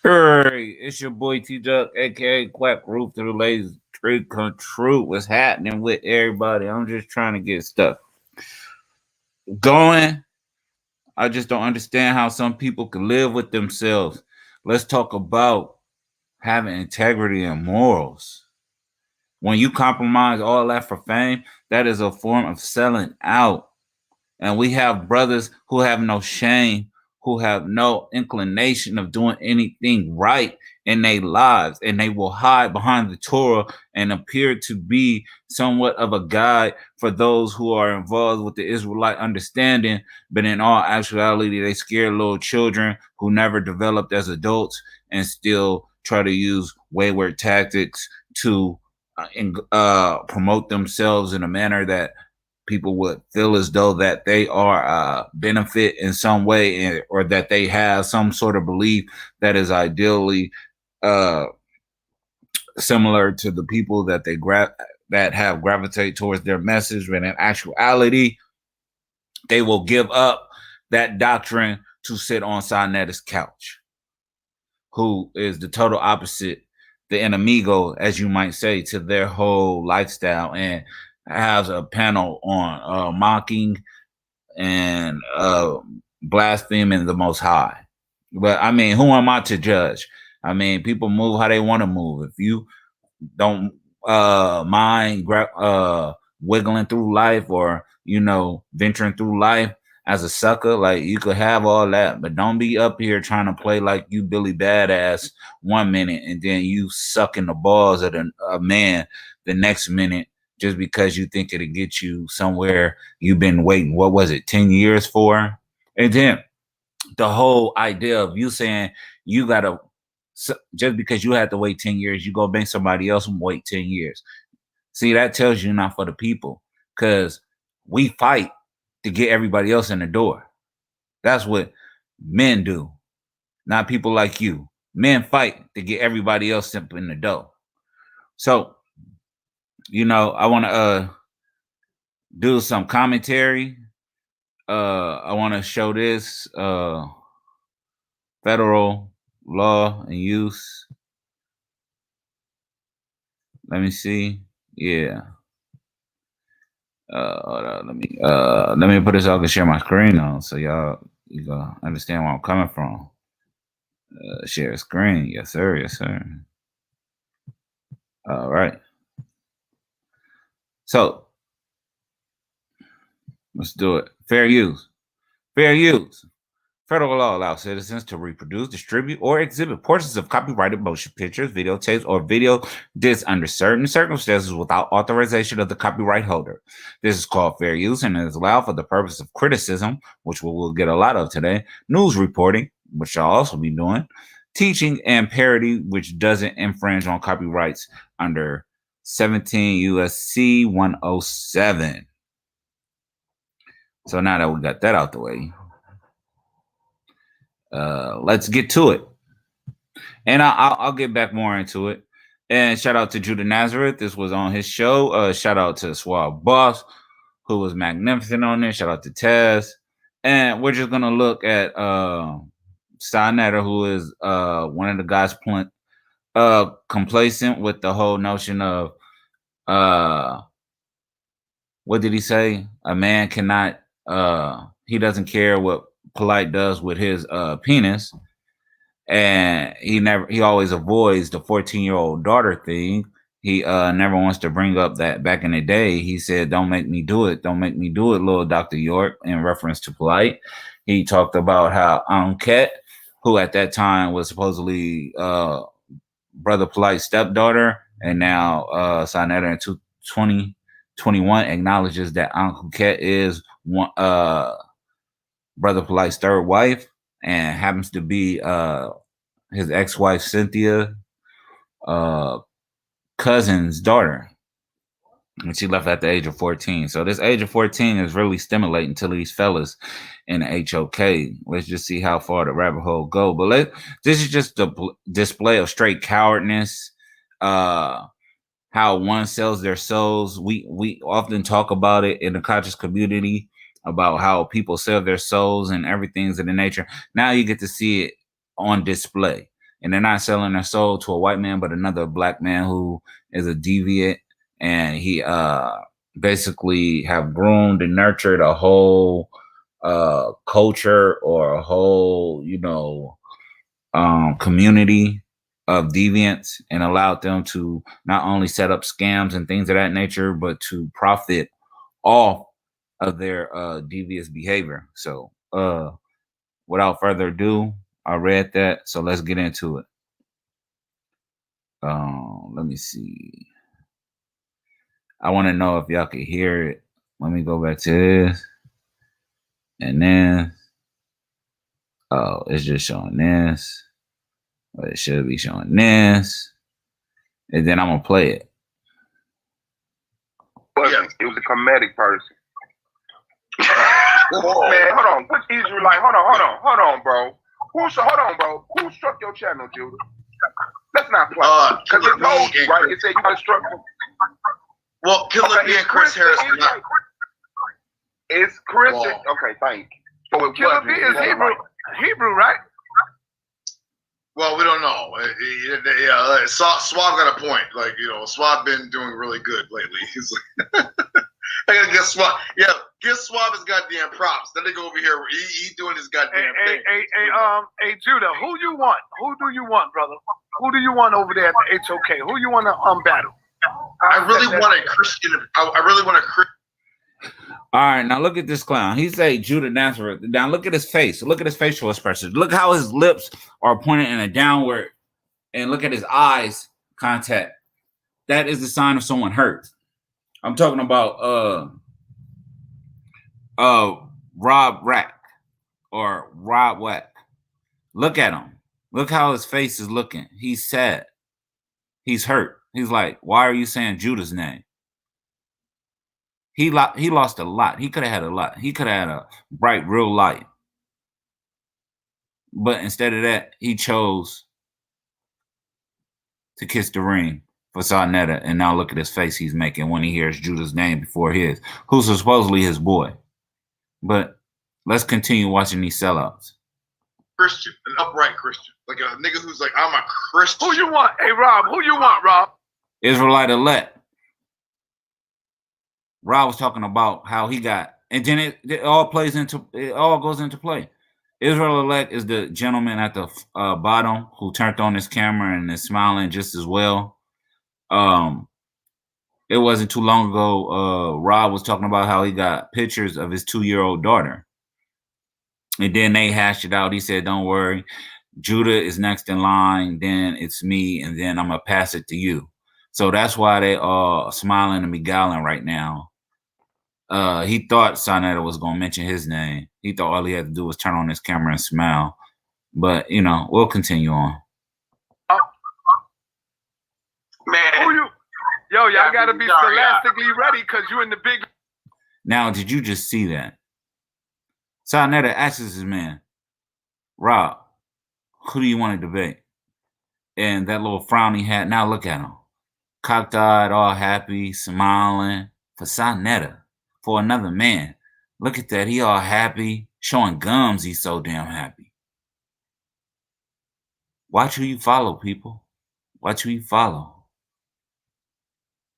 Hey, it's your boy T Duck, aka Quack Roof to the Ladies Trick Come True. What's happening with everybody? I'm just trying to get stuff going. I just don't understand how some people can live with themselves. Let's talk about having integrity and morals. When you compromise all that for fame, that is a form of selling out. And we have brothers who have no shame, who have no inclination of doing anything right in their lives, and they will hide behind the Torah and appear to be somewhat of a guide for those who are involved with the Israelite understanding. But in all actuality, they scare little children who never developed as adults and still try to use wayward tactics to promote themselves in a manner that people would feel as though that they are benefit in some way, or that they have some sort of belief that is ideally uh, similar to the people that that have gravitate towards their message. But in actuality, they will give up that doctrine to sit on Sinai's couch, who is the total opposite, the enemigo, as you might say, to their whole lifestyle, and has a panel on mocking and blaspheming the Most High. But I mean, who am I to judge? I mean, people move how they want to move. If you don't mind wiggling through life, or venturing through life as a sucker, like, you could have all that, but don't be up here trying to play like you Billy Badass one minute and then you sucking the balls of a man the next minute, just because you think it'll get you somewhere you've been waiting, what was it, 10 years for? And then the whole idea of you saying you gotta, just because you had to wait 10 years, you go make somebody else wait 10 years. See, that tells you not for the people, because we fight to get everybody else in the door. That's what men do, not people like you. Men fight to get everybody else in the door. So, I want to do some commentary. I want to show this federal law and use. Let me see. Yeah. Hold on, let me put this so I can share my screen on, so you gonna understand where I'm coming from. Share screen. Yes, sir. Yes, sir. All right. So let's do it. Fair use. Fair use. Federal law allows citizens to reproduce, distribute, or exhibit portions of copyrighted motion pictures, videotapes, or video discs under certain circumstances without authorization of the copyright holder. This is called fair use and is allowed for the purpose of criticism, which we'll get a lot of today, news reporting, which I'll also be doing, teaching, and parody, which doesn't infringe on copyrights under 17 U.S.C. 107. So now that we got that out the way, let's get to it. And I'll get back more into it. And shout out to Judah Nazareth. This was on his show. Shout out to Swab Boss, who was magnificent on this. Shout out to Taz. And we're just going to look at Sinai, who is one of the guys complacent with the whole notion of, what did he say? A man cannot, he doesn't care what Polite does with his penis. And he always avoids the 14-year-old daughter thing. He never wants to bring up that back in the day he said, "Don't make me do it. Don't make me do it, little Dr. York," in reference to Polite. He talked about how Anket, who at that time was supposedly Brother Polite's stepdaughter, and now Sinetta in 2021 acknowledges that Anket is one Brother Polite's third wife, and happens to be his ex-wife Cynthia cousin's daughter, and she left at the age of 14. So this age of 14 is really stimulating to these fellas in the HOK. Let's just see how far the rabbit hole go. But this is just a display of straight cowardness. How one sells their souls. We often talk about it in the conscious community, about how people sell their souls and everything's of the nature. Now you get to see it on display. and they're not selling their soul to a white man, but another black man who is a deviant, and he basically have groomed and nurtured a whole culture or a whole, community of deviants, and allowed them to not only set up scams and things of that nature, but to profit off of their devious behavior. So without further ado, I read that, so let's get into it. Let me see. I want to know if y'all can hear it. Let me go back to this. And then, oh, it's just showing this. But it should be showing this. And then I'm going to play it. It was a comedic person. Man, hold on. Put Israelite. Hold on, bro. Who struck your channel, Judah? Let's not play. Because it told you, right? It said you got struck. Well, Killer B and Chris Harris. It's Christian. Okay, thank you. So Killer B is Hebrew, right? Well, we don't know. Yeah, Swab got a point. Like, Swab been doing really good lately. He's like, I gotta get Swab. Yeah, give Swab his goddamn props. Then they go over here. He doing his goddamn thing. Hey, Judah, who you want? Who do you want, brother? Who do you want over there at the HOK? Who you want to battle? I really want a Christian. I really want a Christian. All right, now look at this clown. He say Judah Nazareth. Now look at his face. Look at his facial expressions. Look how his lips are pointed in a downward, and look at his eyes contact. That is the sign of someone hurt. I'm talking about Rob Rack or Rob Wack. Look at him. Look how his face is looking. He's sad. He's hurt. He's like, why are you saying Judah's name? He lost a lot. He could have had a lot. He could have had a bright, real light. But instead of that, he chose to kiss the ring for Sarnetta. And now look at his face he's making when he hears Judah's name before his, who's supposedly his boy. But let's continue watching these sellouts. Christian, an upright Christian. Like a nigga who's like, I'm a Christian. Who you want? Hey, Rob, who you want, Rob? Israelite elect. Rob was talking about how he got, and then it all goes into play. Israel elect is the gentleman at the bottom who turned on his camera and is smiling just as well. It wasn't too long ago, Rob was talking about how he got pictures of his 2-year-old daughter. And then they hashed it out. He said, don't worry, Judah is next in line, then it's me, and then I'm going to pass it to you. So that's why they are smiling and beguiling right now. He thought Sarnetta was going to mention his name. He thought all he had to do was turn on his camera and smile. But, we'll continue on. Man. Y'all got to be scholastically ready because you're in the big... Now, did you just see that? Sarnetta asks his man, Rob, who do you want to debate? And that little frown he had, now look at him. Cocked-eyed, all happy, smiling for Sarnetta, for another man. Look at that. He all happy, showing gums. He's so damn happy. Watch who you follow, people. Watch who you follow.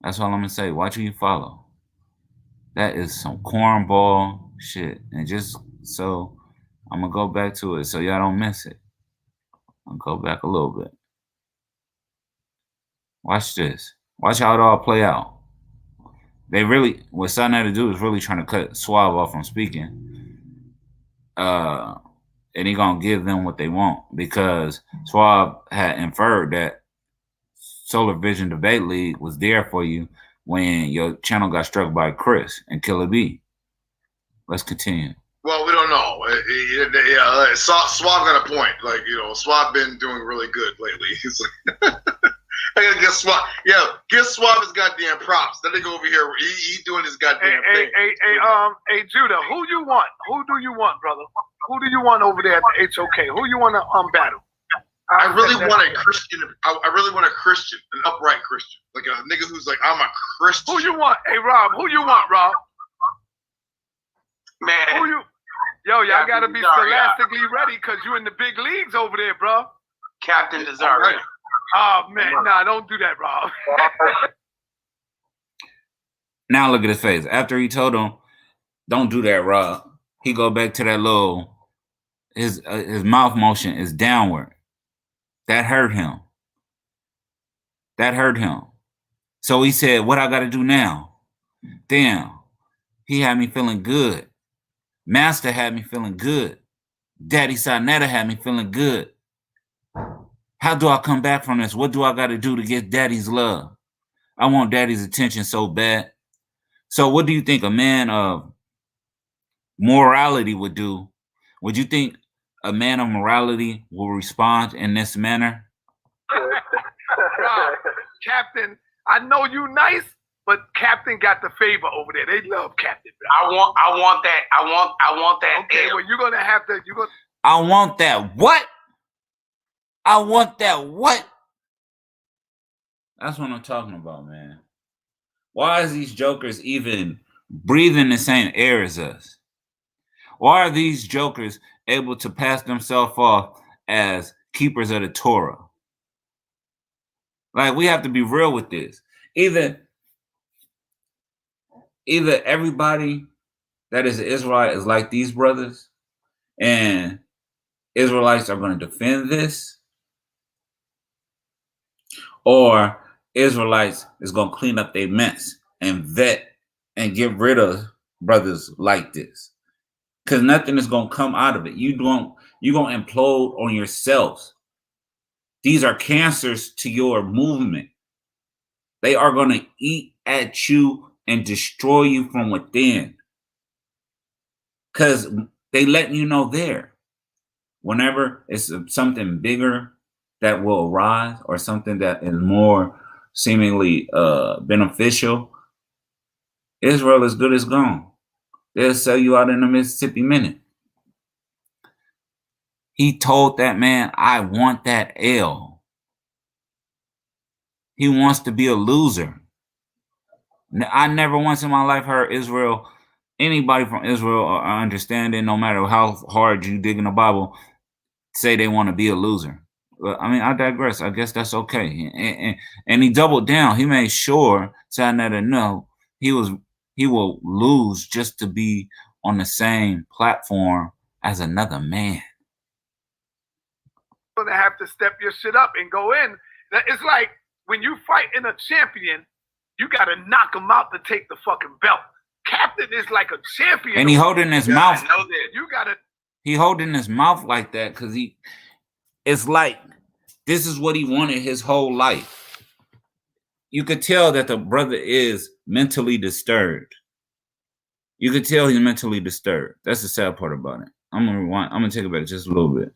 That's all I'm going to say. Watch who you follow. That is some cornball shit. And just so I'm going to go back to it so y'all don't miss it. I'll go back a little bit. Watch this. Watch how it all play out. They really, what Sarnetta do is really trying to cut Suave off from speaking. And he gonna give them what they want because Suave had inferred that Solar Vision Debate League was there for you when your channel got struck by Chris and Killer B. Let's continue. Well, we don't know. Yeah, Suave got a point. Like, Suave been doing really good lately. He's like, I gotta get Swab. Yeah, give Swab his goddamn props. Then they go over here. He doing his goddamn thing. Hey, Judah, who you want? Who do you want, brother? Who do you want over there at the HOK? Who you want to battle? I really want a Christian. I really want a Christian, an upright Christian, like a nigga who's like, I'm a Christian. Who you want? Hey, Rob, who you want, Rob? Man, y'all gotta be scholastically ready because you in the big leagues over there, bro. Captain deserved. Oh man, nah, don't do that, Rob. Now look at his face. After he told him, "Don't do that, Rob," he go back to that little. His mouth motion is downward. That hurt him. That hurt him. So he said, "What I got to do now?" Damn. He had me feeling good. Master had me feeling good. Daddy Sarnetta had me feeling good. How do I come back from this? What do I got to do to get Daddy's love? I want Daddy's attention so bad. So what do you think a man of morality would do? Would you think a man of morality will respond in this manner? Rob, Captain, I know you nice, but Captain got the favor over there. They love Captain. I want that. Okay, well you're gonna have to. I want that what? I want that what? That's what I'm talking about, man. Why is these jokers even breathing the same air as us? Why are these jokers able to pass themselves off as keepers of the Torah? Like, we have to be real with this. Either everybody that is an Israelite is like these brothers, and Israelites are going to defend this, or Israelites is going to clean up their mess and vet and get rid of brothers like this. Because nothing is going to come out of it. You're going to implode on yourselves. These are cancers to your movement. They are going to eat at you and destroy you from within. Because they letting you know there. Whenever it's something bigger that will arise, or something that is more seemingly beneficial, Israel is good as gone. They'll sell you out in the Mississippi Minute. He told that man, I want that L. He wants to be a loser. I never once in my life heard anybody from Israel or understanding, no matter how hard you dig in the Bible, say they want to be a loser. But I mean, I digress. I guess that's okay. And he doubled down. He made sure Sarnetta know he will lose just to be on the same platform as another man. You're gonna have to step your shit up and go in. It's like when you fight in a champion, you gotta knock him out to take the fucking belt. Captain is like a champion. And he holding his mouth. I know that. You gotta. He holding his mouth like that because it's like this is what he wanted his whole life. You could tell that the brother is mentally disturbed. You could tell he's mentally disturbed. That's the sad part about it. I'm gonna rewind. I'm gonna take it back just a little bit.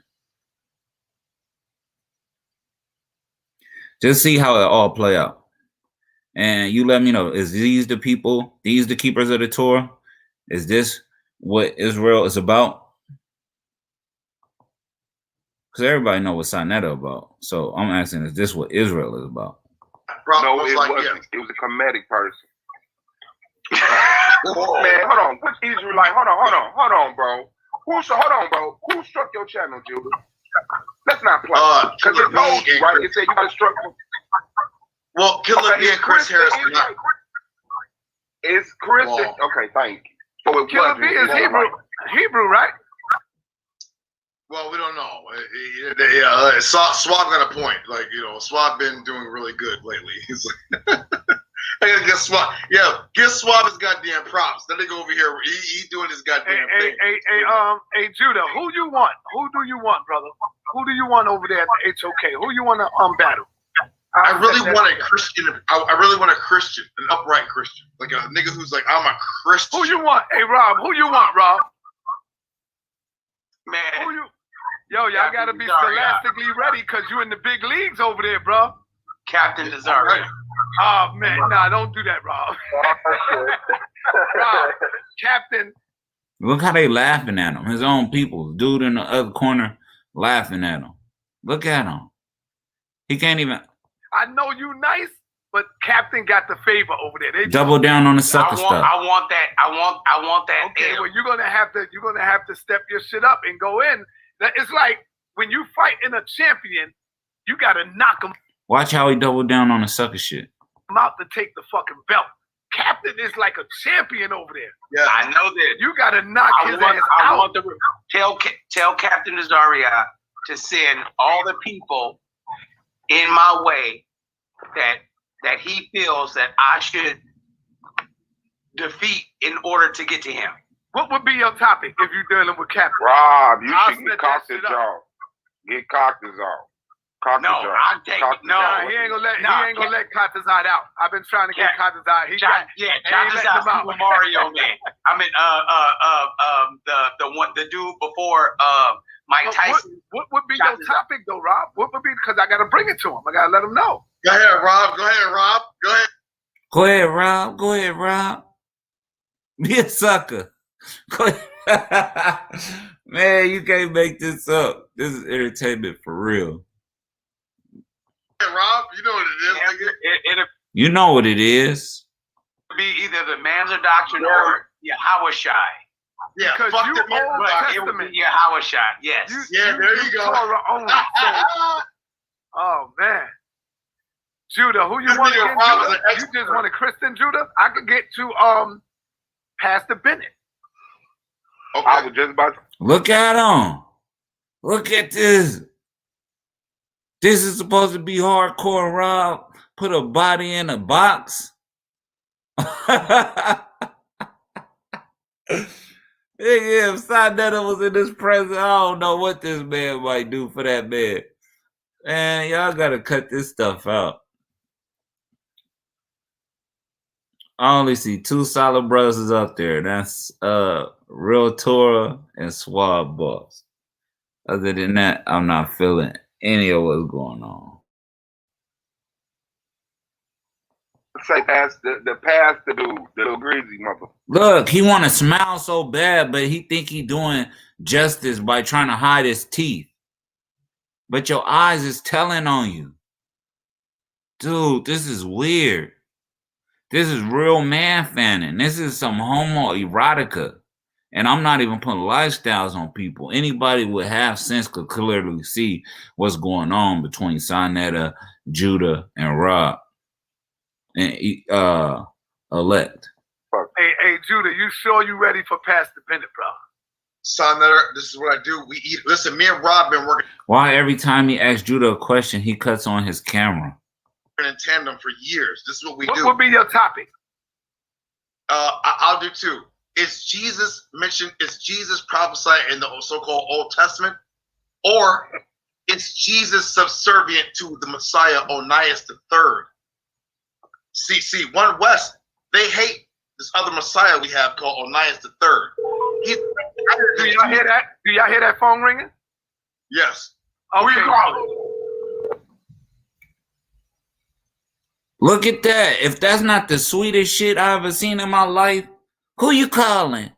Just see how it all play out. And you let me know, is these the people, these the keepers of the Torah? Is this what Israel is about? Because everybody know what Sarnetta about. So I'm asking, is this what Israel is about? No, it wasn't. It was a comedic person. Man, hold on. Which Israelite? Hold on, bro. Who struck your channel, Judah? Let's not play. Because it told you, right? It said you got to struck. Well, Killer B and Chris Harris. Is Chris? Okay, thank you. So it Killer B is Hebrew, right? Well, we don't know. Swab got a point. Like, Swab been doing really good lately. He's like, I gotta get Swab. Yeah, give Swab his goddamn props. That nigga over here, he doing his goddamn thing. Hey, Judah, who you want? Who do you want, brother? Who do you want over there at the HOK? Who you want to battle? I really want a Christian. I really want a Christian, an upright Christian, like a nigga who's like, I'm a Christian. Who you want? Hey, Rob, who you want, Rob? Man. Y'all gotta be scholastically ready because you in the big leagues over there, bro. Captain deserved. Oh man, nah, don't do that, Rob. Rob, Captain. Look how they laughing at him. His own people. Dude in the other corner laughing at him. Look at him. He can't even. I know you nice, but Captain got the favor over there. They double down on the sucker stuff. I want that. Okay, well you're gonna have to step your shit up and go in. It's like when you fight in a champion, You got to knock him Watch how he doubled down on the sucker shit. out to take the fucking belt. Captain is like a champion over there. Yeah. I know that. You got to knock his ass I out. want to tell Captain Azaria to send all the people in my way that he feels that I should defeat in order to get to him. What would be your topic if you're dealing with Captain? Rob, you I'll should set get that cocked shit his up. jaw. Get cocked his jaw. Cocked No, his jaw. I'm taking Cocked his no. jaw. He ain't gonna let Nah, he ain't gonna let Katazad out. I've been trying to get Katazad. He got Captain's letting out him out. Super Mario man. I mean the dude before Mike But Tyson. what would be your topic though, Rob? What would be, because I gotta bring it to him. I gotta let him know. Go ahead, Rob. Go ahead, Rob. Go ahead. Go ahead, Rob. Go ahead, Rob. Be a sucker. Go ahead. Man, you can't make this up. This is entertainment for real. Hey, Rob, you know what it is, nigga. It'll You know what it is. be either the Manzer Doctrine or Yahweh Shai. Yeah, Because fuck you the man. Old But it would Testament. be Yahweh Shai, yes. Yeah, there you go. Torah only. So, oh man, Judah, who you This want nigga again? Rob is Judah? an You just expert. want a Christian Judah? I could get to Pastor Bennett. I Okay. was just about to. Look at him. Look at this. This is supposed to be hardcore, Rob. Put a body in a box. If Sinetta was in this present, I don't know what this man might do for that man. Man, y'all gotta cut this stuff out. I only see two solid brothers up there. That's Real Torah and Swab Boss. Other than that, I'm not feeling any of what's going on. Say the pastor dude, the little greasy mother. Look, he want to smile so bad, but he think he doing justice by trying to hide his teeth. But your eyes is telling on you. Dude, this is weird. This is real man fanning. This is some homo erotica. And I'm not even putting lifestyles on people. Anybody with half sense could clearly see what's going on between Sinetta, Judah, and Rob. And elect. Hey, Judah, you sure you ready for Pastor Bennett, bro? Son, this is what I do. We eat. Listen, me and Rob been working Why every time he asks Judah a question, he cuts on his camera? in tandem for years. This is what we What do. would be your topic? I'll do two. Is Jesus mentioned? Is Jesus prophesied in the so-called Old Testament, or is Jesus subservient to the Messiah Onias III? See, One West, they hate this other Messiah we have called Onias III. He's Do y'all hear that? Do y'all hear that phone ringing? Yes. Okay. Who you calling? Look at that. If that's not the sweetest shit I ever seen in my life, who you calling?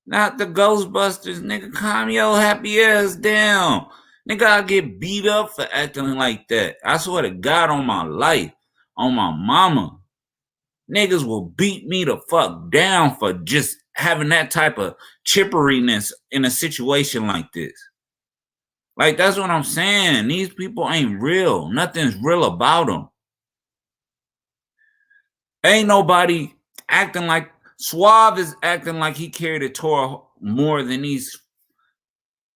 Not the Ghostbusters, nigga. Calm your happy ass down. Nigga, I get beat up for acting like that. I swear to God on my life, on my mama. Niggas will beat me the fuck down for just having that type of chipperiness in a situation like this. Like, that's what I'm saying. These people ain't real. Nothing's real about them. Ain't nobody acting like Suave is acting like he carried the Torah more than these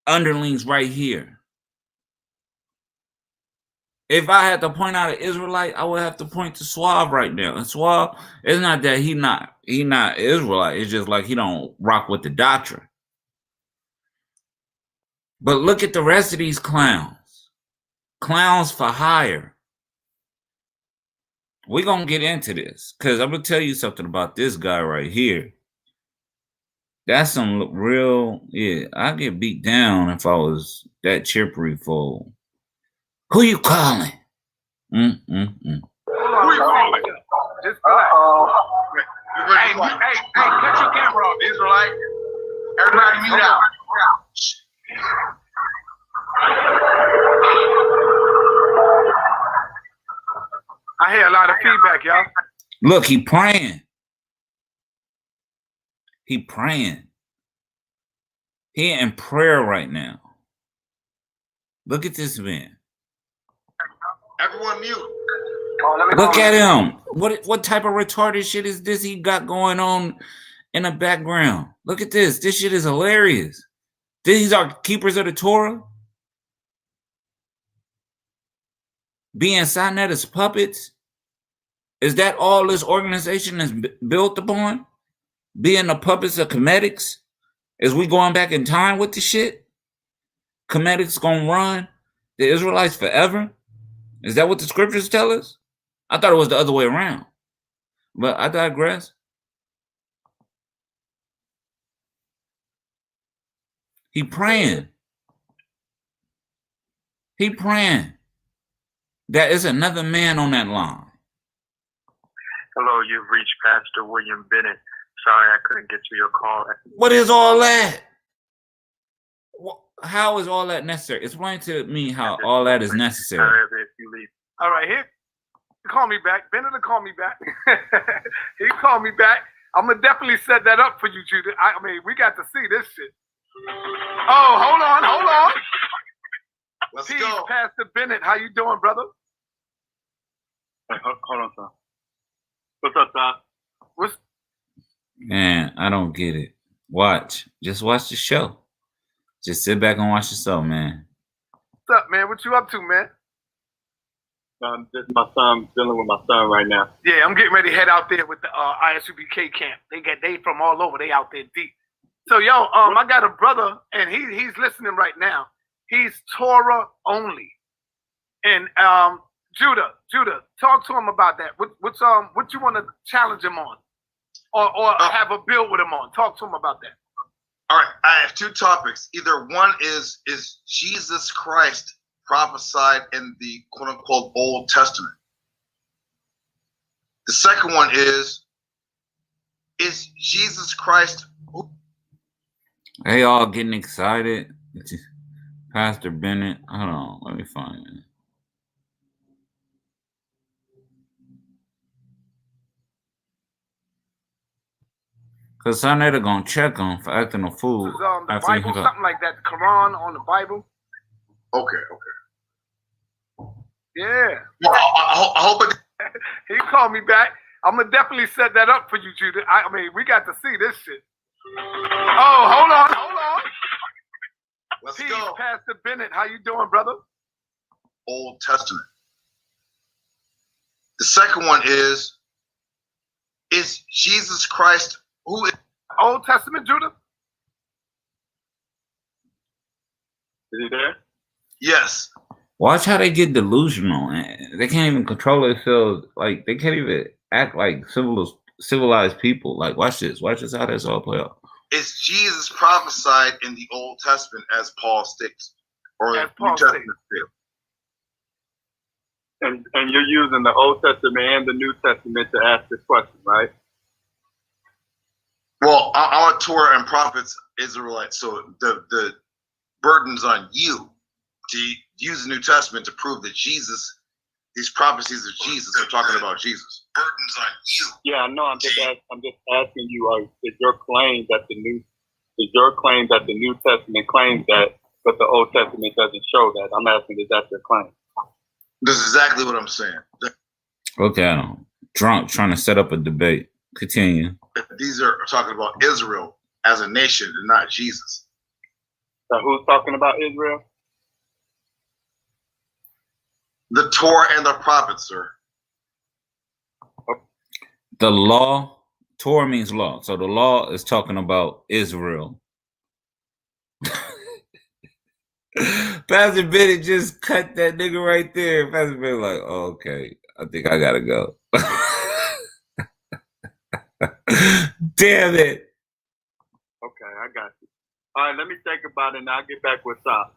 underlings right here. If I had to point out an Israelite, I would have to point to Suave right now. And Suave, it's not that he not Israelite. It's just like he don't rock with the doctrine. But look at the rest of these clowns. Clowns for hire. We're going to get into this because I'm going to tell you something about this guy right here. That's some real, yeah, I get beat down if I was that chippery fool. Who you calling? Who you calling? Just Hey, cut your camera off, Israelite. Everybody mute out. I hear a lot of feedback, y'all. Look, he praying. He praying. He in prayer right now. Look at this man. Everyone mute. Look at him. What type of retarded shit is this he got going on in the background? Look at this. This shit is hilarious. These are keepers of the Torah. Being signed out as puppets. Is that all this organization is built upon? Being the puppets of comedics? Is we going back in time with the shit? Comedics gonna run the Israelites forever? Is that what the scriptures tell us? I thought it was the other way around. But I digress. He praying. He praying. There is another man on that line. Hello, you've reached Pastor William Bennett. Sorry I couldn't get to your call. What is all that? How is all that necessary? Explain to me how all that is necessary. However, if you leave. All right, here. Call me back. Bennett will call me back. He called me back. I'm going to definitely set that up for you, Judah. I mean, we got to see this shit. Oh, hold on. Let's Peace, go. Pastor Bennett. How you doing, brother? Hey, hold on, son. What's up, son? Man, I don't get it. Just watch the show. Just sit back and watch the show, man. What's up, man? What you up to, man? This is my son. Dealing with my son right now. Yeah, I'm getting ready to head out there with the ISUBK camp. They from all over. They out there deep. So, yo, I got a brother, and he's listening right now. He's Torah only. And Judah, talk to him about that. What you want to challenge him on, or have a bill with him on? Talk to him about that. All right, I have two topics. Either one is Jesus Christ prophesied in the quote unquote Old Testament. The second one is Jesus Christ. They all getting excited. Pastor Bennett. Hold on, let me find it. Because some they're going to check him for acting a fool. This is, the Bible, something like that. The Quran on the Bible. Okay. Yeah. Well, I hope it. He called me back. I'm going to definitely set that up for you, Judah. I mean, we got to see this shit. Oh, hold on. Let's Peace, go. Pastor Bennett. How you doing, brother? Old Testament. The second one is Jesus Christ who is Old Testament, Judah? Is he there? Yes. Watch how they get delusional. They can't even control themselves. Like, they can't even act like civilized people. Like, watch this how this all play out. Is Jesus prophesied in the Old Testament as Paul states? Or As the Paul New Testament states? And you're using the Old Testament and the New Testament to ask this question, right? Well, our Torah and prophets Israelites, so the burden's on you to use the New Testament to prove that Jesus, these prophecies of Jesus are talking about Jesus. Burden's on you. Yeah, no, I'm just asking you, is your claim that the New Testament claims that, but the Old Testament doesn't show that? I'm asking, is that your claim? This is exactly what I'm saying. Okay, drunk trying to set up a debate. Continue. These are talking about Israel as a nation and not Jesus. So who's talking about Israel? The Torah and the prophets, sir. The law, Torah means law. So the law is talking about Israel. Pastor Bennett just cut that nigga right there. Pastor Bennett like, oh, okay, I think I gotta go. Damn it. Okay, I got you. All right, let me think about it and I'll get back with Tom.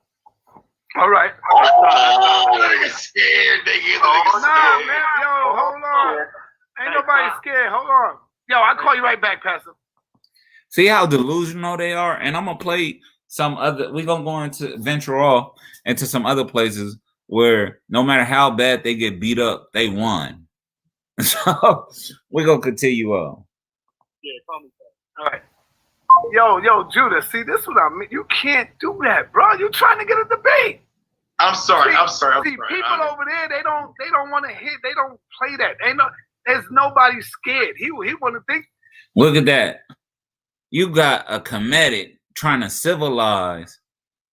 All right. Nigga scared, nigga. Oh, no, man. Yo, hold on. Ain't nobody scared. Hold on. Yo, I'll call you right back, Pastor. See how delusional they are? And I'm going to play some other, we're going to go into venture off into some other places where no matter how bad they get beat up, they won. So we're going to continue on. Yeah, call me back. All right. Yo, Judah, see, this is what I mean. You can't do that, bro. You're trying to get a debate. I'm sorry. See, people over there, they don't want to hit. They don't play that. There's nobody scared. He want to think. Look at that. You got a Kemetic trying to civilize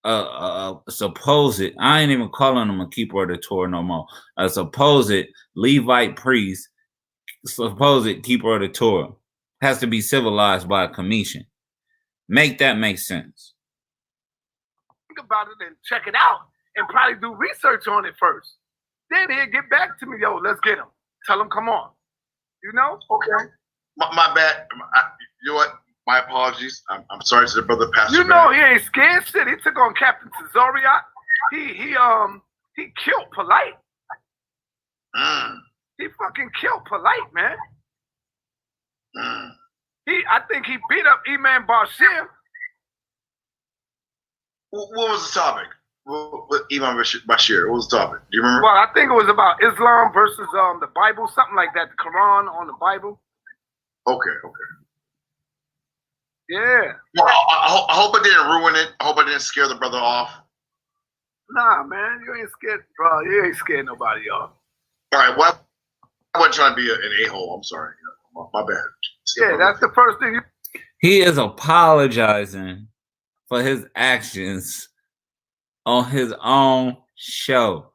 a supposed, I ain't even calling him a keeper of the Torah no more, a supposed Levite priest, supposed keeper of the Torah, has to be civilized by a commission. Make that make sense. Think about it and check it out and probably do research on it first. Then he'll get back to me, yo, let's get him. Tell him, come on. You know? Okay. My bad. You know what? My apologies. I'm sorry to the brother Pastor. You know he ain't scared shit. He took on Captain Tazariak. He killed Polite. He fucking killed Polite, man. I think he beat up Imam Bashir. What was the topic? What Imam Bashir? What was the topic? Do you remember? Well, I think it was about Islam versus the Bible, something like that. The Quran on the Bible. Okay. Yeah. Well, I hope I didn't ruin it. I hope I didn't scare the brother off. Nah, man, you ain't scared, bro. You ain't scared nobody off. All right, what? I wasn't trying to be an a-hole. I'm sorry. My bad. Yeah, that's the first thing. He is apologizing for his actions on his own show.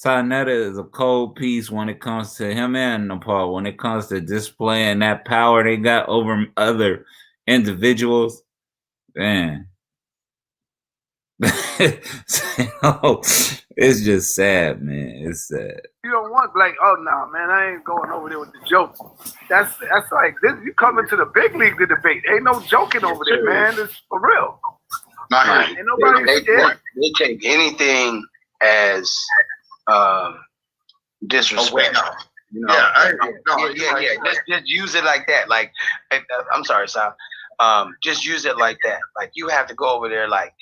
Sarnetta is a cold piece when it comes to him and Nepal, when it comes to displaying that power they got over other individuals. Man. It's just sad, man. It's sad. You don't want like, oh no, man, I ain't going over there with the jokes. That's like this. You come into the big league to debate. Ain't no joking over there, man. It's for real. Not Ain't nobody scared. They take anything as disrespect. You know? Yeah. Just use it like that. Like, I'm sorry, Sal. Just use it like that. Like, you have to go over there. Like,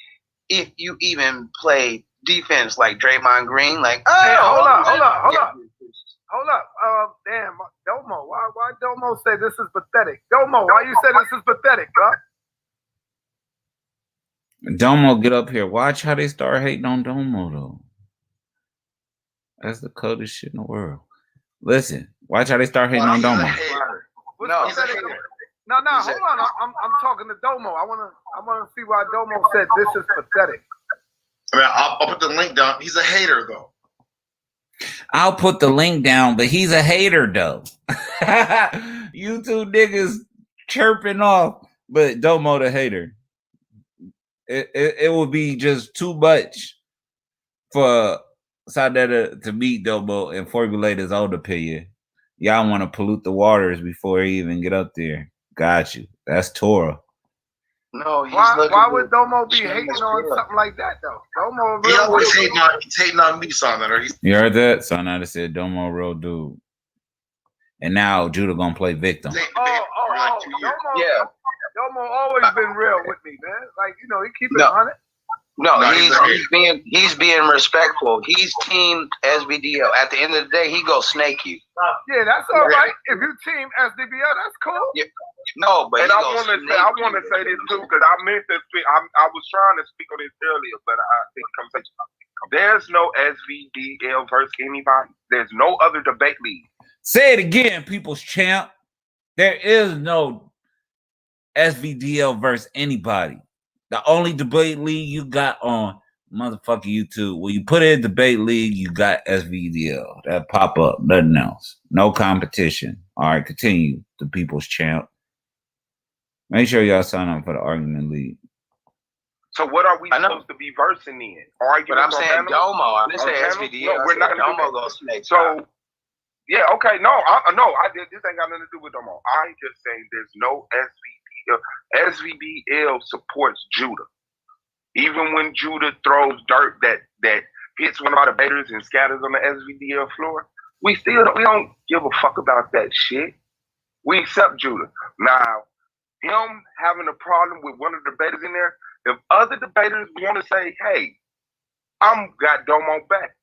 if you even play defense like Draymond Green, like, hey, hold up. Damn, Domo. Why Domo say this is pathetic? Domo, why you say this is pathetic, bro? Domo, get up here. Watch how they start hating on Domo, though. That's the coldest shit in the world. Listen, watch how they start hating on Domo. No, hold on. I'm talking to Domo. I wanna see why Domo said this is pathetic. I mean, I'll put the link down. He's a hater, though. I'll put the link down, but he's a hater, though. You two niggas chirping off, but Domo the hater. It would be just too much for Sadetta to meet Domo and formulate his own opinion. Y'all want to pollute the waters before he even get up there. Got you. That's Torah. No, he's why would Domo be hating on something like that, though? Domo he always hating on me, Sonata. You heard that? Sonata said Domo real dude. And now Judah gonna play victim. Domo always been real with me, man. Like, you know, he keep it on it. No, he's being respectful. He's team SBDO. At the end of the day, he goes snake you. Yeah, that's all right. If you team SDBO, that's cool. Yeah. No, but and I want to say this too, because I meant to speak. I was trying to speak on this earlier, but I think conversation. There's no SVDL versus anybody. There's no other debate league. Say it again, people's champ. There is no SVDL versus anybody. The only debate league you got on motherfucking YouTube, when you put in debate league, you got SVDL. That pop up, nothing else. No competition. All right, continue. The people's champ. Make sure y'all sign up for the argument league. So what are we supposed to be versing in? But I'm saying Domo. I'm saying SVDL. No, we're not going to Domo goes snake. So, yeah, okay. No, this ain't got nothing to do with Domo. I'm just saying there's no SVDL. SVDL supports Judah. Even when Judah throws dirt that hits one of our debaters and scatters on the SVDL floor, we don't give a fuck about that shit. We accept Judah. Now, him having a problem with one of the debaters in there, if other debaters want to say, hey, I'm got Domo back,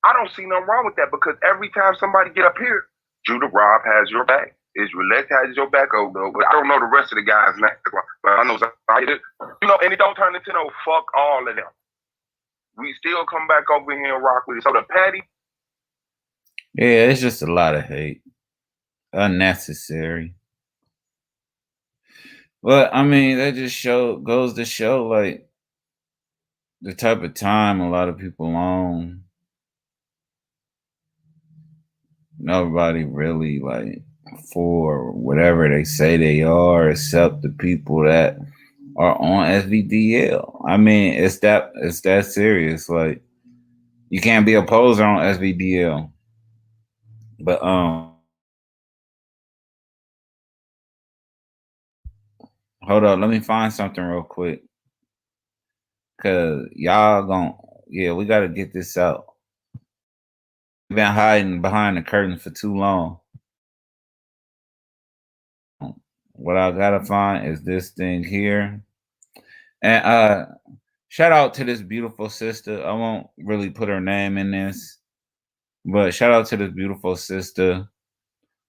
I don't see nothing wrong with that, because every time somebody get up here, Judah Rob has your back. Israel has your back, but I don't know the rest of the guys' names. But I know, you know, and it don't turn into no fuck all of them. we still come back over here and rock with it. So the Patty, Yeah, it's just a lot of hate. Unnecessary. But I mean, that just goes to show like the type of time a lot of people on. Nobody really like for whatever they say they are, except the people that are on SVDL. I mean, it's that serious. Like you can't be a poser on SVDL. But hold up, let me find something real quick. Cause we gotta get this out. Been hiding behind the curtain for too long. What I gotta find is this thing here. And shout out to this beautiful sister. I won't really put her name in this, but shout out to this beautiful sister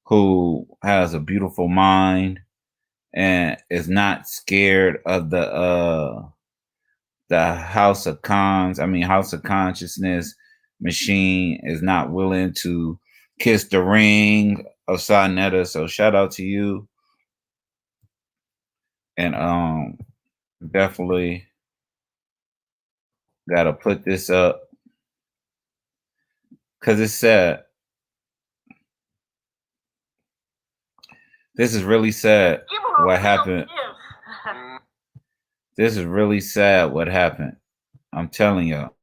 who has a beautiful mind and is not scared of the House of Consciousness machine, is not willing to kiss the ring of Sarnetta. So shout out to you. And definitely gotta put this up because it's sad. This is really sad what happened. This is really sad what happened. I'm telling y'all.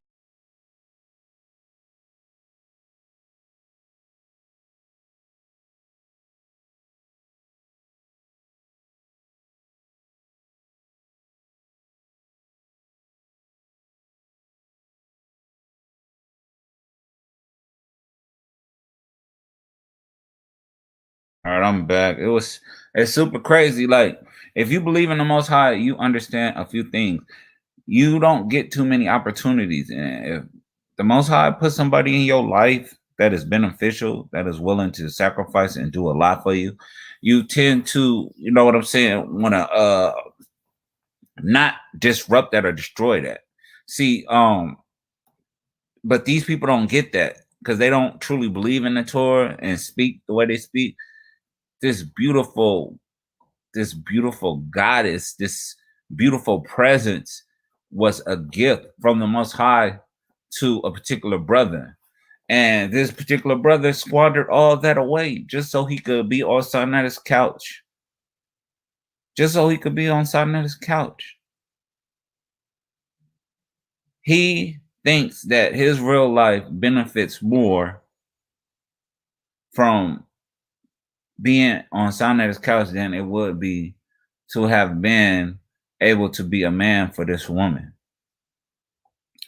All right, I'm back. It's super crazy. Like, if you believe in the Most High, you understand a few things. You don't get too many opportunities. And if the Most High puts somebody in your life that is beneficial, that is willing to sacrifice and do a lot for you, you tend to, you know what I'm saying, want to not disrupt that or destroy that. See, but these people don't get that because they don't truly believe in the Torah and speak the way they speak. This beautiful goddess, this beautiful presence was a gift from the Most High to a particular brother. And this particular brother squandered all that away just so he could be on Sarnetta's couch. Just so he could be on Sarnetta's couch. He thinks that his real life benefits more from being on Sarnetta's couch than it would be to have been able to be a man for this woman.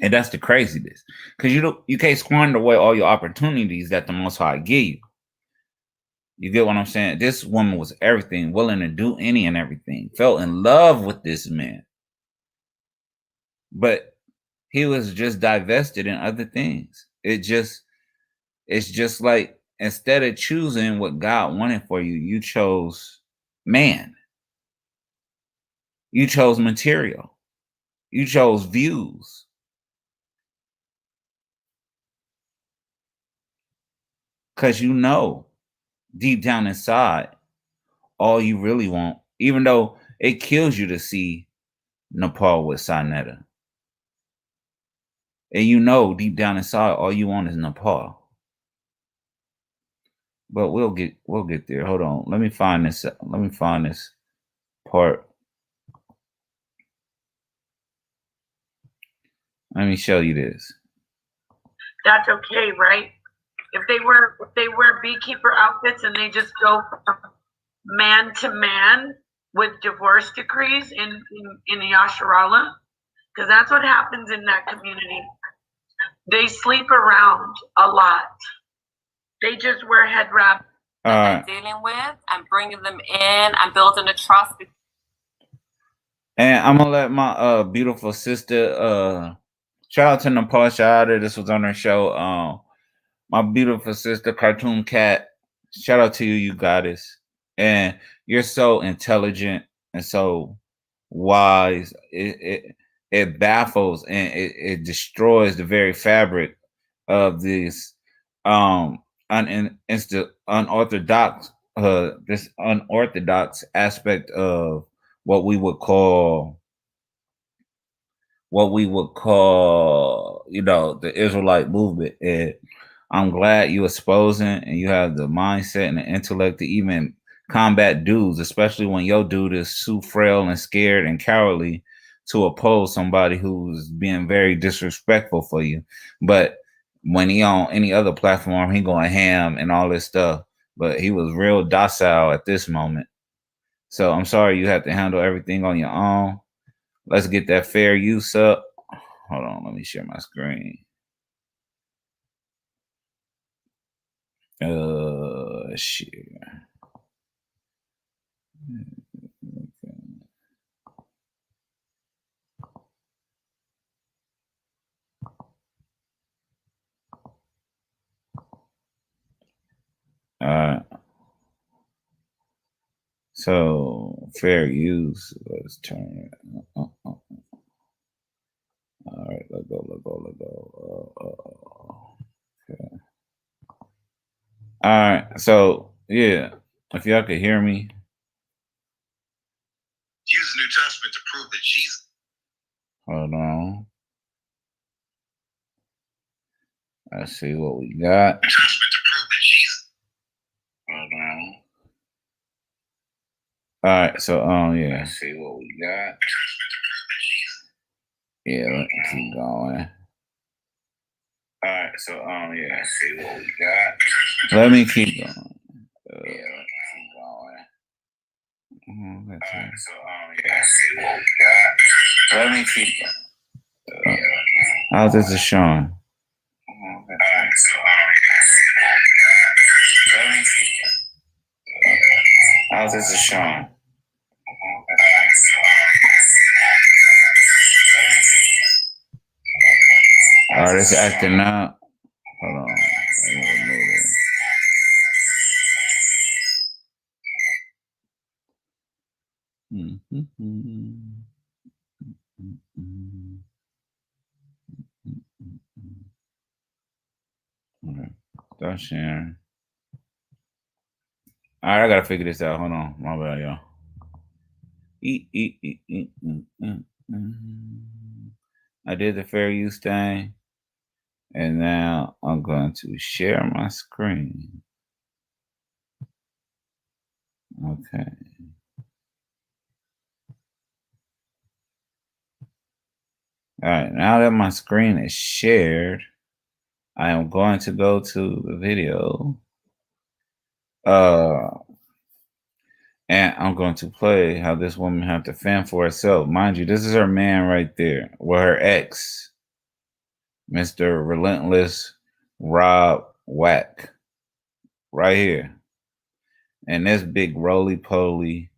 And that's the craziness. Because you can't squander away all your opportunities that the Most High gave you. You get what I'm saying? This woman was everything, willing to do any and everything. Fell in love with this man. But he was just divested in other things. It's just like instead of choosing what God wanted for you, you chose man. You chose material. You chose views. Because you know, deep down inside, all you really want, even though it kills you to see Nepal with Sarnetta. And you know, deep down inside, all you want is Nepal. But we'll get there. Hold on. Let me find this part. Let me show you this. That's okay, right? If they wear beekeeper outfits and they just go from man to man with divorce decrees in Yasharala, because that's what happens in that community. They sleep around a lot. They just wear head wrap. I'm dealing with. I'm bringing them in. I'm building a trust. And I'm gonna let my beautiful sister shout out to Nepal Shada. This was on her show. My beautiful sister, Cartoon Cat. Shout out to you, you goddess. And you're so intelligent and so wise. it baffles and it destroys the very fabric of this unorthodox this unorthodox aspect of what we would call the Israelite movement. And I'm glad you exposing and you have the mindset and the intellect to even combat dudes, especially when your dude is too frail and scared and cowardly to oppose somebody who's being very disrespectful for you. But when he on any other platform, he going ham and all this stuff. But he was real docile at this moment. So I'm sorry you have to handle everything on your own. Let's get that fair use up. Hold on, let me share my screen. Share. All right. So fair use. Let's turn it. All right, let go. Okay. All right. So yeah, if y'all could hear me. Use the New Testament to prove that Jesus. Hold on. Let's see what we got. New Testament to prove that Jesus. Hold on. All right, so yeah. Let's see what we got. Yeah, let's keep going. All right, so yeah. Let's see what we got. Let me keep going. Yeah, let's keep going. All right, so yeah. Let's see what we got. Let me keep going. How's this is showing? All right, so yeah. Let me keep going. How's this is showing? All right, it's acting up. Hold on. Okay. Start sharing. All right, I gotta figure this out. Hold on. My bad, y'all. I did the fair use thing. And now I'm going to share my screen. Okay. All right, now that my screen is shared, I am going to go to the video. And I'm going to play how this woman had to fend for herself. Mind you, this is her man right there, with her ex, Mr. Relentless Rob Wack, right here. And this big roly-poly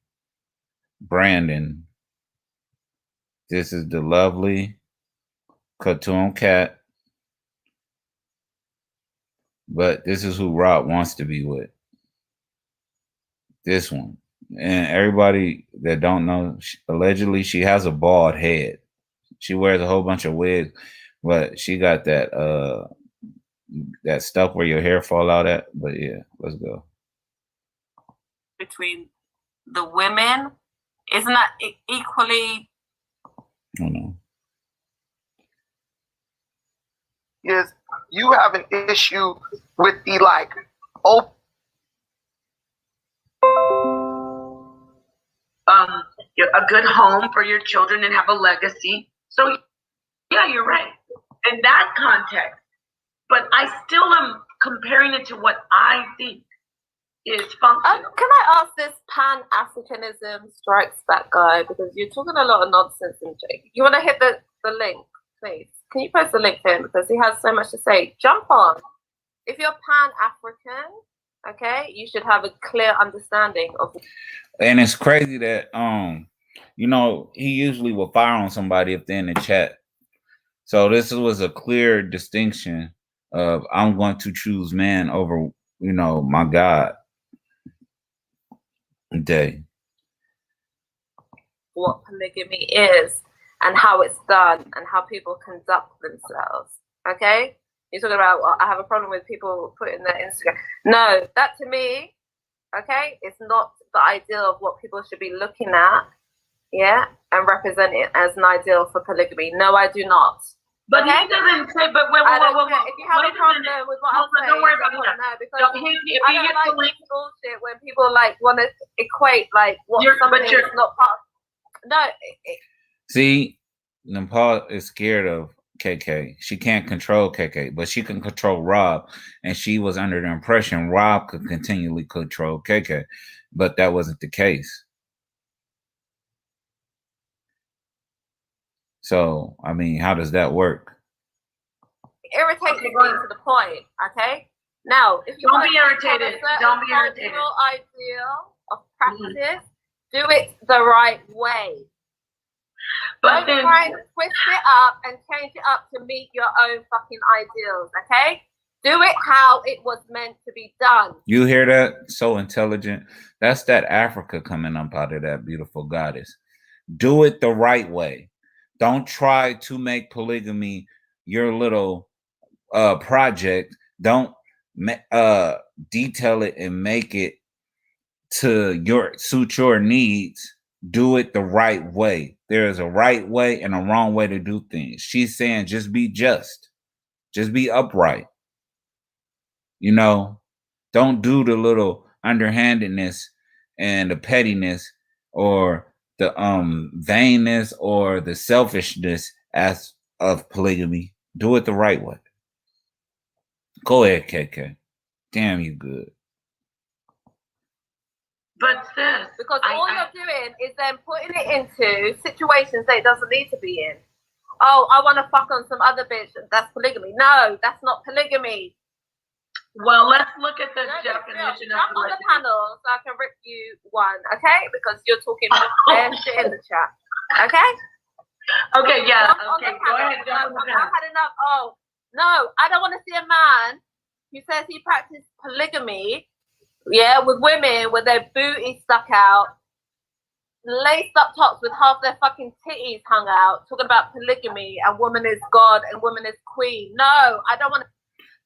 Brandon. This is the lovely cartoon cat. But this is who Rob wants to be with. This one. And everybody that don't know, allegedly she has a bald head. She wears a whole bunch of wigs, but she got that stuff where your hair fall out at. But yeah, let's go. Between the women, isn't that equally? I don't know. Is you have an issue with the like open a good home for your children and have a legacy. So yeah, you're right in that context. But I still am comparing it to what I think is functional. Can I ask this Pan-Africanism strikes back guy, because you're talking a lot of nonsense and Jake. You want to hit the link, please? Can you post the link for him, because he has so much to say? Jump on. If you're Pan-African, okay, you should have a clear understanding of. And it's crazy that he usually will fire on somebody if they're in the chat. So this was a clear distinction of I'm going to choose man over, my God day. What polygamy is. and how it's done and how people conduct themselves. Okay? You're talking about, well, I have a problem with people putting their Instagram. No, that to me, okay, it's not the ideal of what people should be looking at, yeah, and represent it as an ideal for polygamy. No, I do not. But okay? he doesn't say, but wait, if you have a problem with what I'm saying, don't worry about that. No, because So I don't like this bullshit when people like want to equate like what something is not part of. No. See, Nepal is scared of KK. She can't control KK, but she can control Rob. And she was under the impression Rob could continually control KK, but that wasn't the case. So, I mean, how does that work? It irritates me to the point, okay? Now, if you don't be irritated. Don't be irritated. Ideal of practice, do it the right way. But don't try and twist it up and change it up to meet your own fucking ideals, okay? Do it how it was meant to be done. You hear that? So intelligent. That's that Africa coming up out of that beautiful goddess. Do it the right way. Don't try to make polygamy your little project. Don't detail it and make it to suit your needs. Do it the right way. There is a right way and a wrong way to do things. She's saying just be just. Just be upright. You know, don't do the little underhandedness and the pettiness or the vainness or the selfishness as of polygamy. Do it the right way. Go ahead, KK. Damn, you good. But sis, because all you're doing is then putting it into situations that it doesn't need to be in. Oh, I want to fuck on some other bitch. That's polygamy. No, that's not polygamy. Well, let's look at the definition of polygamy. Jump on the panel so I can rip you one, okay? Because you're talking bare shit in the chat, okay? Okay, yeah. Okay, go ahead. I've had enough. Oh, no, I don't want to see a man who says he practices polygamy, yeah, with women with their booty stuck out, laced up tops with half their fucking titties hung out, talking about polygamy and woman is God and woman is queen. No, I don't want to.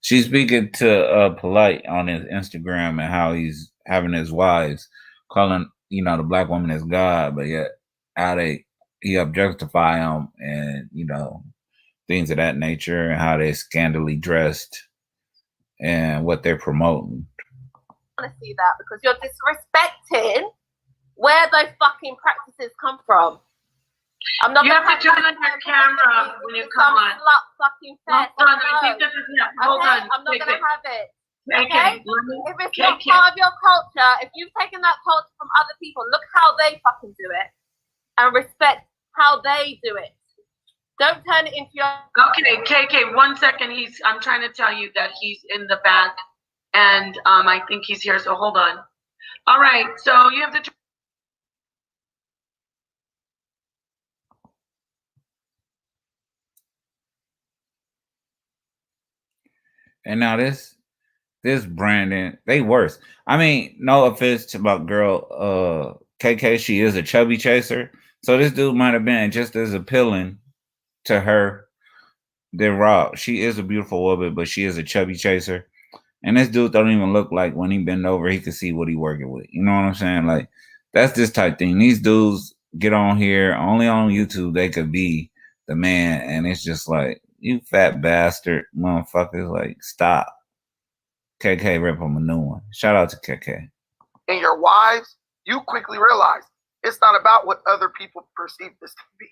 She's speaking to Polite on his Instagram and how he's having his wives calling, you know, the black woman as God, but yet how he objectify them and, you know, things of that nature and how they're scandally dressed and what they're promoting. I want to see that because you're disrespecting where those fucking practices come from. I'm not. You have to turn on your camera when you come on. Slut fucking fest. Hold on, I think this is it. Hold on. I'm not gonna have it. Okay. If it's not part of your culture, if you've taken that culture from other people, look how they fucking do it, and respect how they do it. Don't turn it into your. Okay, KK. 1 second. I'm trying to tell you that he's in the back, and I think he's here. So hold on. All right. So you have to. And now this Brandon, they worse. I mean, no offense to my girl KK, she is a chubby chaser. So this dude might have been just as appealing to her than Rob. She is a beautiful woman, but she is a chubby chaser. And this dude don't even look like when he bend over, he can see what he working with. You know what I'm saying? Like, that's this type thing. These dudes get on here, only on YouTube, they could be the man. And it's just like, you fat bastard motherfuckers, like, stop. KK, rip him a new one. Shout out to KK. And your wives, you quickly realize it's not about what other people perceive this to be.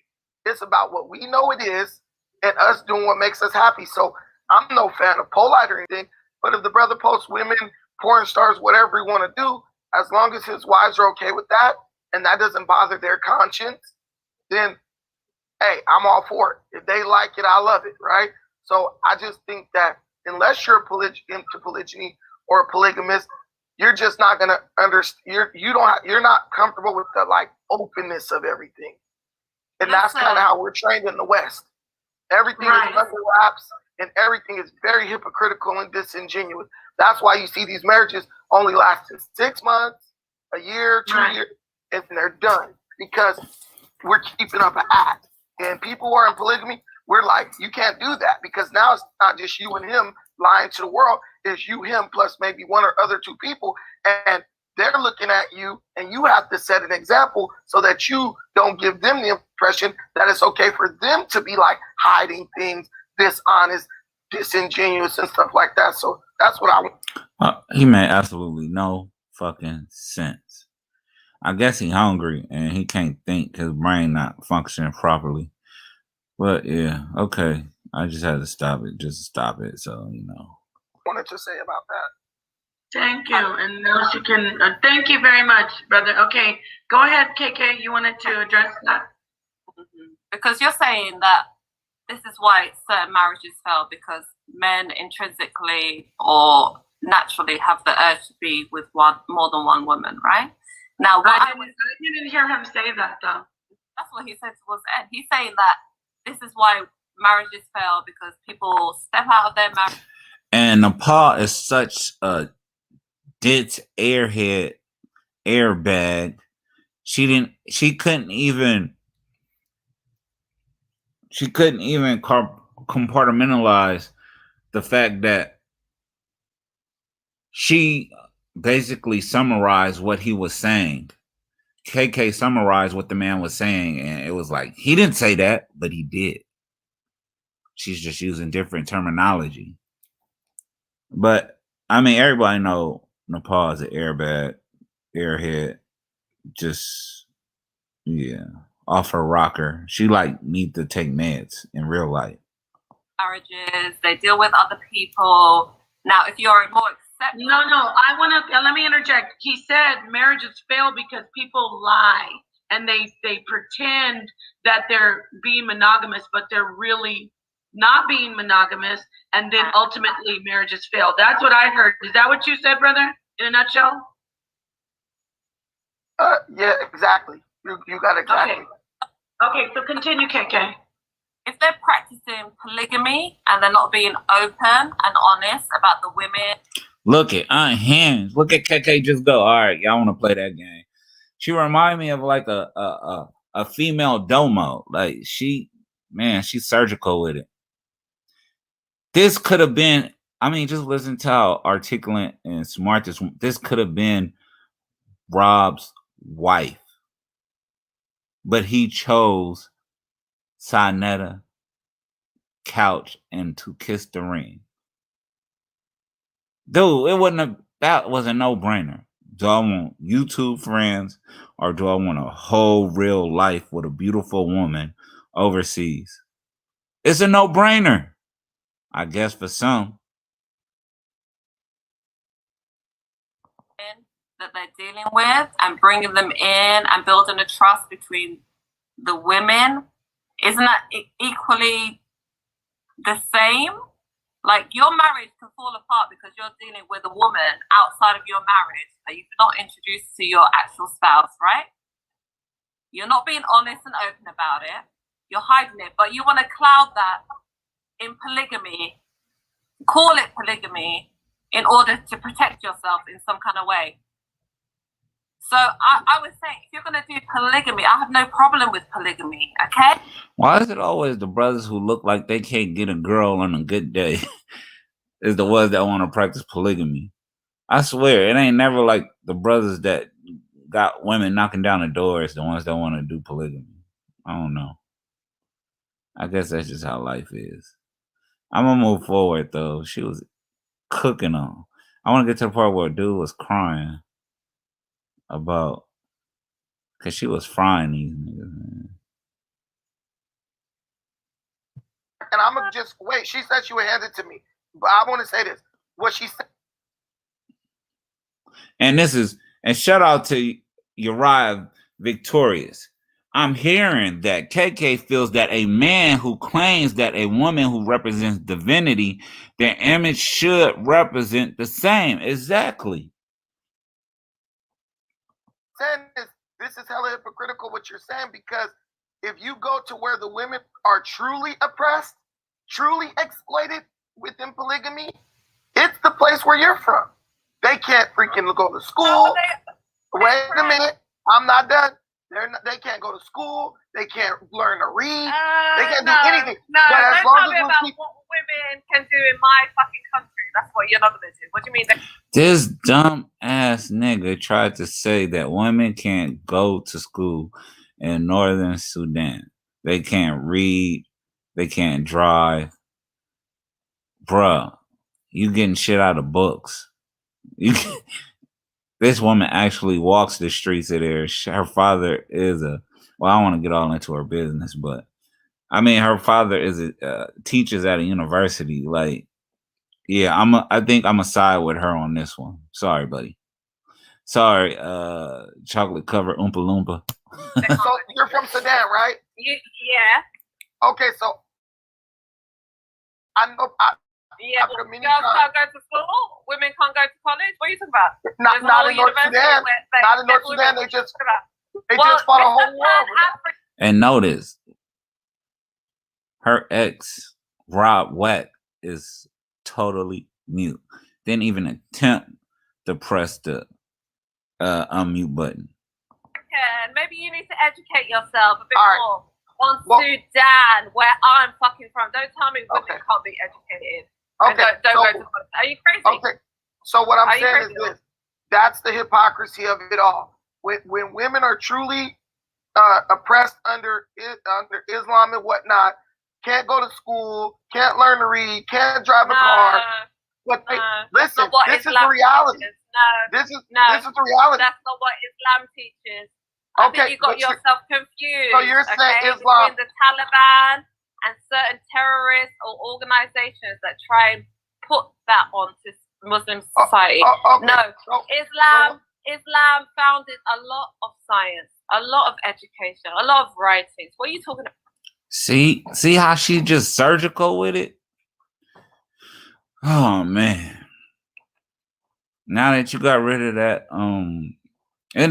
It's about what we know it is and us doing what makes us happy. So I'm no fan of Polite or anything, but if the brother posts women, porn stars, whatever he want to do, as long as his wives are okay with that and that doesn't bother their conscience, then hey, I'm all for it. If they like it, I love it, right? So I just think that unless you're into polygyny or a polygamist, you're just not gonna understand. You're not comfortable with the like openness of everything, and that's kind of how we're trained in the West. Everything is under wraps, and everything is very hypocritical and disingenuous. That's why you see these marriages only lasting 6 months, a year, 2 years, and they're done because we're keeping up an act. and people who are in polygamy, we're like, you can't do that, because now it's not just you and him lying to the world. It's you, him, plus maybe one or other two people, and they're looking at you, and you have to set an example so that you don't give them the impression that it's okay for them to be like hiding things, dishonest, disingenuous, and stuff like that. So that's what I want. He made absolutely no fucking sense. I guess he hungry and he can't think, his brain not functioning properly. But yeah, okay. I just had to stop it, just to stop it. So, you know. Wanted to say about that. Thank you. And now she can, thank you very much, brother. Okay, go ahead, KK. You wanted to address that? Because you're saying that this is why certain marriages fail, because men intrinsically or naturally have the urge to be with more than one woman, right? Now, I didn't hear him say that, though. That's what he said towards the end. He's saying that this is why marriages fail, because people step out of their marriage. And Nepal is such a ditz airbag. She couldn't even compartmentalize the fact that she basically summarized what he was saying. KK summarized what the man was saying, and it was like, he didn't say that, but he did. She's just using different terminology. But I mean, everybody know Nepal is an airhead. Just, yeah, off her rocker. She like need to take meds in real life. Marriages, they deal with other people. Now, if you're more accepting. No, I want to, let me interject. He said marriages fail because people lie and they pretend that they're being monogamous, but they're really not being monogamous, and then ultimately marriages fail. That's what I heard. Is that what you said, brother, in a nutshell? Yeah, exactly. You got it exactly. Okay, so continue, KK. If they're practicing polygamy and they're not being open and honest about the women. Look at unhinged. Look at KK just go. All right, y'all want to play that game. She remind me of like a female domo. Like she's surgical with it. This could have been, I mean, just listen to how articulate and smart this could have been Rob's wife. But he chose Sinetta, couch, and to kiss the ring. Dude, that was a no-brainer. Do I want YouTube friends, or do I want a whole real life with a beautiful woman overseas? It's a no-brainer. I guess for some. That they're dealing with and bringing them in and building a trust between the women, isn't that equally the same? Like, your marriage can fall apart because you're dealing with a woman outside of your marriage that you've not introduced to your actual spouse, right? You're not being honest and open about it. You're hiding it, but you want to cloud that in polygamy, call it polygamy, in order to protect yourself in some kind of way. So I would say, if you're going to do polygamy, I have no problem with polygamy, okay? Why is it always the brothers who look like they can't get a girl on a good day is the ones that want to practice polygamy? I swear, it ain't never like the brothers that got women knocking down the doors, the ones that want to do polygamy. I don't know. I guess that's just how life is. I'm going to move forward, though. She was cooking on. I want to get to the part where a dude was crying about, because she was frying these niggas, man. And I'm going to just wait. She said she would hand it to me. But I want to say this. What she said. And shout out to Uriah Victorious. I'm hearing that KK feels that a man who claims that a woman who represents divinity, their image should represent the same. Exactly. This is hella hypocritical what you're saying, because if you go to where the women are truly oppressed, truly exploited within polygamy, it's the place where you're from. They can't freaking go to school. Wait a minute. I'm not done. They can't go to school. They can't learn to read. They can't no, do anything. No, But as don't long tell as me we're about people- what women can do in my fucking country. That's what you're not gonna do. What do you mean? This dumb ass nigga tried to say that women can't go to school in Northern Sudan. They can't read. They can't drive. Bruh, you getting shit out of books. This woman actually walks the streets of there. Her father is I don't want to get all into her business, but I mean, her father is teaches at a university. Like, yeah, I think I'm a side with her on this one. Sorry, buddy. Sorry, chocolate covered Oompa Loompa. So you're from Sudan, right? Yeah. Okay, so I know. Yeah, After many girls times- can't go to school. Women can't go to college. What are you talking about? Not There's a in whole North university Sudan. where they Not in North get Sudan. women. They What are you just talking about? fought a whole Mr. war. Pan Over that. Africa. And notice, her ex, Rob Wack, is totally mute. Didn't even attempt to press the unmute button. Okay, maybe you need to educate yourself a bit All right. more on Well- Sudan, where I'm fucking from. Don't tell me women Okay. can't be educated. And Okay, don't so go to college. Are you crazy? okay. So what I'm Are you saying is crazy? this: that's the hypocrisy of it all. When women are truly oppressed under Islam and whatnot, can't go to school, can't learn to read, can't drive a car. But they, no, that's listen, not what this is the Islam reality. teaches. No, This is No. the reality. that's not what Islam teaches. I Okay, think you got but you're- yourself confused. so you're saying okay, Islam- between the Taliban and certain terrorists or organizations that try and put that onto Muslim society. Okay. No, So- Islam founded a lot of science, a lot of education, a lot of writings. What are you talking about? See how she just surgical with it? Oh man. Now that you got rid of that, and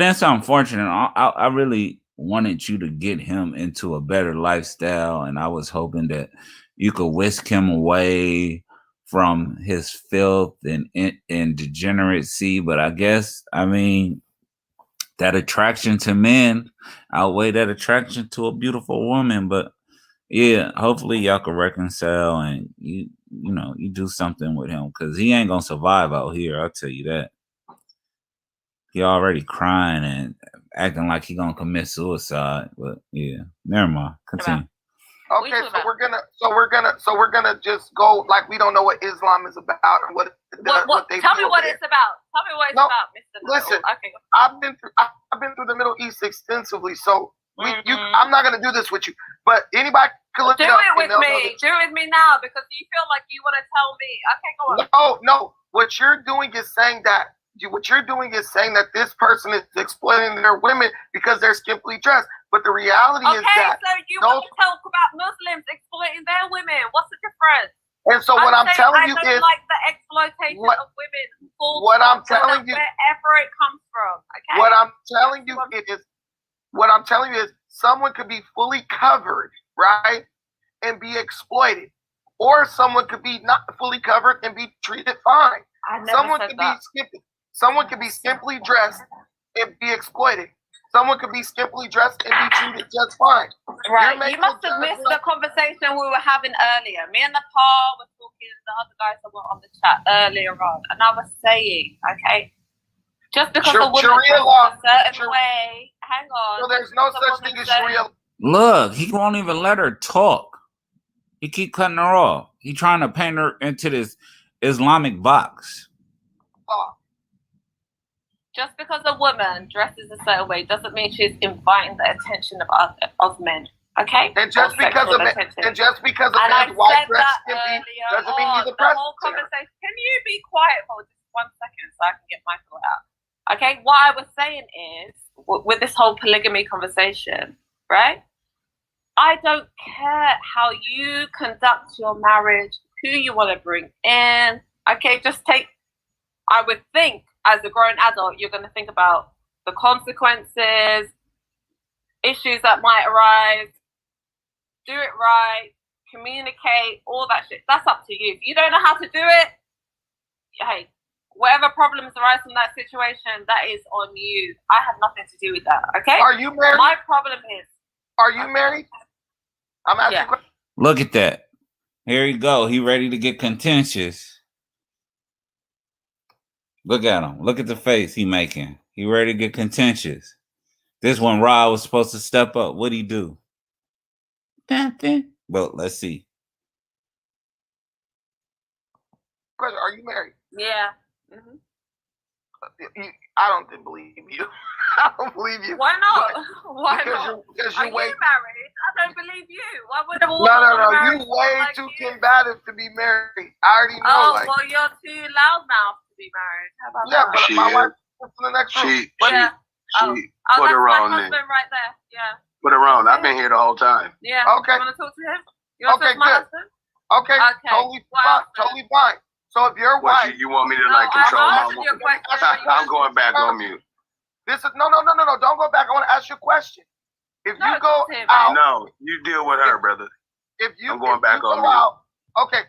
that's unfortunate. I really wanted you to get him into a better lifestyle, and I was hoping that you could whisk him away from his filth and degeneracy. But I guess, I mean, that attraction to men outweigh that attraction to a beautiful woman. But yeah, hopefully y'all can reconcile and you do something with him, because he ain't gonna survive out here. I'll tell you that. He already crying and acting like he gonna commit suicide. But yeah, never mind. Continue. Okay, so we're gonna just go like we don't know what Islam is about and what they Tell me do what there. it's about. Tell me what it's No, about, Mr. listen. Okay. I've been through the Middle East extensively, so I'm not gonna do this with you. But anybody can look Do it up. it and with they'll know me. Do it with me now, because you feel like you want to tell me. Okay, go on. No. What you're doing is saying that this person is exploiting their women because they're skimpily dressed. But the reality is Okay, that so you want to talk about Muslims exploiting their women. What's the difference? and so what I'm saying telling you I don't is like the exploitation of women. what I'm telling you, wherever it comes from. Okay. what I'm telling you is someone could be fully covered, right, and be exploited, or someone could be not fully covered and be treated fine. I never said that. Someone could be skimpily dressed and be exploited. Someone could be skimpily dressed and be treated just fine. Right. You must have missed the conversation we were having earlier. Me and Nepal were talking, the other guys that were on the chat earlier on, and I was saying, okay, just because a woman Sharia dresses law, a certain way, hang on. So there's no because a such thing woman as says- Sharia. Look, he won't even let her talk. He keep cutting her off. He trying to paint her into this Islamic box. law. Just because a woman dresses a certain way doesn't mean she's inviting the attention of men. Okay? And just Or because sexual a attention. man I white said dress that skimpy earlier doesn't mean he's on. a The whole predator. conversation. Can you be quiet for just 1 second so I can get my thought out? Okay, what I was saying is, with this whole polygamy conversation, right? I don't care how you conduct your marriage, who you want to bring in. Okay, I would think, as a grown adult, you're going to think about the consequences, issues that might arise, do it right, communicate, all that shit. That's up to you. If you don't know how to do it, hey, whatever problems arise from that situation, that is on you. I have nothing to do with that. Okay. Are you married? My problem is. Are you married? I'm asking. Yeah. Look at that. Here you go. He ready to get contentious. Look at him. Look at the face he making. He ready to get contentious. This one, Rod was supposed to step up. What'd he do? Nothing. Well, let's see. Question: Are you married? Yeah. Mm-hmm. I don't believe you. I don't believe you. Why not? Why because not? Because Are you you married? I don't believe you. Why would a woman No. marry You way like too you? combative to be married. I already know. Oh, like, well, you're too loudmouth to be married. How about yeah, that? but She my is. wife is in the next room. She Oh, put that's her my on husband then. right there. Yeah. Put her on. I've been here the whole time. Yeah. Okay. You want to talk to him? You want to Okay, talk to my good. husband? Okay, Okay. totally What fine. else, then? Totally fine. So if your What, wife, you want me to No, like control I'm my asking you a woman? question. I'm going back on mute. this is no. Don't go back. I want to ask you a question. If No, you go talk to him, out, No, you deal with her, brother. if you I'm going if back you on go mute. out, okay.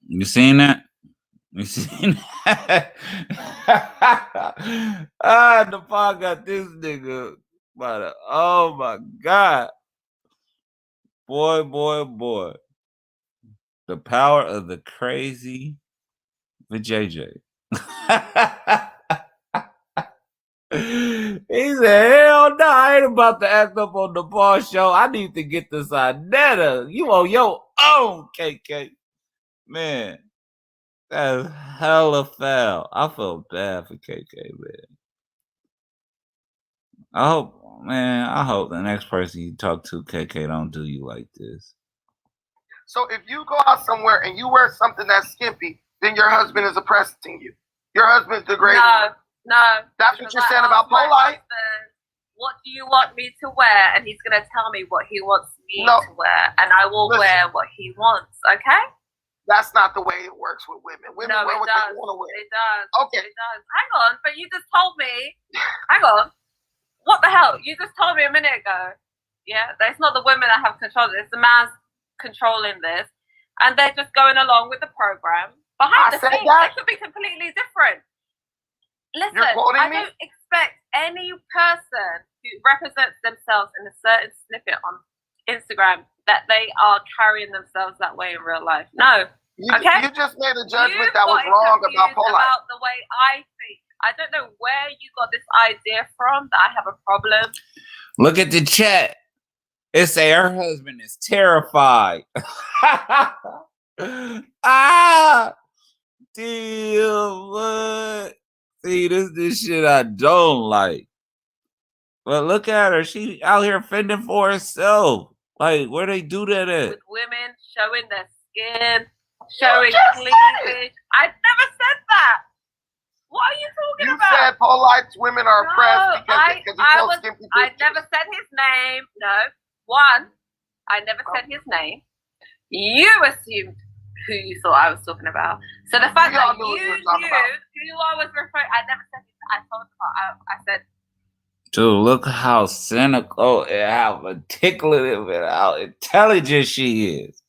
You seen that? You seen that? The pod got this nigga. Oh my God. Boy. The power of the crazy JJ. He said, hell no, I ain't about to act up on the boss show. I need to get this Inetta. You on your own, KK. Man, that's hella foul. I feel bad for KK, man. I hope the next person you talk to, KK, don't do you like this. So if you go out somewhere and you wear something that's skimpy, then your husband is oppressing you. Your husband's degrading you. No. That's what you're saying about polite? What do you want me to wear? And he's going to tell me what he wants me No. to wear. And I will wear what he wants, okay? That's not the way it works with women. Women No, wear it what does. they want to wear. It does. Okay. It does. Hang on, but you just told me. Hang on. What the hell? You just told me a minute ago. Yeah, it's not the women that have control. It's the man's controlling this, and they're just going along with the program. Behind the scenes, they could be completely different. Listen, I don't expect any person who represents themselves in a certain snippet on Instagram that they are carrying themselves that way in real life. No. You just made a judgment that was wrong about polite. About the way I think. I don't know where you got this idea from that I have a problem. Look at the chat. It say her husband is terrified. Damn, what? See, this shit I don't like. But look at her. She out here fending for herself. Like, where they do that at? With women showing their skin, showing cleavage. I never said that. What are you talking about? You said polite women are oppressed because he tells skimpy bitches. I never said his name. No. One, I never said his name. You assumed who you thought I was talking about. So the fact that you knew who I was referring, I never said his name. I said. Dude, look how cynical and how articulate and how intelligent she is.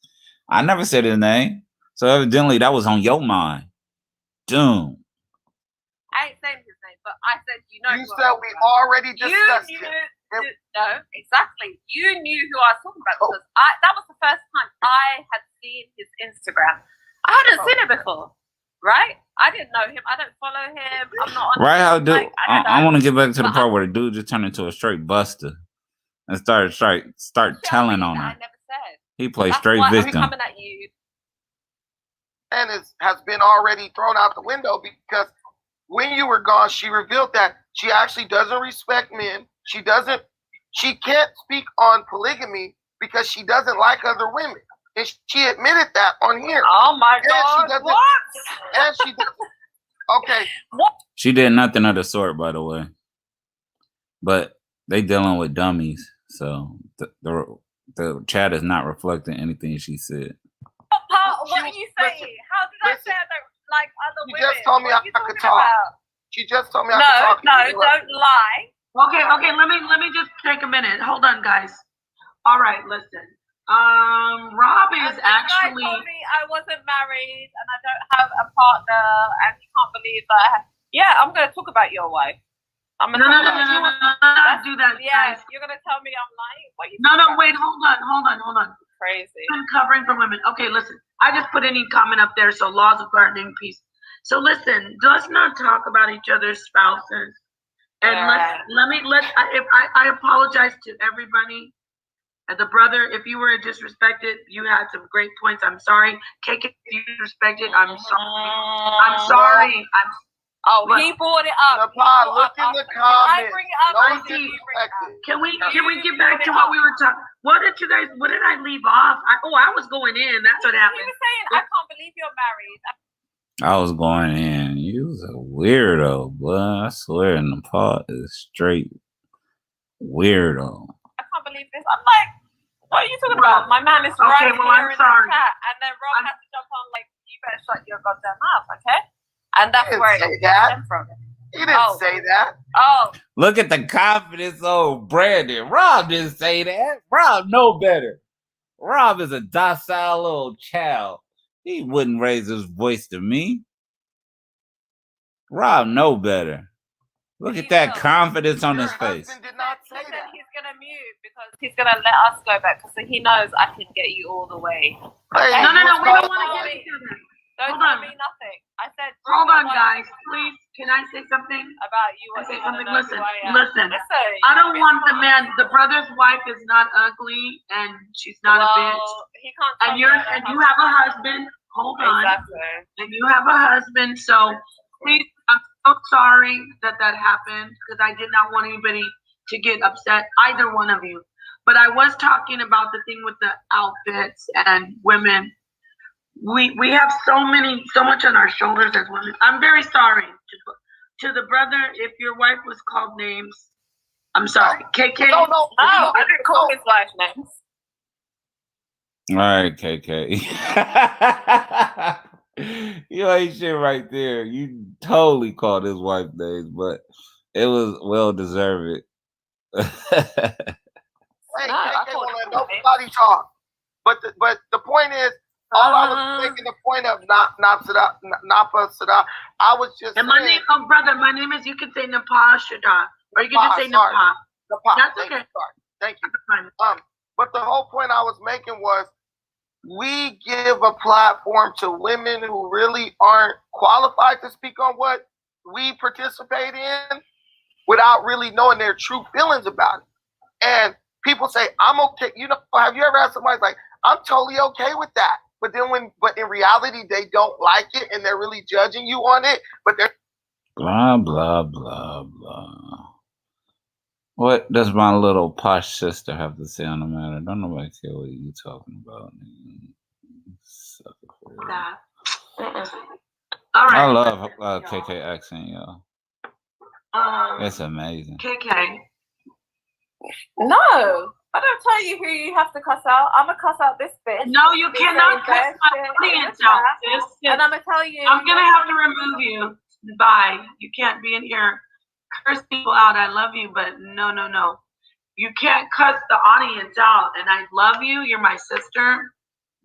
I never said his name. So evidently that was on your mind. Doom. I ain't saying his name, but I said, you know. You said we already discussed it. No, exactly. You knew who I was talking about because that was the first time I had seen his Instagram. I hadn't seen it before, right? I didn't know him. I don't follow him. I'm not on right, how dude? Like, I want to get back to the part where the dude just turned into a straight buster and start telling on her. I never said. He plays straight victim. I'm coming at you. And it has been already thrown out the window because when you were gone, she revealed that she actually doesn't respect men. She can't speak on polygamy because she doesn't like other women. And she admitted that on here. Oh my God, what? And she doesn't. Okay. What? She did nothing of the sort, by the way. But they dealing with dummies. So the chat is not reflecting anything she said. What are you saying? How did I say I don't like other women? She just told me I could talk. She just told me I could talk. No, don't lie. Okay, let me just take a minute. Hold on, guys. All right, listen. Rob is This actually. guy told me I wasn't married and I don't have a partner, and he can't believe that. Yeah, I'm gonna talk about your wife. I'm No, gonna no, no, no, no, no, no, do that, Yeah, guys. you're gonna tell me I'm lying. What you No, talking no, about? wait, hold on. Crazy. Covering for women. Okay, listen. I just put any comment up there. So laws of gardening, peace. So listen, let's not talk about each other's spouses. And I apologize to everybody. The brother, if you were disrespected, you had some great points. I'm sorry. KK, if you disrespected, I'm sorry. I'm sorry. He brought it up. Nepal, look in the comments. I bring it up. No I one see you bring it up. Can we get back to what we were talking? What did I leave off? I was going in. That's what happened. He was saying, I can't believe you're married. I was going in. You was a weirdo, boy. I swear, Nepal is straight weirdo. I can't believe this. I'm like, what are you talking about? My man is right here in the chat, and then Rob has to jump on like, you better shut your goddamn mouth, okay? And that's where it stemmed from. He didn't say that. Oh. Look at the confidence of Brandon. Rob didn't say that. Rob know better. Rob is a docile little child. He wouldn't raise his voice to me. Rob know better. Look at that confidence on his face. Did not say that. He's gonna mute because he's gonna let us go back because he knows I can get you all the way. Hey, no, we don't want to get into that. Don't tell me nothing. I said. Hold on, guys. Please, can I say something about you? Say something. Listen. I don't want the man. The brother's wife is not ugly, and she's not a bitch. He can't. And you have a husband. Hold on. Exactly. And you have a husband. So please, I'm so sorry that happened because I did not want anybody to get upset. Either one of you. But I was talking about the thing with the outfits and women. We have so much on our shoulders as women. I'm very sorry to the brother if your wife was called names. I'm sorry. KK. No, I didn't call his wife names. All right, KK. You ain't shit right there. You totally called his wife names, but it was well deserved. Hey, KK won't let nobody talk. But the point is, all I was making the point of Napa Sada. I was just and my name, brother, my name is, you can say Napa Shada, or you can just say Napa. That's okay. Thank you. But the whole point I was making was we give a platform to women who really aren't qualified to speak on what we participate in without really knowing their true feelings about it. And people say, I'm okay. You know, have you ever had somebody like, I'm totally okay with that. But then but in reality, they don't like it and they're really judging you on it. But they're blah, blah, blah, blah. What does my little posh sister have to say on the matter? Don't nobody care what you talking about. All right. I love KK accent, y'all. It's amazing. KK. No. I don't tell you who you have to cuss out. I'm gonna cuss out this bitch. No, you cannot cuss my audience out. And I'm gonna tell you. I'm gonna have to remove you. Bye. You can't be in here. Curse people out. I love you, but no. You can't cuss the audience out. And I love you. You're my sister.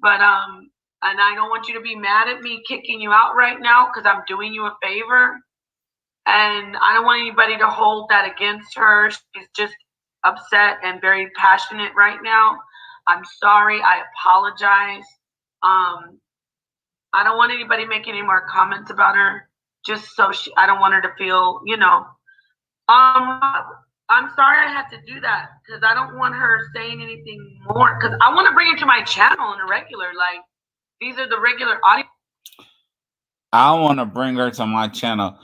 But and I don't want you to be mad at me kicking you out right now because I'm doing you a favor. And I don't want anybody to hold that against her. She's just upset and very passionate right now. I'm sorry. I apologize. I don't want anybody making any more comments about her. Just so I don't want her to feel, I'm sorry I had to do that because I don't want her saying anything more because I want to bring it to my channel in a regular, like these are the regular audience. I want to bring her to my channel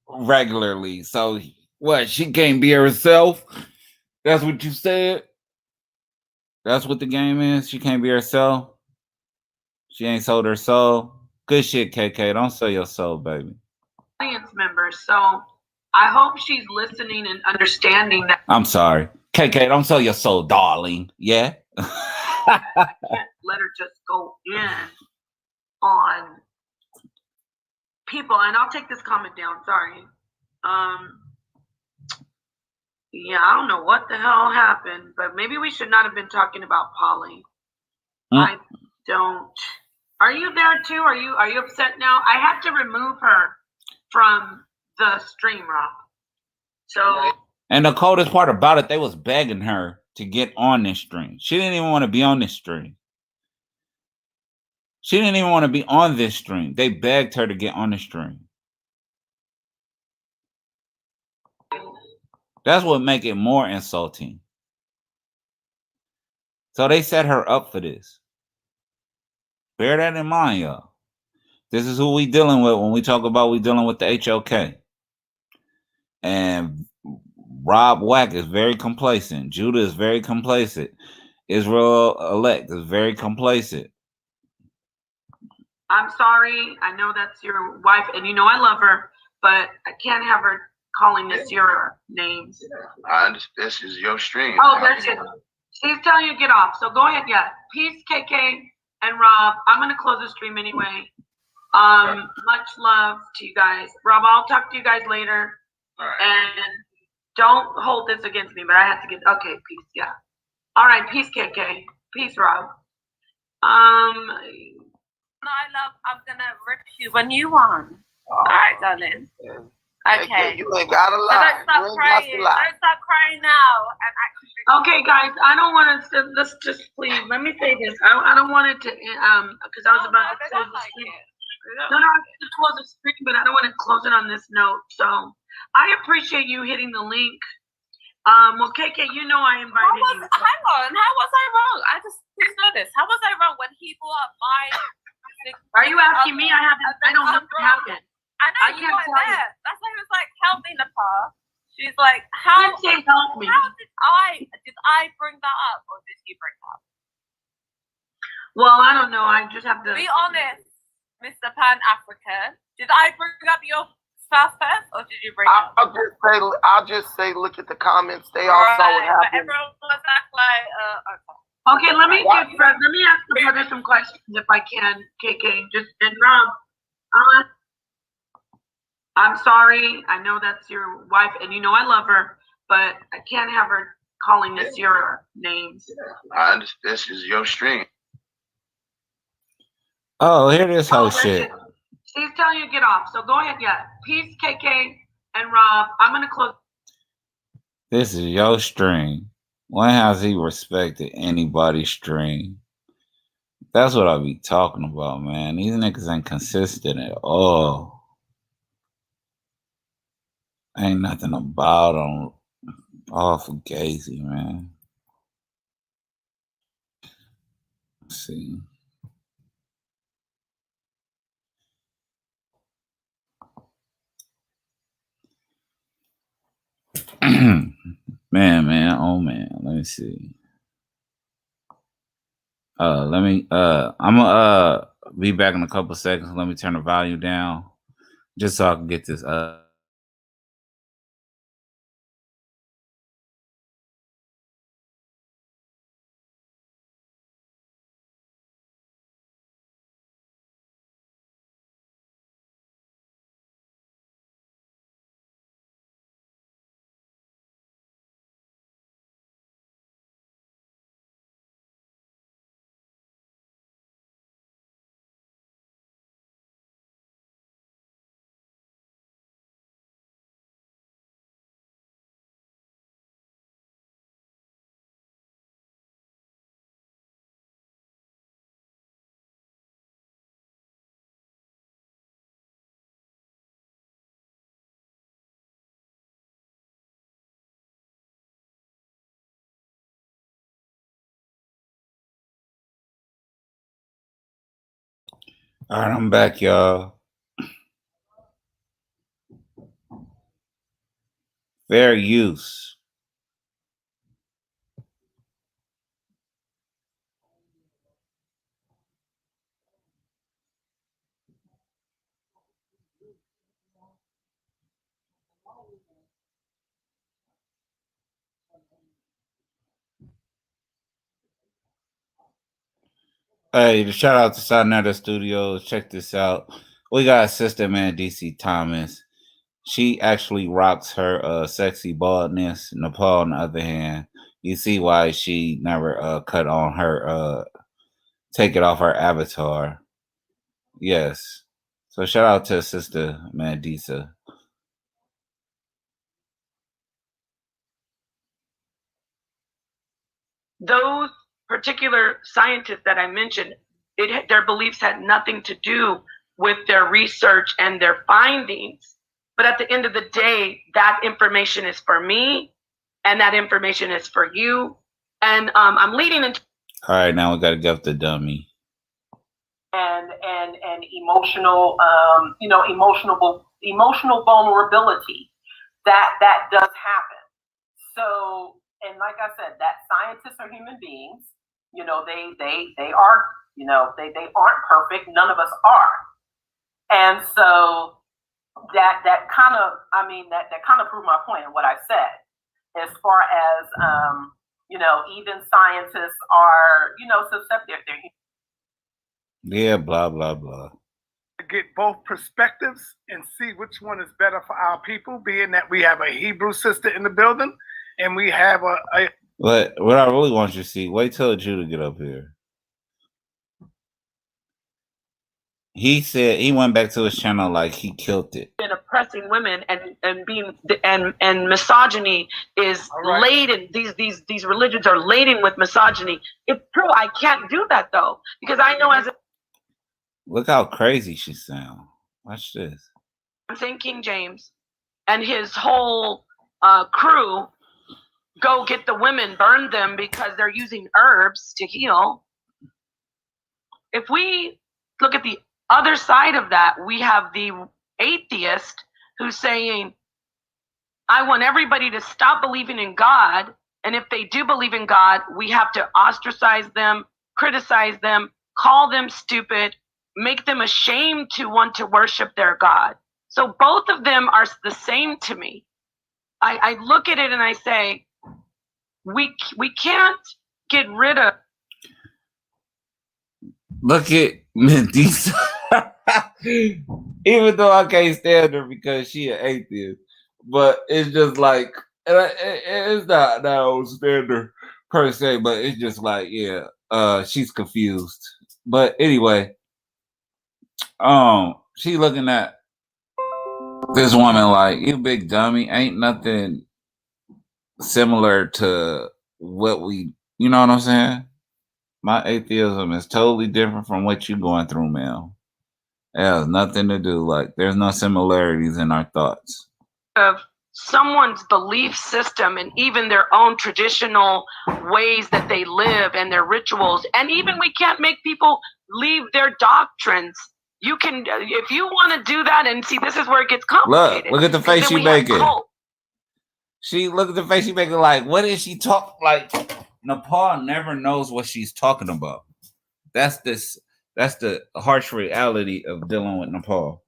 regularly. So what? She can't be herself? That's what you said? That's what the game is? She can't be herself? She ain't sold her soul? Good shit, KK. Don't sell your soul, baby. Audience members, so I hope she's listening and understanding that. I'm sorry. KK, don't sell your soul, darling. Yeah? I can't let her just go in on people. And I'll take this comment down. Sorry. Yeah, I don't know what the hell happened, but maybe we should not have been talking about Polly. I don't. Are you there too? Are you upset now? I had to remove her from the stream, Rob. So. And the coldest part about it, they was begging her to get on this stream. She didn't even want to be on this stream. She didn't even want to be on this stream. They begged her to get on the stream. That's what make it more insulting. So they set her up for this. Bear that in mind, y'all. This is who we dealing with when we talk about we dealing with the HOK. And Rob Wack is very complacent. Judah is very complacent. Israel Elect is very complacent. I'm sorry. I know that's your wife, and you know I love her, but I can't have her calling this your names. I understand. This is your stream. Oh, there she is. She's telling you to get off. So go ahead, yeah. Peace, KK and Rob. I'm gonna close the stream anyway. Much love to you guys. Rob, I'll talk to you guys later. All right. And don't hold this against me, but I have to get okay, peace, yeah. All right, peace, KK. Peace, Rob. No, I love. I'm gonna rip you a new one. All right, darling. Okay. You ain't gotta So lie. don't stop crying. Don't stop crying now. And actually. Okay, guys, I don't want to. Let's just please. Let me say this. I don't want it to because I was about to close the stream. No, I have to close the stream, but I don't want to close it on this note. So I appreciate you hitting the link. Well, KK, you know I invited you. Hang on. How was I wrong? I just please know this. How was I wrong when he brought up my? Are you asking me? I don't know what happened. I know you weren't there. That's why he was like, "Help me, Nepal." She's like, "How?" Say help me. How did I bring that up, or did he bring that up? Well, I don't know. I just have to be honest, Mr. Pan African. Did I bring up your spouse first, or did you bring up? I'll just say, look at the comments. They all saw what happened. But everyone was like, okay. Okay, let me ask the brother some questions if I can, KK. And Rob, I'm sorry. I know that's your wife, and you know I love her, but I can't have her calling this your names. I understand. This is your stream. Oh, here this whole shit. She's telling you to get off. So go ahead, yeah. Peace, KK and Rob. I'm gonna close. This is your stream. When has he respected anybody's stream? That's what I be talking about, man. These niggas ain't consistent at all. Ain't nothing about them. All for Gazy, man. Let's see. man, oh man. Let me see. I'm gonna be back in a couple seconds. Let me turn the volume down just so I can get this All right, I'm back, y'all. Fair use. Hey, shout out to Sonata Studios. Check this out. We got Sister Man DC Thomas. She actually rocks her sexy baldness. Nepal, on the other hand, you see why she never cut on her take it off her avatar. Yes. So shout out to Sister Mandisa. Those particular scientists that I mentioned, their beliefs had nothing to do with their research and their findings. But at the end of the day, that information is for me, and that information is for you. And I'm leading into. All right, now we got to get the dummy. And emotional, emotional vulnerability that does happen. So, and like I said, that scientists are human beings. They are, they aren't perfect. None of us are. And so that kind of proved my point in what I said, as far as, even scientists are, susceptible. Yeah, blah, blah, blah. Get both perspectives and see which one is better for our people, being that we have a Hebrew sister in the building and we have a But what I really want you to see, wait till Judah get up here. He said he went back to his channel like he killed it. And oppressing women and being and misogyny is laden. These religions are laden with misogyny. It's true. I can't do that though, because I know as a Look how crazy she sounds. Watch this. I'm saying King James and his whole crew go get the women, burn them because they're using herbs to heal. If we look at the other side of that, we have the atheist who's saying, I want everybody to stop believing in God. And if they do believe in God, we have to ostracize them, criticize them, call them stupid, make them ashamed to want to worship their God. So both of them are the same to me. I look at it and I say, we can't get rid of. Look at Mandisa. Even though I can't stand her because she an atheist, but it's just like it's not that old standard per se, but it's just like she's confused. But anyway, she looking at this woman like, you big dummy, ain't nothing similar to what we, you know what I'm saying? My atheism is totally different from what you're going through, man. It has nothing to do, like, there's no similarities in our thoughts. Of someone's belief system and even their own traditional ways that they live and their rituals. And even we can't make people leave their doctrines. You can, if you want to do that, and see, this is where it gets complicated. Look at the face she making. Look at the face she making. Like, what is she talking? Like, Nepal never knows what she's talking about. That's the harsh reality of dealing with Nepal.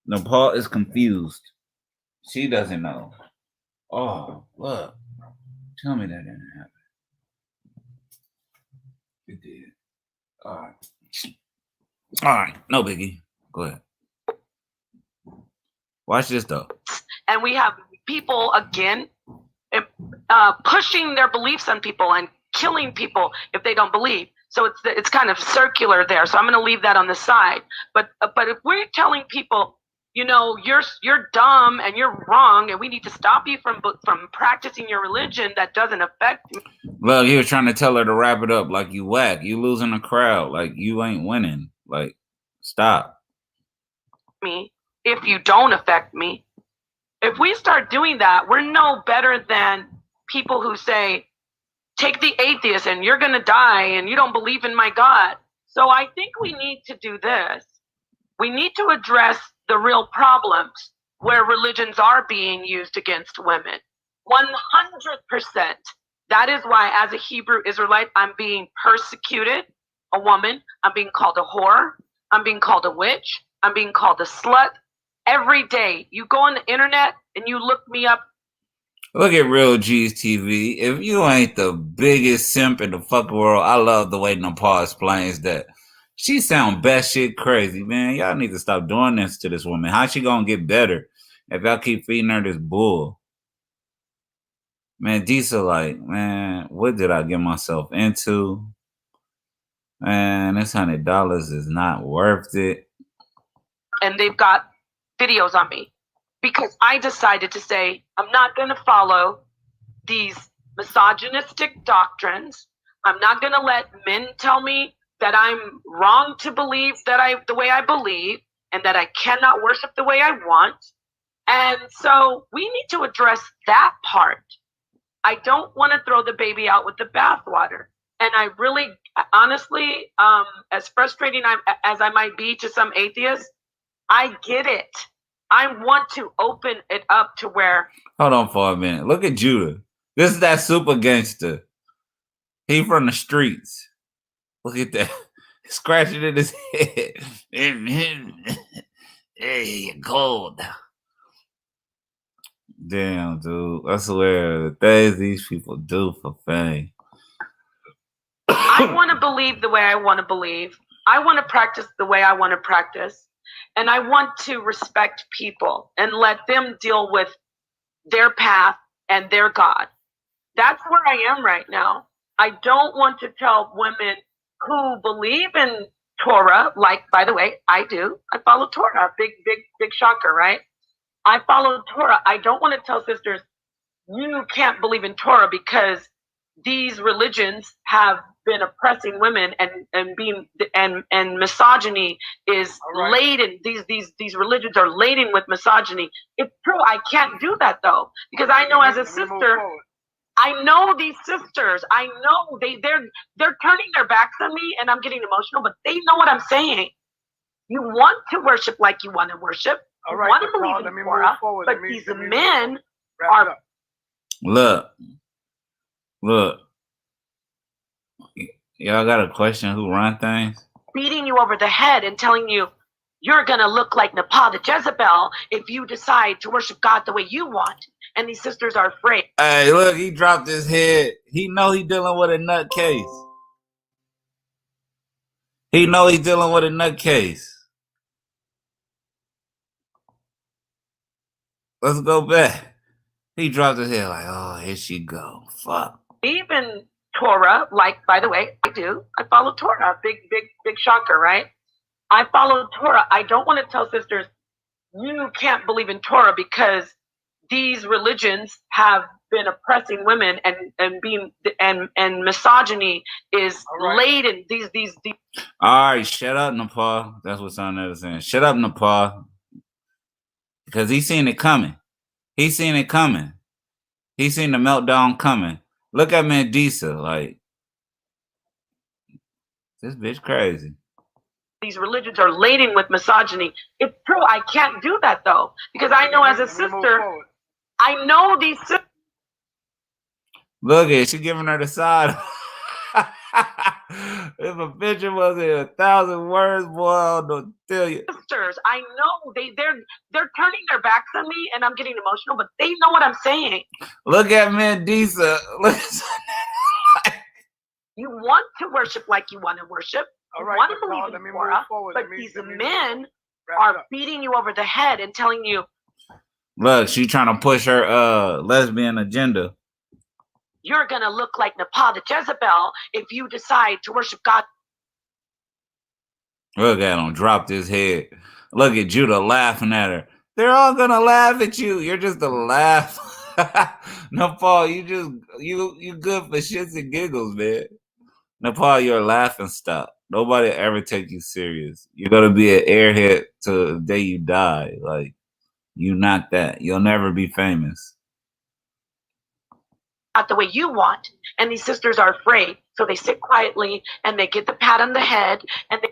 Nepal is confused. She doesn't know. Oh, look. Tell me that didn't happen. It did. All right. All right. No biggie. Go ahead. Watch this, though. And we have people, again, pushing their beliefs on people and killing people if they don't believe. So it's kind of circular there. So I'm going to leave that on the side. But if we're telling people, you're dumb and you're wrong, and we need to stop you from practicing your religion that doesn't affect me. Well, he was trying to tell her to wrap it up. Like, you whack. You losing the crowd. Like, you ain't winning. Like, stop. Me, if you don't affect me. If we start doing that, we're no better than people who say, take the atheist and you're going to die and you don't believe in my God. So I think we need to do this. We need to address the real problems where religions are being used against women. 100%. That is why, as a Hebrew Israelite, I'm being persecuted, a woman. I'm being called a whore. I'm being called a witch. I'm being called a slut. Every day, you go on the internet and you look me up. Look at Real G's TV. If you ain't the biggest simp in the fucking world, I love the way Nepal explains that. She sound best shit crazy, man. Y'all need to stop doing this to this woman. How she gonna get better if y'all keep feeding her this bull. Man, Diesel, like, man, what did I get myself into? Man, this $100 is not worth it. And they've got videos on me because I decided to say, I'm not going to follow these misogynistic doctrines. I'm not going to let men tell me that I'm wrong to believe the way I believe and that I cannot worship the way I want. And so we need to address that part. I don't want to throw the baby out with the bathwater. And I really, honestly, as frustrating as I might be to some atheists, I get it. I want to open it up to where. Hold on for a minute. Look at Judah. This is that super gangster. He from the streets. Look at that. Scratching in his head. Hey, cold. Damn, dude. I swear, the things these people do for fame. I want to believe the way I want to believe. I want to practice the way I want to practice. And I want to respect people and let them deal with their path and their God. That's where I am right now. I don't want to tell women who believe in Torah, like, by the way, I do. I follow Torah. Big shocker, right? I follow Torah. I don't want to tell sisters, you can't believe in Torah because these religions have been oppressing women and misogyny is laden. These religions are laden with misogyny. It's true. I can't do that though, because I know as a sister, I know these sisters. I know they're turning their backs on me, and I'm getting emotional, but they know what I'm saying. You want to worship like you want to worship. You want to believe in Torah, but these men are. Look. Y'all got a question who run things? Beating you over the head and telling you, you're going to look like Nepal the Jezebel if you decide to worship God the way you want. And these sisters are afraid. Hey, look, he dropped his head. He know he dealing with a nutcase. He know he's dealing with a nutcase. Let's go back. He dropped his head like, oh, here she go. Fuck. Even Torah, like, by the way, I do. I follow Torah. Big shocker, right? I follow Torah. I don't want to tell sisters, you can't believe in Torah because these religions have been oppressing women and misogyny is laden. These. All right, shut up, Nepal. That's what Son is saying. Shut up, Nepal. Because he seen it coming. He seen it coming. He seen the meltdown coming. Look at Mandisa, like, this bitch crazy. These religions are laden with misogyny. It's true. I can't do that though, because I know as a sister, I know these sisters. Look at she giving her the side. If a picture wasn't 1,000 words, boy, I'll tell you. Sisters, I know they're turning their backs on me, and I'm getting emotional, but they know what I'm saying. Look at Mandisa. You want to worship like you want to worship. You want to believe in Torah, but these men are beating you over the head and telling you. Look, she trying to push her lesbian agenda. You're going to look like Nepal the Jezebel if you decide to worship God. Look at him, dropped his head. Look at Judah laughing at her. They're all going to laugh at you. You're just a laugh. Nepal, you good for shits and giggles, man. Nepal, you're a laughing stock. Nobody ever take you serious. You're going to be an airhead till the day you die. Like, you not that. You'll never be famous. Not the way you want, and these sisters are afraid, so they sit quietly and they get the pat on the head, and they.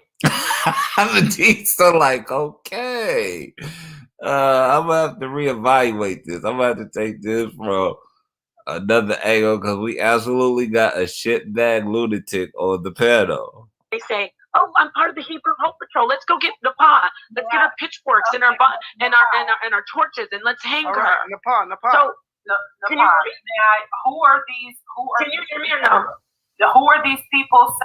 I'm so like, okay, I'm gonna have to reevaluate this. I'm gonna have to take this from another angle because we absolutely got a shitbag lunatic on the panel. They say, "Oh, I'm part of the Hebrew Hope Patrol. Let's go get Nepal. Let's get our pitchforks and our torches, and let's hang her." Nepal. So. Can you who are these? Can you hear me or no? Who are these people?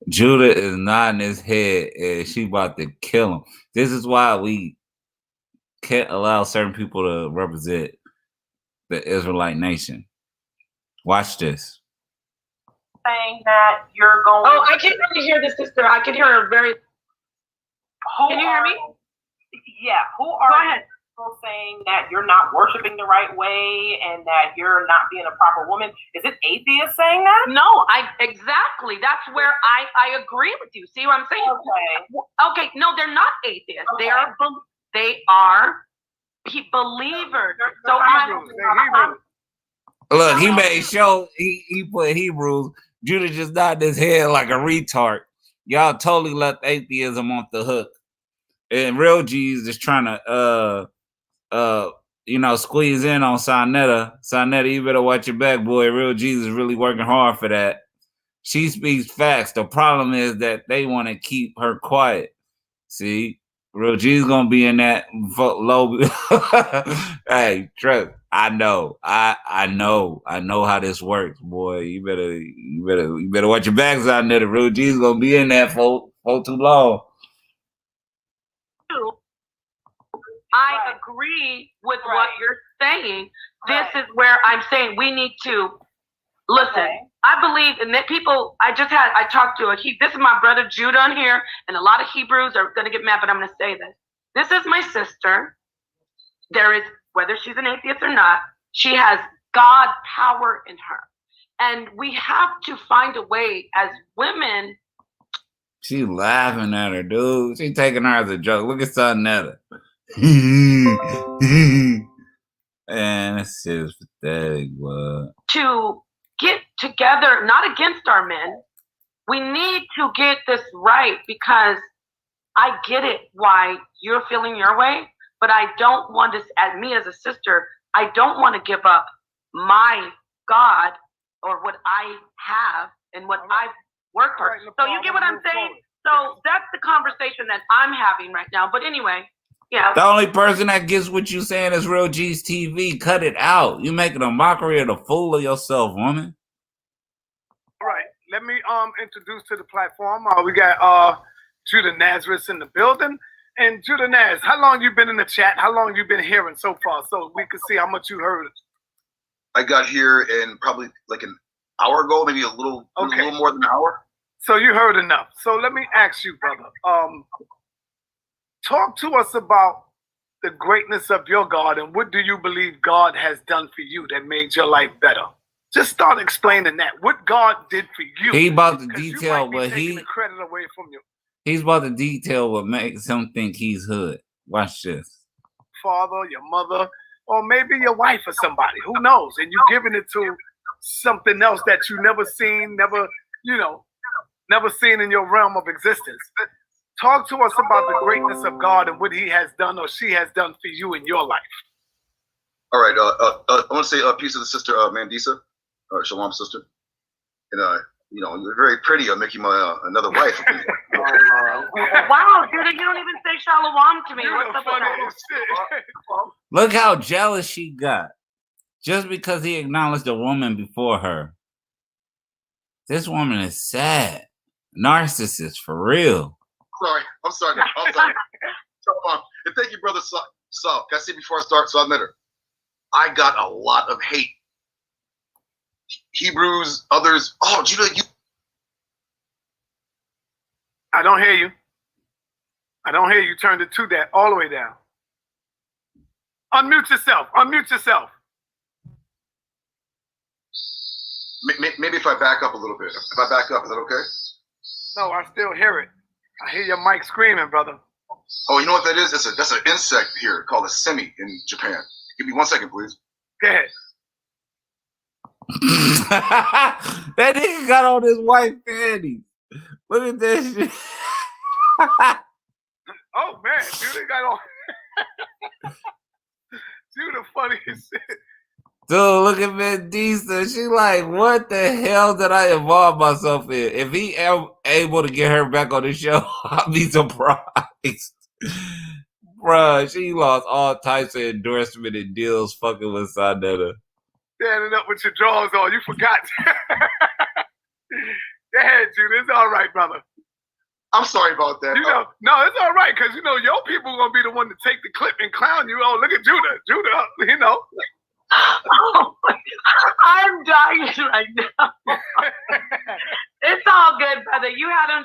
Judah is nodding his head and she about to kill him. This is why we can't allow certain people to represent the Israelite nation. Watch this. Saying that you're going. Oh, I can't really hear the sister. I can hear her very. Can you hear me? Yeah. Who are people saying that you're not worshiping the right way and that you're not being a proper woman? Is it atheists saying that? No, exactly. That's where I agree with you. See what I'm saying? Okay. No, they're not atheists. Okay. They are believers. So look, he made sure he put Hebrews. Judah just nodded his head like a retard. Y'all totally left atheism off the hook. And real G's is trying to squeeze in on Sonetta. Sonetta, you better watch your back, boy. Real G's is really working hard for that. She speaks facts. The problem is that they want to keep her quiet. See, Real G's gonna be in that low. Hey, Trev, I know how this works, boy. You better watch your backs out there. The Real G's gonna be in that for too long. I agree with what you're saying. This is where I'm saying we need to listen. Okay. I believe in that people. I talked to this is my brother Judah on here, and a lot of Hebrews are going to get mad, but I'm going to say this. This is my sister. There is, whether she's an atheist or not, she has God power in her. And we have to find a way as women. She laughing at her, dude. She taking her as a joke. Look at Sonetta. Man, this shit is pathetic, bud. To get together, not against our men. We need to get this right, because I get it why you're feeling your way, but I don't want to, as me as a sister, I don't want to give up my God or what I have and what I've worked for. So you get what I'm saying? So that's the conversation that I'm having right now. But anyway, yeah. The only person that gets what you saying is Real G's TV. Cut it out. You making a mockery of the fool of yourself, woman. All right. Let me introduce to the platform. We got Judah Nazareth in the building. And Judah Naz, how long you been in the chat? How long you been hearing so far, so we can see how much you heard? I got here in probably like an hour ago, maybe a little more than an hour. So you heard enough. So let me ask you, brother. Talk to us about the greatness of your God, and what do you believe God has done for you that made your life better? Just start explaining that. What God did for you. He about to detail what the credit away from you. He's about to detail what makes him think he's hood. Watch this. Father, your mother, or maybe your wife or somebody. Who knows? And you're giving it to something else that you never seen, never seen in your realm of existence. Talk to us about the greatness of God and what he has done or she has done for you in your life. All right. I want to say a piece of the sister, Mandisa, Shalom sister. And, you're very pretty. I'll make you my another wife. Wow, Judah, you don't even say shalom to me. What's up with that? Look how jealous she got. Just because he acknowledged a woman before her. This woman is sad. Narcissist, for real. I'm sorry. And thank you, brother Saul. Can I say before I start? So I met her. I got a lot of hate. Hebrews, others. Oh, Judah, you. I don't hear you. You turned it to that all the way down. Unmute yourself. Maybe if I back up a little bit. If I back up, is that okay? No, I still hear it. I hear your mic screaming, brother. Oh, you know what that is? That's an insect here called a semi in Japan. Give me 1 second, please. Go ahead. That nigga got on his white panties. Look at this shit. Oh man, Judah got on. Judah funny as shit. Dude, look at Mandisa. She like, what the hell did I involve myself in? If he able to get her back on the show, I'll be surprised. Bruh, she lost all types of endorsement and deals fucking with Sonetta. Standing up with your drawers on. You forgot. Go ahead, Judah. It's all right, brother. I'm sorry about that. You know, no, it's all right because you know your people are gonna be the one to take the clip and clown you. Oh, look at Judah, you know. Oh, I'm dying right now. It's all good, brother. You had on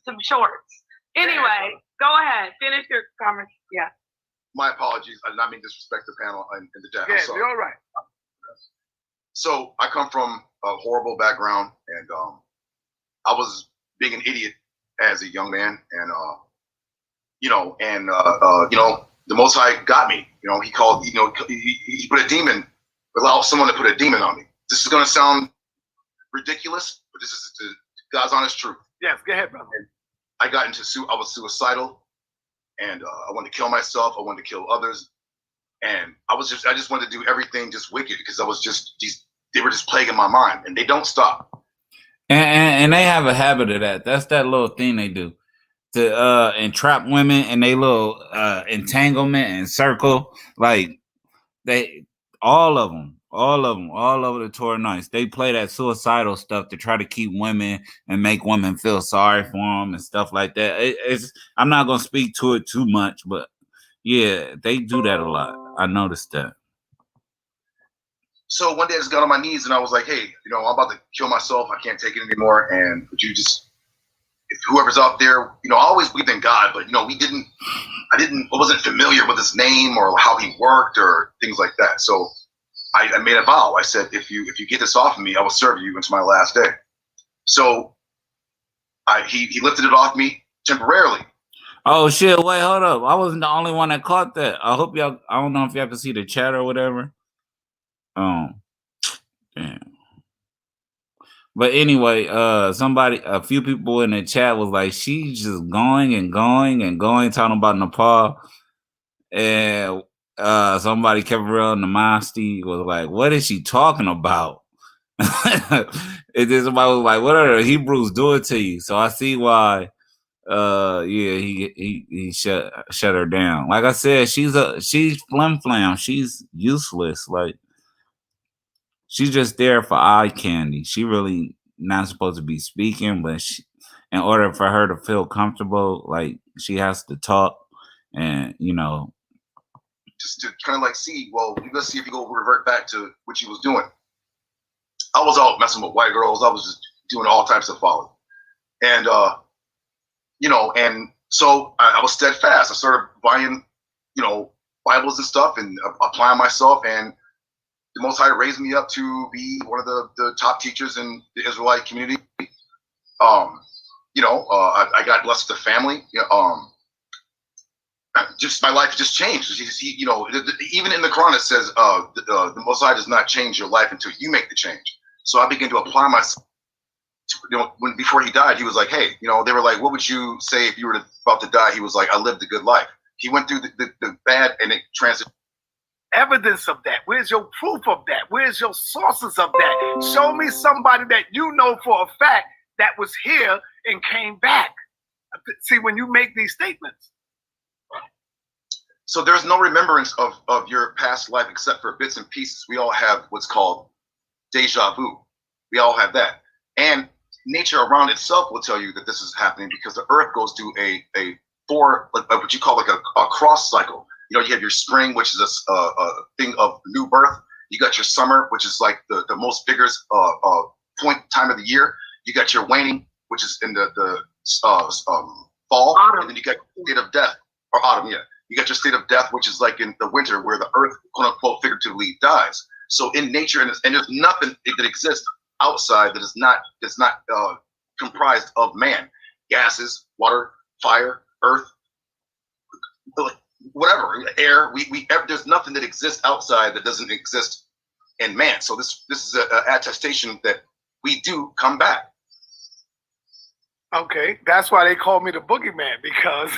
some shorts. Anyway, go ahead. Finish your conversation. Yeah. My apologies. I did not mean to disrespect the panel and the chat. Yeah, you're all right. So I come from a horrible background, and I was being an idiot as a young man, and you know, the Most High got me. You know, he called, you know, he put a demon, allowed someone to put a demon on me. This is going to sound ridiculous, but this is the God's honest truth. Yes, go ahead, brother. And I got into I was suicidal, and I wanted to kill myself. I wanted to kill others, and I just wanted to do everything just wicked because I was they were just plaguing my mind, and they don't stop. And they have a habit of that. That's that little thing they do to entrap women in they little entanglement and circle. Like all of them, all over the Torah nights, they play that suicidal stuff to try to keep women and make women feel sorry for them and stuff like that. I'm not gonna speak to it too much, but yeah, they do that a lot. I noticed that. So one day I just got on my knees and I was like, hey, you know, I'm about to kill myself. I can't take it anymore. And would you just, if whoever's out there, you know, I always believed in God, but, you know, I wasn't familiar with his name or how he worked or things like that. So I made a vow. I said, if you get this off of me, I will serve you until my last day. So he lifted it off me temporarily. Oh shit, wait, hold up. I wasn't the only one that caught that. I hope y'all, I don't know if y'all can see the chat or whatever. Damn. But anyway, a few people in the chat was like, she's just going and going and going, talking about Nepal. And somebody kept real Namaste was like, what is she talking about? And then somebody was like, what are the Hebrews doing to you? So I see why he shut her down. Like I said, she's flim flam, she's useless. Like, she's just there for eye candy. She really not supposed to be speaking, but in order for her to feel comfortable, like, she has to talk, and you know, just to kind of like see, well, let's see if you go revert back to what you was doing. I was out messing with white girls. I was just doing all types of folly, and you know, and so I was steadfast. I started buying, you know, Bibles and stuff and applying myself, and the Most High raised me up to be one of the top teachers in the Israelite community. You know, I got blessed with a family. Just my life just changed. You know, even in the Quran it says the Most High does not change your life until you make the change. So I began to apply myself. You know, before he died, he was like, hey, you know, they were like, what would you say if you were about to die? He was like, I lived a good life. He went through the bad and it transitioned. Evidence of that? Where's your proof of that? Where's your sources of that? Show me somebody that you know for a fact that was here and came back. See, when you make these statements. So there's no remembrance of your past life except for bits and pieces. We all have what's called deja vu. We all have that. And nature around itself will tell you that this is happening because the earth goes through what you call like a cross cycle. You know, you have your spring, which is a thing of new birth. You got your summer, which is like the most vigorous time of the year. You got your waning, which is in the fall. Autumn. And then you got state of death, or autumn, yeah. You got your state of death, which is like in the winter where the earth, quote unquote, figuratively dies. So in nature, and there's nothing that exists outside that is not comprised of man. Gases, water, fire, earth, whatever, air. There's nothing that exists outside that doesn't exist in man. So this is an attestation that we do come back. Okay, that's why they call me the boogeyman, because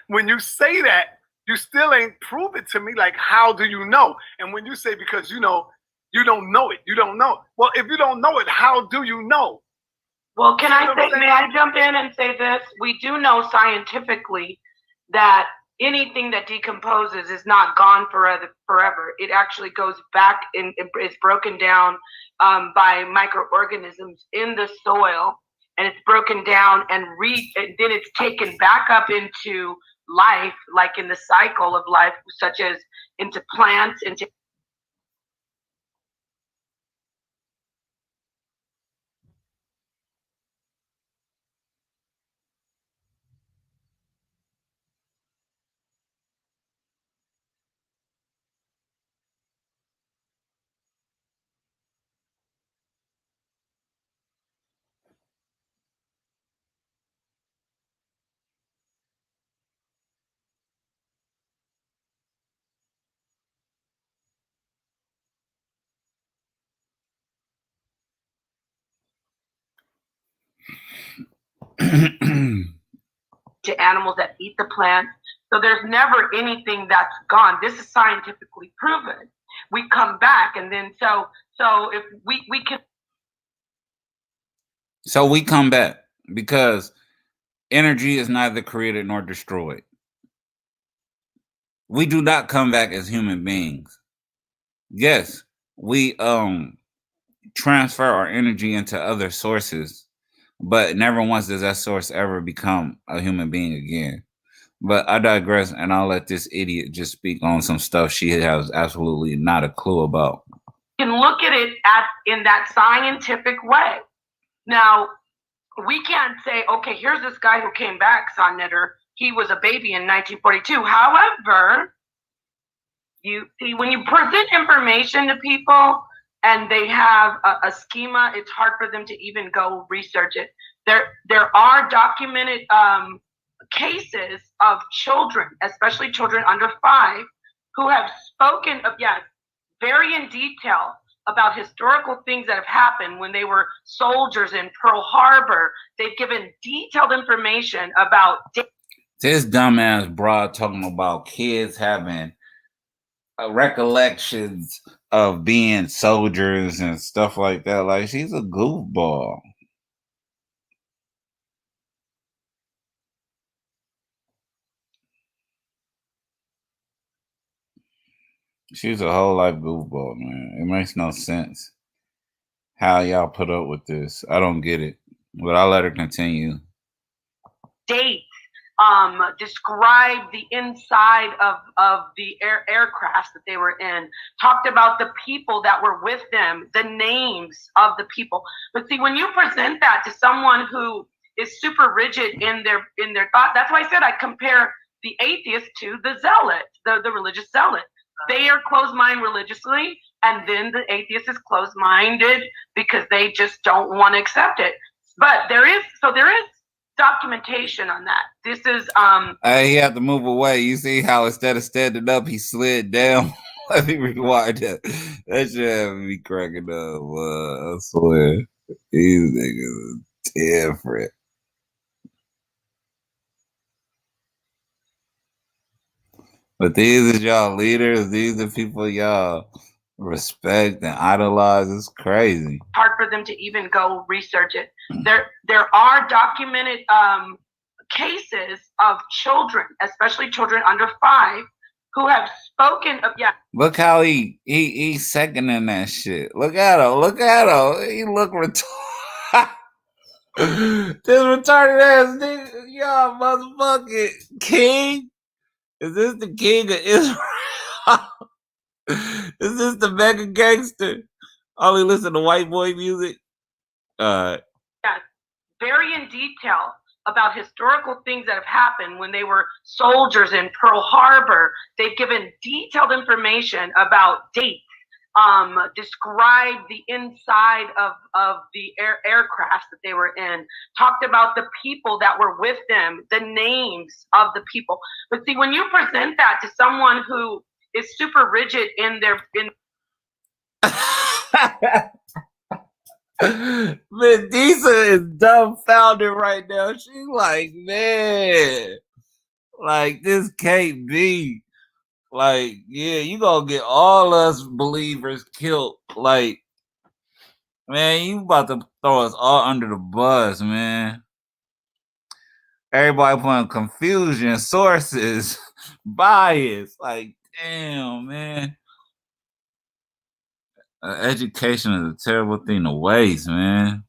when you say that, you still ain't prove it to me. Like, how do you know? And when you say because you know, you don't know it. You don't know. Well, if you don't know it, how do you know? Well, may I jump in and say this? We do know scientifically that anything that decomposes is not gone forever. It actually goes back and is broken down by microorganisms in the soil. and it's broken down and then it's taken back up into life, like in the cycle of life, such as into plants, into to animals that eat the plants. So there's never anything that's gone. This is scientifically proven. We come back, and then so if we can. So we come back because energy is neither created nor destroyed. We do not come back as human beings. Yes, we transfer our energy into other sources, but never once does that source ever become a human being again. But I digress, and I'll let this idiot just speak on some stuff she has absolutely not a clue about. You can look at it in that scientific way. Now, we can't say, okay, here's this guy who came back, Son Knitter. He was a baby in 1942. However, you see, when you present information to people and they have a schema, it's hard for them to even go research it. There are documented cases of children, especially children under 5, who have spoken of, very in detail about historical things that have happened when they were soldiers in Pearl Harbor. They've given detailed information about this dumbass broad talking about kids having recollections of being soldiers and stuff like that. Like, she's a goofball. She's a whole life goofball, man. It makes no sense how y'all put up with this. I don't get it, but I'll let her continue. Dates describe the inside of the aircrafts that they were in, talked about the people that were with them, the names of the people. But see, when you present that to someone who is super rigid in their thought, that's why I said I compare the atheist to the zealot, the religious zealot. They are closed-minded religiously, and then the atheist is closed-minded because they just don't want to accept it. But there is documentation on that. This is he had to move away. You see how instead of standing up, he slid down. Let me rewind that. That shit had me cracking up. I swear, these niggas are different. But these are y'all leaders. These are people y'all respect and idolize. It's crazy. Hard for them to even go research it. There are documented cases of children, especially children under 5, who have spoken of Look how he's seconding that shit. Look at him. Look at him. He look retarded. This retarded ass nigga, y'all motherfucking king. Is this the king of Israel? Is this the mega gangster? Only listen to white boy music? Yes, very in detail about historical things that have happened when they were soldiers in Pearl Harbor. They've given detailed information about dates, describe the inside of the aircrafts that they were in, talked about the people that were with them, the names of the people. But see, when you present that to someone who is super rigid in Medusa is dumbfounded right now. She's like, man, like, this can't be. Like, yeah, you gonna get all us believers killed. Like, man, you about to throw us all under the bus, man. Everybody putting confusion, sources, bias. Like, damn, man. Education is a terrible thing to waste, man.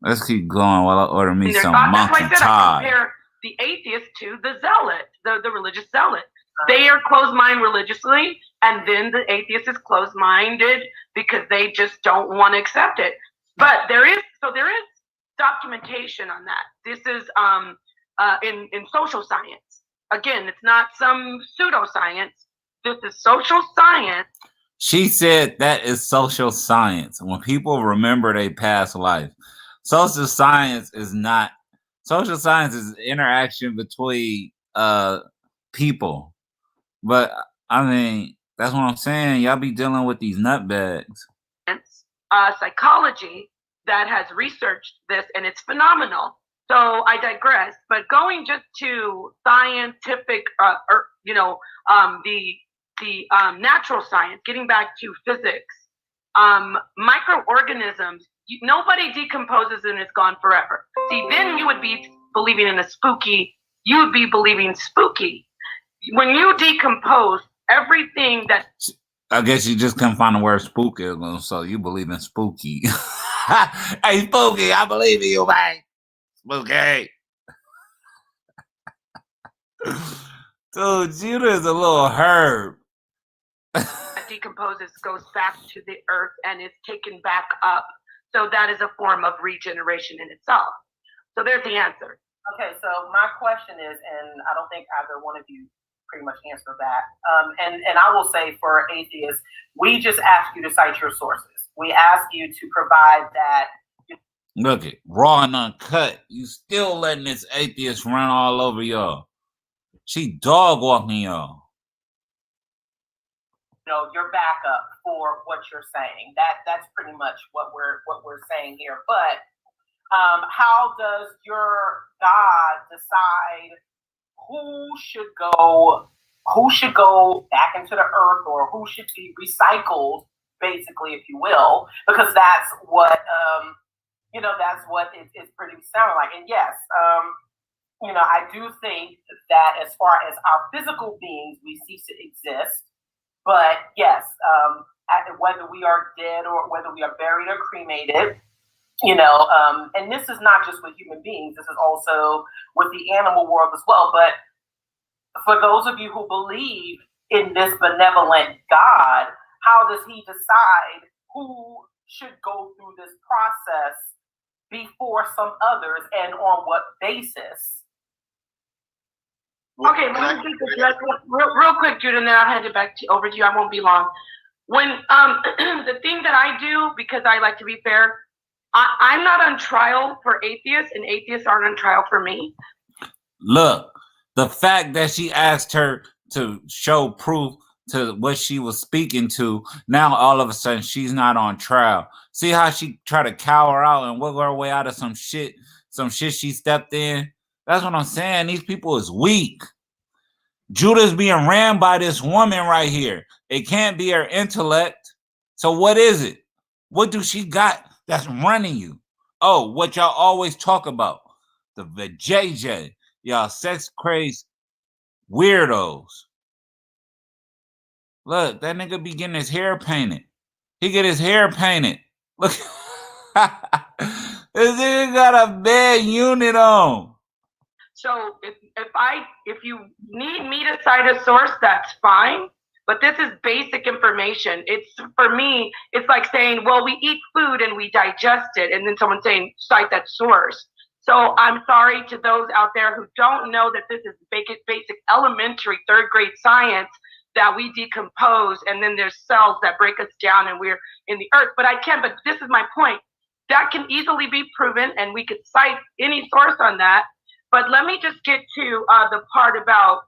Let's keep going while I order me And their some thought, that's monkey why I said I Thai. compare the atheist to the zealot, the religious zealot. They are closed-minded religiously, and then the atheist is closed-minded because they just don't want to accept it. But there is documentation on that. This is in social science. Again, it's not some pseudoscience. This is social science. She said that is social science. When people remember their past life, social science is not. Social science is interaction between people. But I mean, that's what I'm saying. Y'all be dealing with these nutbags. Psychology that has researched this, and it's phenomenal. So I digress. But going just to scientific, the natural science, getting back to physics, microorganisms. Nobody decomposes and is gone forever. See, then you would be believing in a spooky. You would be believing spooky. When you decompose, everything that I guess you just couldn't find the word spooky, so you believe in spooky. Hey, spooky, I believe in you, man. Spooky. Dude, Judah is a little herb. decomposes goes back to the earth and is taken back up. So that is a form of regeneration in itself. So there's the answer. Okay, so my question is, and I don't think either one of you pretty much answered that. And I will say for atheists, we just ask you to cite your sources. We ask you to provide that. Look it, raw and uncut. You still letting this atheist run all over y'all. She dog walking y'all. You know, your backup for what you're saying. That's pretty much what we're saying here. But how does your God decide who should go back into the earth, or who should be recycled, basically, if you will? Because that's what that's what it's pretty sounding like. And yes, I do think that as far as our physical beings, we cease to exist. But yes, whether we are dead or whether we are buried or cremated, and this is not just with human beings, this is also with the animal world as well. But for those of you who believe in this benevolent God, how does he decide who should go through this process before some others, and on what basis? Okay, let me take this real quick, Judah, and then I'll hand it back over to you. I won't be long. When the thing that I do, because I like to be fair, I'm not on trial for atheists, and atheists aren't on trial for me. Look, the fact that she asked her to show proof to what she was speaking to, now all of a sudden she's not on trial. See how she tried to cower out and wiggle her way out of some shit she stepped in? That's what I'm saying. These people is weak. Judah's being ran by this woman right here. It can't be her intellect. So what is it? What do she got that's running you? Oh, what y'all always talk about. The JJ. Y'all sex crazed weirdos. Look, that nigga be getting his hair painted. He get his hair painted. Look. This nigga got a bad unit on. So if you need me to cite a source, that's fine. But this is basic information. It's, for me, it's like saying, well, we eat food and we digest it, and then someone saying, cite that source. So I'm sorry to those out there who don't know that this is basic elementary third grade science, that we decompose and then there's cells that break us down and we're in the earth. But this is my point. That can easily be proven, and we could cite any source on that. But let me just get to the part about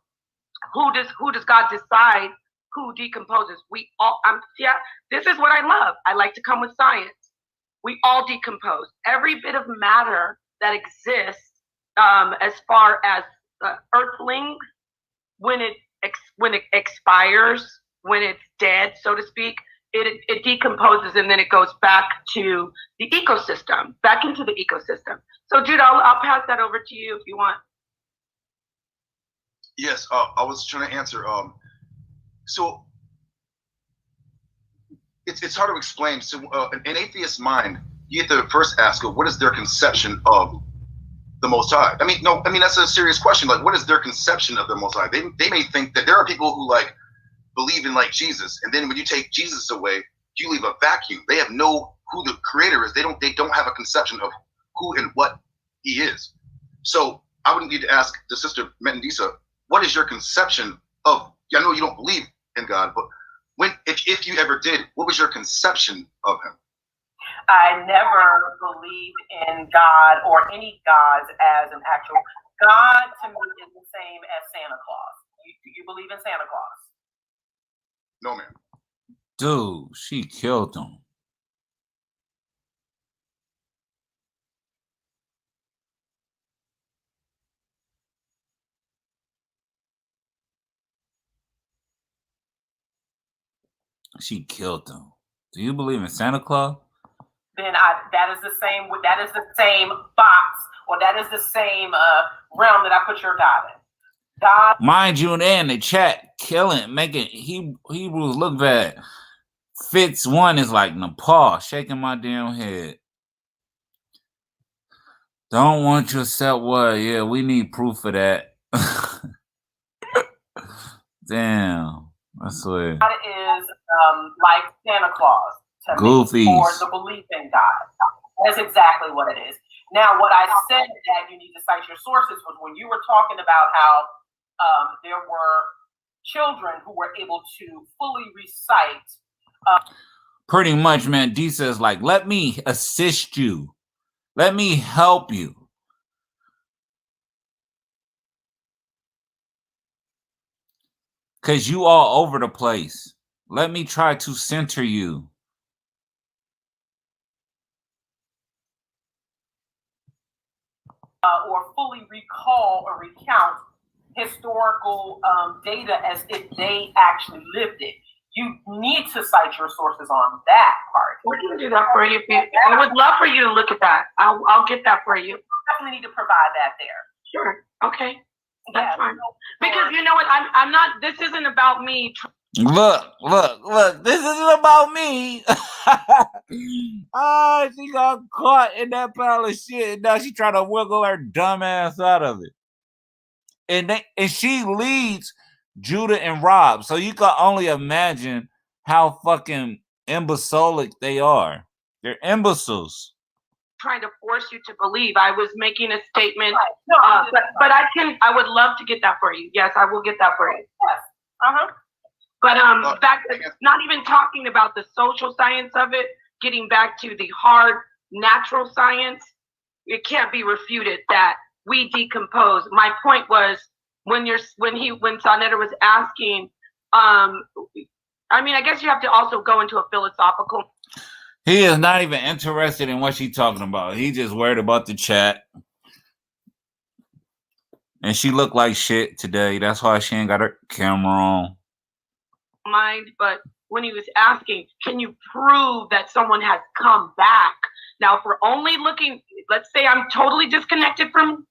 who does God decide who decomposes. We all, this is what I love. I like to come with science. We all decompose. Every bit of matter that exists, as far as earthlings, when it expires, when it's dead, so to speak, it decomposes, and then it goes back to the ecosystem, back into the ecosystem. So, Jude, I'll pass that over to you if you want. Yes, I was trying to answer. So it's hard to explain. So, in atheist mind, you have to first ask her, what is their conception of the Most High? I mean, that's a serious question. Like, what is their conception of the Most High? They may think that there are people who like believe in like Jesus, and then when you take Jesus away, you leave a vacuum. They have no who the creator is. They don't have a conception of who and what he is. So I would need to ask the sister Metandisa, what is your conception of, I know you don't believe in God, but if you ever did, what was your conception of him? I never believed in God or any gods as an actual God. To me, is the same as Santa Claus. Do you believe in Santa Claus? No, man. Dude, she killed him. She killed him. Do you believe in Santa Claus? Then that is the same box, or that is the same realm that I put your God in. God, mind you, in the chat, killing, making Hebrews look bad. Fitz one is like Nepal, shaking my damn head. Don't want you to accept what? Yeah, we need proof of that. Damn, I swear. God is like Santa Claus to Groupies. me, or the belief in God. That's exactly what it is. Now, what I said that you need to cite your sources was when you were talking about how there were children who were able to fully recite. Pretty much, man. D says, like, let me assist you. Let me help you. Because you all over the place. Let me try to center you. Or fully recall or recount historical data as if they actually lived it. You need to cite your sources on that part. We can do that for you. I would love for you to look at that. I'll get that for you. You definitely need to provide that there. Sure. Okay. That's fine. Because you know what? I'm not. This isn't about me. Look. This isn't about me. She got caught in that pile of shit. And now she trying to wiggle her dumb ass out of it. And she leads Judah and Rob. So you can only imagine how fucking imbecilic they are. They're imbeciles. Trying to force you to believe. I was making a statement. But I would love to get that for you. Yes, I will get that for you. Yes. Uh-huh. But not even talking about the social science of it, getting back to the hard natural science, it can't be refuted that we decompose. My point was when Sonetta was asking, I mean, I guess you have to also go into a philosophical. He is not even interested in what she's talking about. He just worried about the chat. And she looked like shit today. That's why she ain't got her camera on. Mind, but when he was asking, can you prove that someone has come back? Now, if we're only looking, let's say I'm totally disconnected from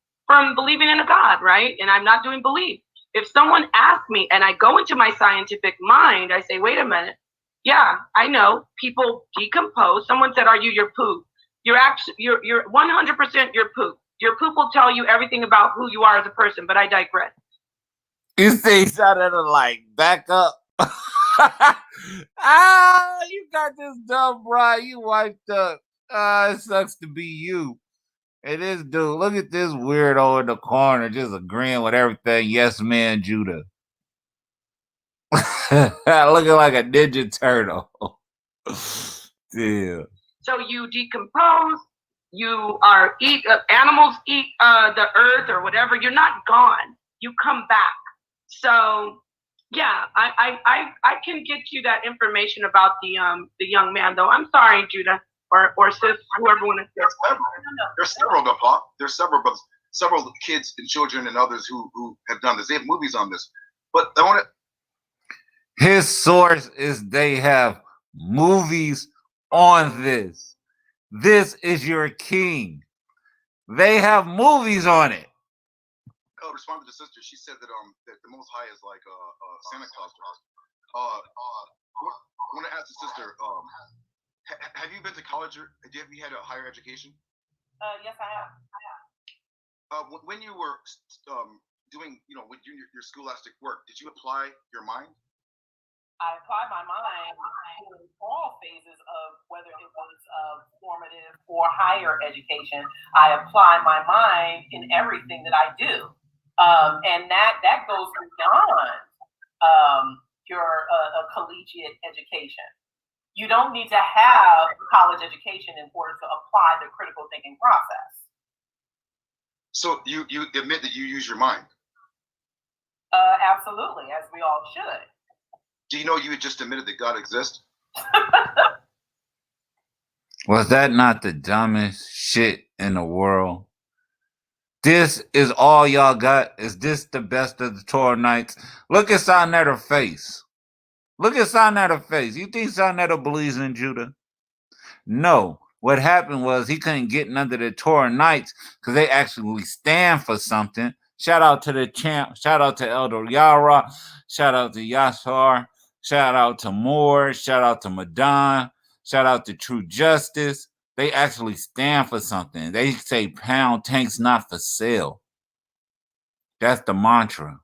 believing in a God, right? And I'm not doing belief. If someone asks me and I go into my scientific mind, I say, wait a minute. Yeah, I know people decompose. Someone said, are you your poop? You're 100% your poop. Your poop will tell you everything about who you are as a person, but I digress. You see, Sonetta, like, back up. You got this dumb bride. You wiped up. It sucks to be you. And this dude, look at this weirdo in the corner, just agreeing with everything. Yes, man, Judah. Looking like a Ninja Turtle. Yeah. So you decompose. You animals eat the earth or whatever. You're not gone. You come back. So yeah, I can get you that information about the young man though. I'm sorry, Judah or sis, whoever want to say. There's several, Pop. There's several brothers, several kids and children and others who have done this. They have movies on this. But I want to. His source is they have movies on this. This is your king. They have movies on it. Responded to the sister. She said that that the Most High is like Santa Claus. I want to ask the sister. Have you been to college or have you had a higher education? Yes, I have. When you were doing, with your scholastic work, did you apply your mind? I applied my mind to all phases of whether it was formative or higher education. I apply my mind in everything that I do, and that goes beyond your collegiate education. You don't need to have college education in order to apply the critical thinking process. So you admit that you use your mind? Absolutely, as we all should. Do you know you had just admitted that God exists? Was that not the dumbest shit in the world? This is all y'all got? Is this the best of the Torah nights? Look at Sarnetta face. Look at Sarnetta face. You think Sarnetta believes in Judah? No. What happened was he couldn't get none of the Torah nights because they actually stand for something. Shout out to the champ. Shout out to Elder Yara. Shout out to Yashar. Shout out to Moore. Shout out to Madon. Shout out to True Justice. They actually stand for something. They say pound tanks not for sale. That's the mantra.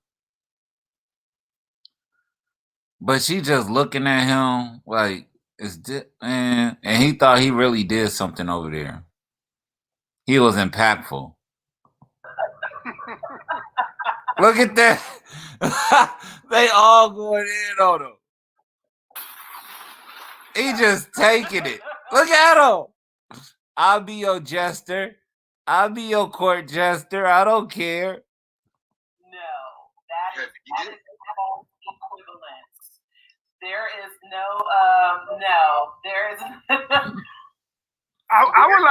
But she just looking at him like, is this, man? And he thought he really did something over there. He was impactful. Look at that. They all going in on him. He just taking it. Look at him. I'll be your jester. I'll be your court jester. I don't care. No, that is false equivalence. There is there is. I would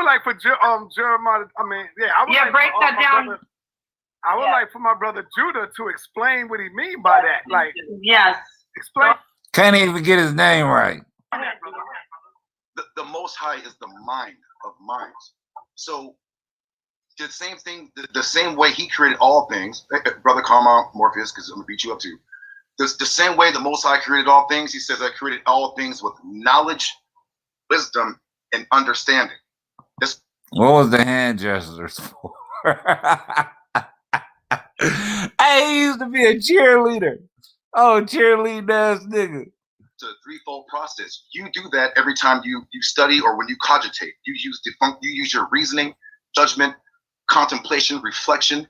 like for Jeremiah. I mean, yeah, I would like break for, that down. Brother, I would like for my brother Judah to explain what he mean by that. Like, yes, explain. Can't even get his name right. The Most High is the mind of minds. So the same thing, the same way he created all things, Brother Karma, Morpheus, because I'm going to beat you up too. The same way the Most High created all things, he says, I created all things with knowledge, wisdom, and understanding. What was the hand gestures for? Hey, he used to be a cheerleader. Oh, cheerleading ass nigga. It's a threefold process. You do that every time you study or when you cogitate. You use your reasoning, judgment, contemplation, reflection.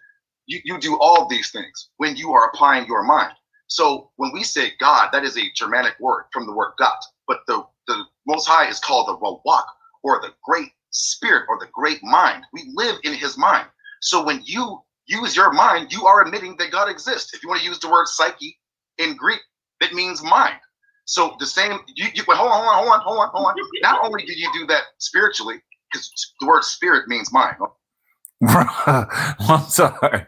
You do all of these things when you are applying your mind. So when we say God, that is a Germanic word from the word Gott. But the Most High is called the Rawak, or the Great Spirit, or the Great Mind. We live in his mind. So when you use your mind, you are admitting that God exists. If you want to use the word psyche in Greek, it means mind. So the same, wait, hold on. Not only do you do that spiritually, because the word spirit means mind. I'm sorry.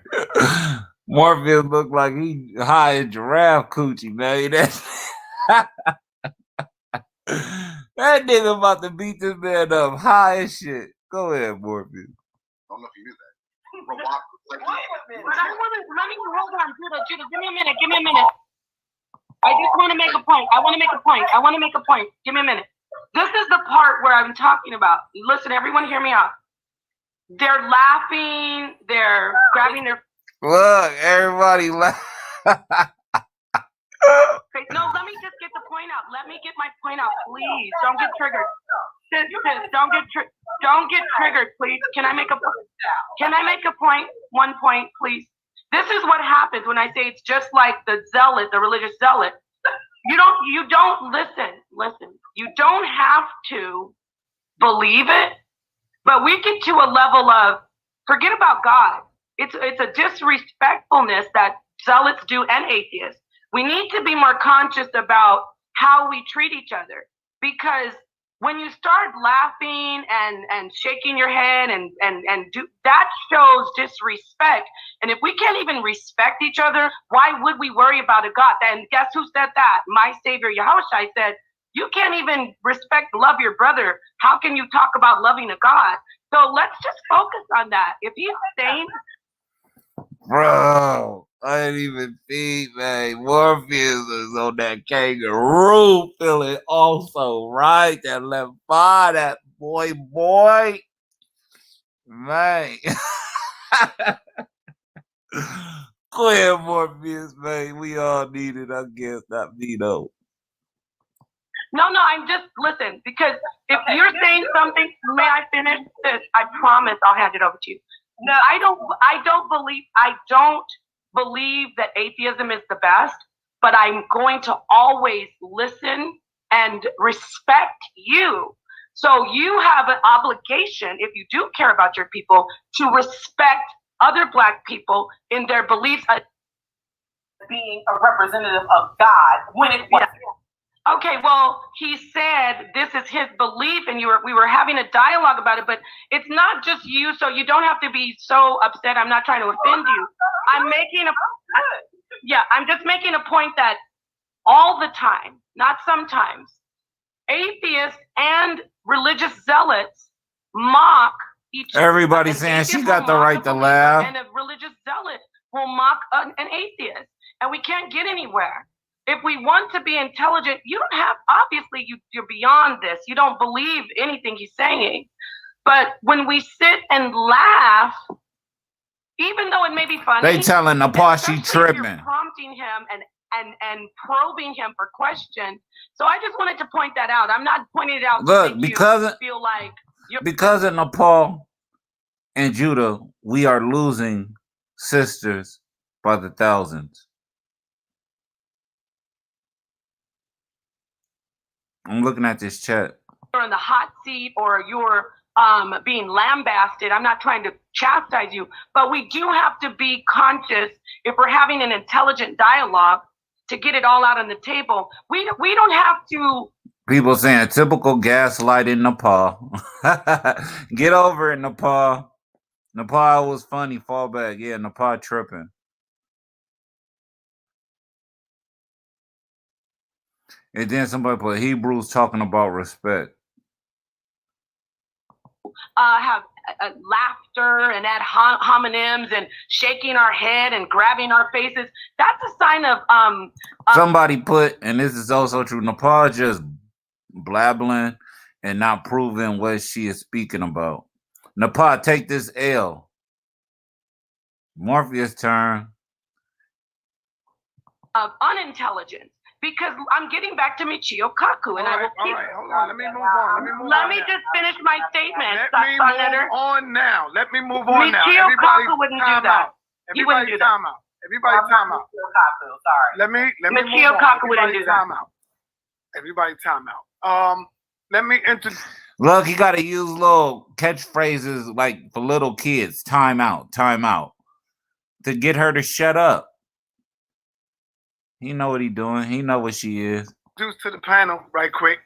Morpheus looked like he high in giraffe coochie, man. That nigga about to beat this man up high as shit. Go ahead, Morpheus. I don't know if you knew that. But I want to, let me, hold on, Judah, give me a minute. I just want to make a point. I want to make a point. Give me a minute. This is the part where I'm talking about. Listen, everyone hear me out. They're laughing. They're grabbing their... Look, everybody laugh. No, let me just get the point out. Let me get my point out, please. Don't get triggered. Sis, don't get triggered, please. Can I make a point? One point, please. This is what happens when I say it's just like the zealot, the religious zealot. You don't listen. You don't have to believe it, but we get to a level of forget about God. It's a disrespectfulness that zealots do and atheists. We need to be more conscious about how we treat each other, because when you start laughing and shaking your head and do that, shows disrespect. And if we can't even respect each other, why would we worry about a God? And guess who said that? My Savior Yahushua said, you can't even love your brother. How can you talk about loving a God? So let's just focus on that. If he's saying, Bro, I ain't even think, man. Morpheus is on that kangaroo feeling also right. That left eye, that boy. Man. Go ahead, Morpheus, man. We all need it, I guess. Not me, though. No, I'm just listen, because if you're saying something, may I finish this? I promise I'll hand it over to you. No, I don't believe that atheism is the best, but I'm going to always listen and respect you. So you have an obligation, if you do care about your people, to respect other Black people in their beliefs. Being a representative of God when it was. Okay, well, he said this is his belief, and we were having a dialogue about it, but it's not just you, so you don't have to be so upset. I'm not trying to offend you. I'm just making a point that all the time, not sometimes, atheists and religious zealots mock each other. Everybody's saying she got the right to laugh. And a religious zealot will mock an atheist, and we can't get anywhere. If we want to be intelligent, you don't have, obviously you're beyond this. You don't believe anything he's saying. But when we sit and laugh, even though it may be funny, they telling Nepal she tripping. You're prompting him and probing him for questions. So I just wanted to point that out. I'm not pointing it out Look, to because you feel like because of Nepal and Judah, we are losing sisters by the thousands. I'm looking at this chat. You're in the hot seat or you're being lambasted. I'm not trying to chastise you, but we do have to be conscious if we're having an intelligent dialogue to get it all out on the table. We don't have to. People saying typical gaslight in Nepal. Get over it, Nepal. Nepal was funny. Fall back. Yeah, Nepal tripping. And then somebody put Hebrews talking about respect. Have laughter and add homonyms and shaking our head and grabbing our faces. That's a sign of somebody put, and this is also true, Nepal just blabbling and not proving what she is speaking about. Nepal, take this L. Morpheus' turn. Of unintelligence. Because I'm getting back to Michio Kaku, and I will keep. All right, hold on. Let me move on. Let me just finish my statement. Let me move on now. Michio Kaku wouldn't do that. He wouldn't do that. Everybody time out. Let me Michio Kaku wouldn't do that. Everybody time out. Let me introduce. Look, you got to use little catchphrases like for little kids. Time out, to get her to shut up. He know what he doing. He know what she is. Introduce to the panel right quick,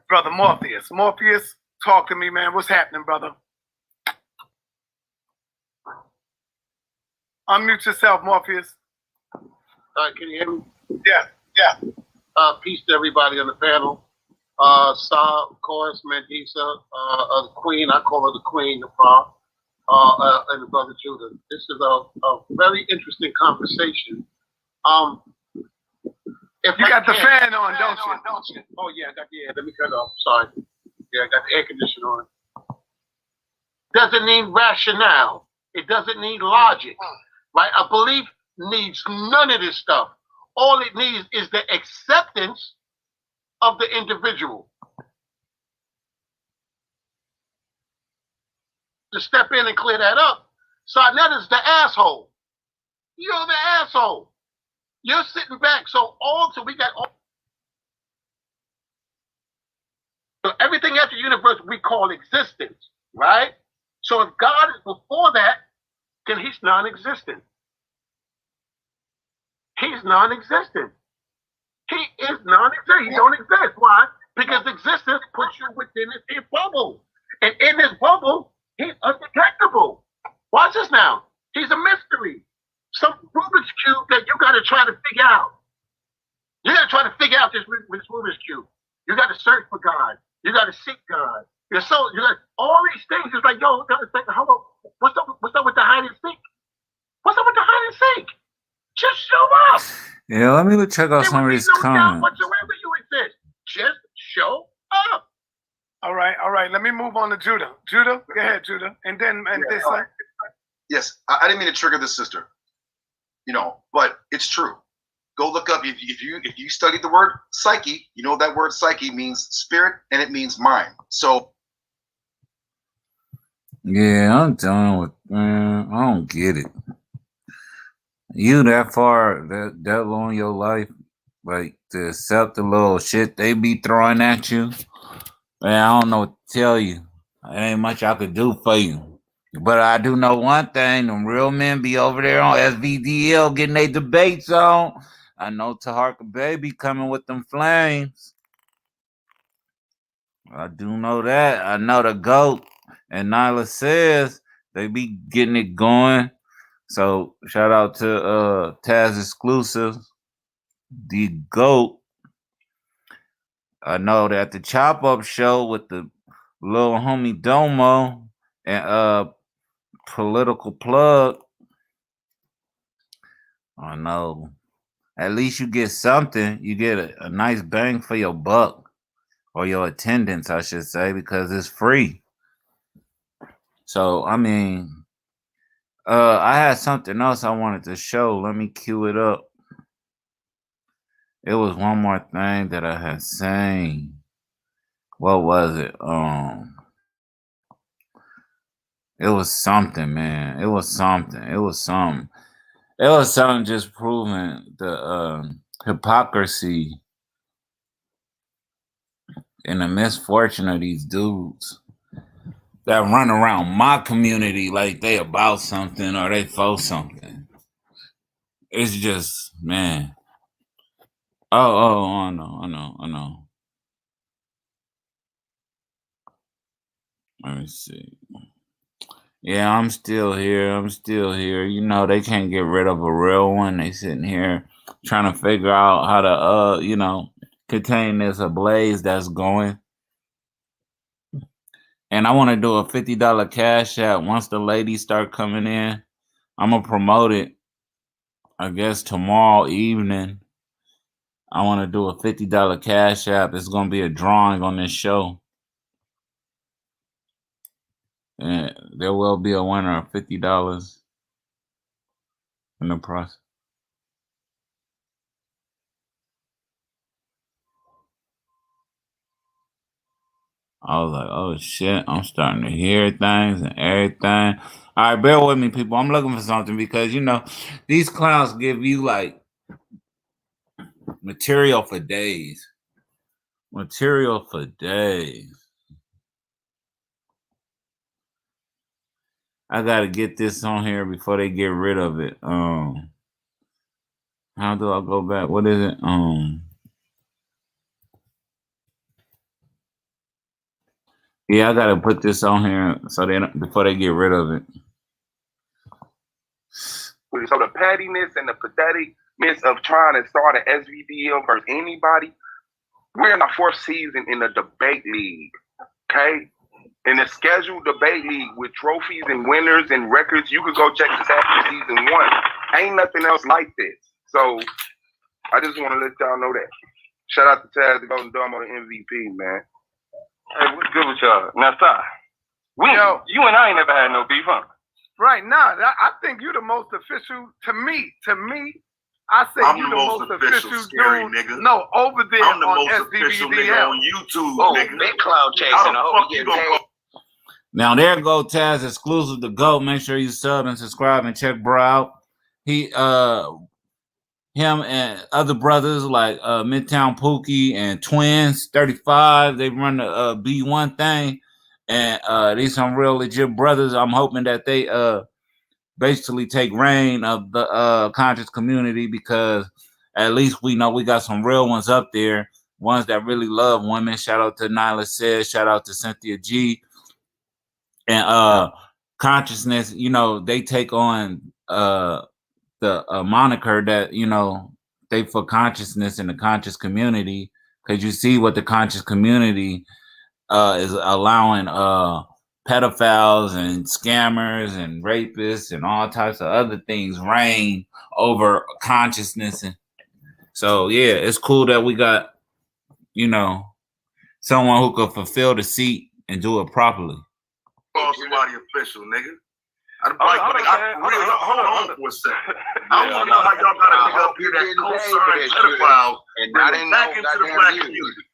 brother Morpheus. Morpheus, talk to me, man. What's happening, brother? Unmute yourself, Morpheus. Can you hear me? Yeah. Peace to everybody on the panel. Sa, of course, Mandisa, the Queen. I call her the Queen, Nepal, and the brother Judah. This is a very interesting conversation. If you got the fan on, don't you? Oh yeah, let me cut off. Sorry. Yeah, I got the air conditioner on. Doesn't need rationale. It doesn't need logic. Right? A belief needs none of this stuff. All it needs is the acceptance of the individual. To step in and clear that up. So that is the asshole. You're the asshole. You're sitting back. So we got all. So everything after the universe we call existence, right? So if God is before that, then he's non-existent. He's non-existent. He is non-existent. He don't exist. Why? Because existence puts you within a bubble. And in this bubble, he's undetectable. Watch this now. He's a mystery. Some Rubik's Cube that you got to try to figure out. You got to try to figure out this Rubik's Cube. You got to search for God. You got to seek God. You got all these things. It's like, yo, hold on. What's up with the hide and seek? What's up with the hide and seek? Yeah, let me check out There some would of be these no doubt comments. whatsoever you exist. Just show up. All right. Let me move on to Judah. Judah, go ahead, Judah. And then this one. Yes, I didn't mean to trigger this sister, but it's true. Go look up if you study the word psyche. You know that word psyche means spirit and it means mind. So Yeah, I'm done with, man. I don't get it. You that far, that long in your life, like to accept the little shit they be throwing at you. Man, I don't know what to tell you. There ain't much I could do for you. But I do know one thing, them real men be over there on SVDL getting their debates on. I know Taharka Baby coming with them flames. I do know that. I know the GOAT and Nyla says they be getting it going. So shout out to Taz Exclusives, the GOAT. I know that the Chop Up show with the little homie Domo and Political Plug. I know. At least you get something. You get a nice bang for your buck. Or your attendance, I should say, because it's free. So, I mean, I had something else I wanted to show. Let me cue it up. It was one more thing that I had seen. What was it? It was something, man. It was something. It was something. It was something just proving the hypocrisy and the misfortune of these dudes that run around my community like they about something or they for something. It's just, man. Oh, I know. Let me see. Yeah, I'm still here. You know, they can't get rid of a real one. They sitting here trying to figure out how to, contain this ablaze that's going. And I want to do a $50 cash app once the ladies start coming in. I'm going to promote it, I guess, tomorrow evening. I want to do a $50 cash app. It's going to be a drawing on this show. And there will be a winner of $50 in the process. I was like, oh shit, I'm starting to hear things and everything. All right, bear with me, people. I'm looking for something because, these clowns give you like material for days. Material for days. I got to get this on here before they get rid of it. How do I go back? What is it? Yeah, I got to put this on here before they get rid of it. So the pettiness and the patheticness of trying to start an SVDL versus anybody, we're in our fourth season in the debate league, okay? In the scheduled debate league with trophies and winners and records, you could go check this out for season 1. Ain't nothing else like this. So I just want to let y'all know that. Shout out to Taz, the Golden Domo, the MVP, man. Hey, what's good with y'all? Now, stop. You and I ain't never had no beef, huh? Right now, I think you're the most official. To me, I say you're the most official scary dude. nigga. No, over there I'm the on most official nigga SDVDL. on YouTube, Oh, nigga. big cloud chasing. How the I hope fuck you you get gonna paid. go? Now there go Taz Exclusive to go. Make sure you sub and subscribe and check bro out. Him and other brothers like Midtown Pookie and Twins 35. They run the B1 thing, and these some real legit brothers. I'm hoping that they basically take reign of the conscious community because at least we know we got some real ones up there, ones that really love women. Shout out to Nyla Says, shout out to Cynthia G. And consciousness, they take on the moniker that, they for consciousness in the conscious community, because you see what the conscious community is allowing pedophiles and scammers and rapists and all types of other things reign over consciousness. So yeah, it's cool that we got, someone who could fulfill the seat and do it properly. Call somebody official, nigga. Hold on for a second. I want to know how y'all got a nigga up here that co-signed pedophile and back into the black community.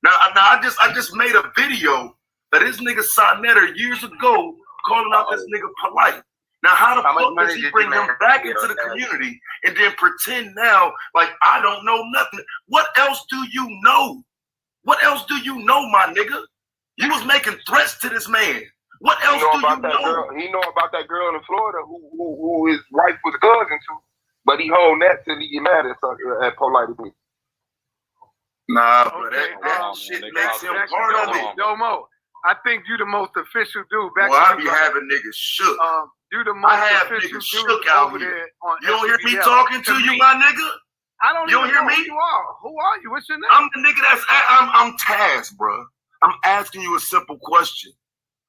Now I just made a video that this nigga Sonetter years ago calling out this nigga Polite. Now how the fuck does he bring him back into the community and then pretend now like I don't know nothing? What else do you know? What else do you know, my nigga? You was making threats to this man. What else do you know? He know about that girl in Florida who his wife was cousin to, but he holding that till he get mad at Polite. Nah, but that shit makes him part of it. Yo, Mo, I think you the most official dude. Well, I be having niggas shook. You the most I have official niggas dude shook out over here. there on You don't hear me SBL. talking to you, my nigga? I don't You even don't hear know me? who you are. Who are you? What's your name? I'm the nigga I'm Taz, bro. I'm asking you a simple question.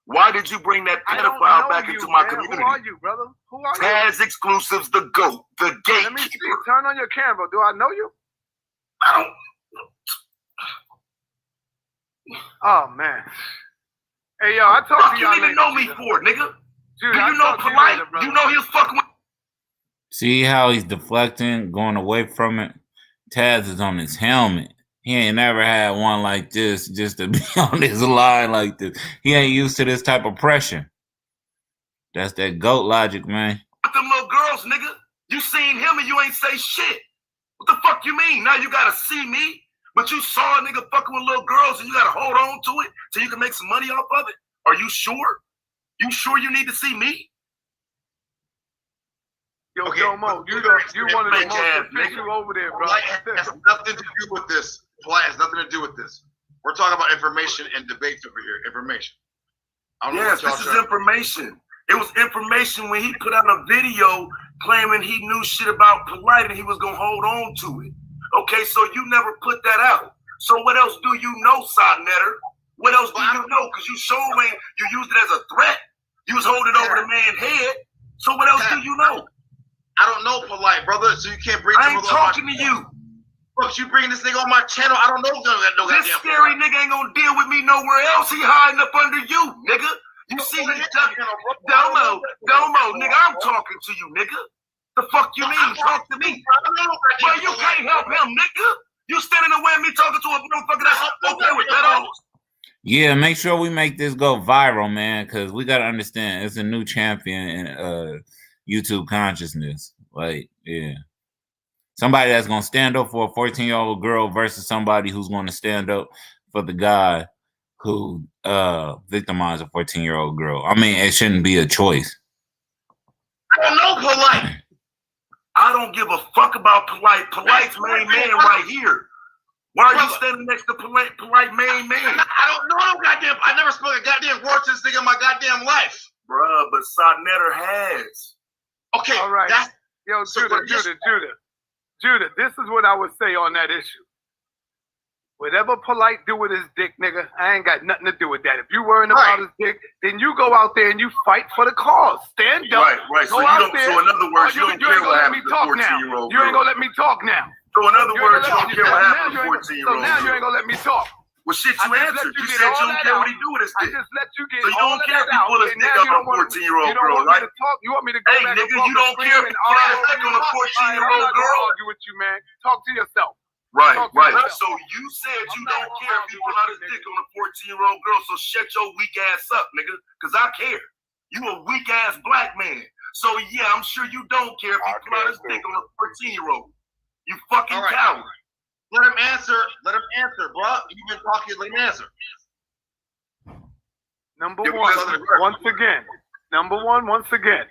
Why did you bring that pedophile back into my community? Who are you, brother? Who are you? Taz Exclusives, the GOAT, the gatekeeper. Let me see. Turn on your camera. Do I know you? I don't. Oh, man. Hey, yo, I talked to y'all. What you even know me for, nigga? Dude, Do you know Polite? You know he was fucking with. See how he's deflecting, going away from it? Taz is on his helmet. He ain't never had one like this just to be on his line like this. He ain't used to this type of pressure. That's that GOAT logic, man. With them little girls, nigga. You seen him and you ain't say shit. What the fuck you mean? Now you gotta see me, but you saw a nigga fucking with little girls and you gotta hold on to it so you can make some money off of it? Are you sure? You sure you need to see me? Yo, Mo, you one of the most official over there, bro. Polite has nothing to do with this. Polite has nothing to do with this. We're talking about information and debates over here. Information. Yes, this is information. It was information when he put out a video claiming he knew shit about Polite and he was gonna hold on to it. Okay, so you never put that out. So what else do you know, Sonetter? What else do you know? Because you showed me you used it as a threat. You was holding over the man's head. So what else do you know? I don't know Polite, brother, so you can't bring. I ain't talking to you. Look, you bring this nigga on my channel. I don't know no this scary nigga ain't gonna deal with me nowhere else. He hiding up under you, nigga. You see me? Domo, nigga, I'm talking to you, nigga. The fuck you mean? Talk to me. Well, you can't help him, nigga. You standing there with me talking to a motherfucker that's okay with that. Yeah, make sure we make this go viral, man, because we got to understand it's a new champion in YouTube consciousness. Like, yeah. Somebody that's going to stand up for a 14-year-old girl versus somebody who's going to stand up for the guy who victimized a 14-year-old girl. I mean, it shouldn't be a choice. I don't know Polite. I don't give a fuck about Polite. Polite's main man right here. Why are you standing next to Polite main man? I don't know no goddamn. I never spoke a goddamn word to this nigga in my goddamn life. Bruh, but Sonetter has. Okay, all right. Yo, Judah, this is what I would say on that issue. Whatever Polite do with his dick, nigga, I ain't got nothing to do with that. If you worrying about his dick, then you go out there and you fight for the cause. Stand up. Right. Go so out there. So in other words, you don't care what happens to the 14-year-old girl. You ain't gonna let me talk now. So in other words, you don't care what happens to the 14-year-old So now you ain't gonna let me talk. Well, shit, you answered. You said you don't care what he do with his dick. I just let you get so you don't care if he pull his dick up on a 14-year-old girl, right? You want me to go back and nigga, you don't care if he pull his dick on a 14-year-old girl? I'll argue with you, man. Talk to yourself. Right. So you said you don't care if he pull out his dick on a 14-year-old girl, so shut your weak ass up, nigga, because I care. You a weak ass black man. So yeah, I'm sure you don't care if he pull out his dick on a 14-year-old. You fucking coward. Let him answer, bro. You've been talking, let him answer. Number one, once again,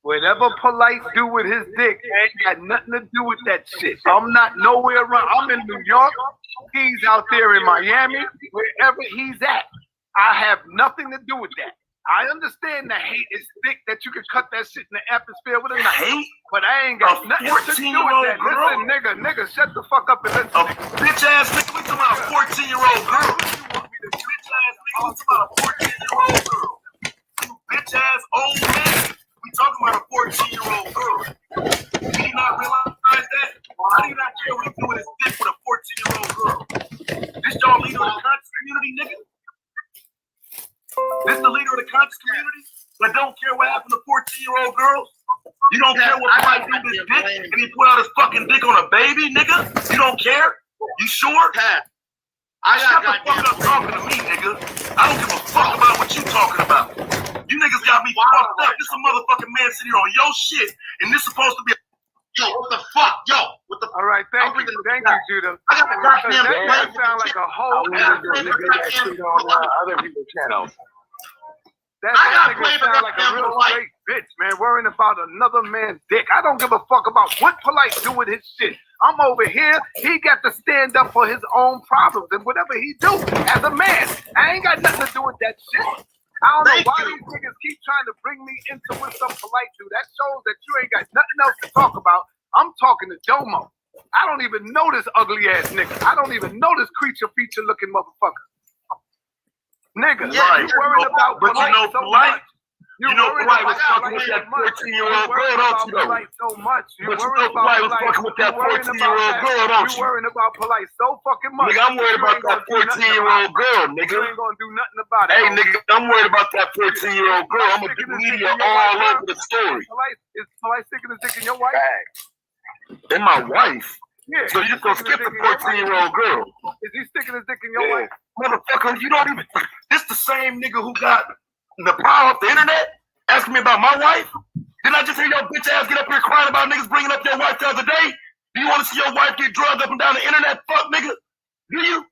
whatever Polite do with his dick ain't got nothing to do with that shit. I'm not nowhere around. I'm in New York. He's out there in Miami, wherever he's at. I have nothing to do with that. I understand the hate is thick that you can cut that shit in the atmosphere with a knife. But I ain't got nothing to do with that. Listen, nigga, shut the fuck up and listen. A bitch ass nigga, we talking about a 14-year-old girl. Bitch ass nigga, we talking about a 14-year-old girl. You bitch ass old man. We talking about a 14-year-old girl. Do you not realize that? How do you not care what he do with his conscious community that don't care what happened to 14-year-old girls? You don't care what Polite did with his dick and he put out his fucking dick on a baby, nigga? You don't care? You sure? Shut the fuck up talking to me, nigga. I don't give a fuck about what you talking about. You niggas got me fucked up. This a motherfucking man sitting here on your shit, and this supposed to be a... Yo, what the fuck? Yo, what the... All right, thank you, Judah. I got a goddamn That sound like a whole... other people's channels. That nigga sound like a real straight bitch, man, worrying about another man's dick. I don't give a fuck about what Polite do with his shit. I'm over here. He got to stand up for his own problems and whatever he do as a man. I ain't got nothing to do with that shit. I don't know why these niggas keep trying to bring me into what some Polite do. That shows that you ain't got nothing else to talk about. I'm talking to Domo. I don't even know this ugly ass nigga. I don't even know this creature feature looking motherfucker. Nigga, Yeah, you worried about but Polite you know so Polite. much. You know Polite was fucking with that 14-year-old girl, don't you know? Polite so much. You But you worried know Polite was about fucking with that 14-year-old girl, don't you you? worrying about Polite so fucking much. Nigga, I'm worried about that 14-year-old girl, nigga. You ain't gonna do nothing about it. Hey, nigga, I'm worried about that 14-year-old girl. I'm gonna do media all over the story. Is Polite sticking his dick in your wife? And my wife. Yeah. So you just gonna skip the 14-year-old girl? Is he sticking his dick in your wife? Motherfucker, you don't even... This the same nigga who got the power of the internet asking me about my wife? Didn't I just hear your bitch ass get up here crying about niggas bringing up your wife the other day? Do you want to see your wife get drugged up and down the internet? Fuck, nigga. Do you?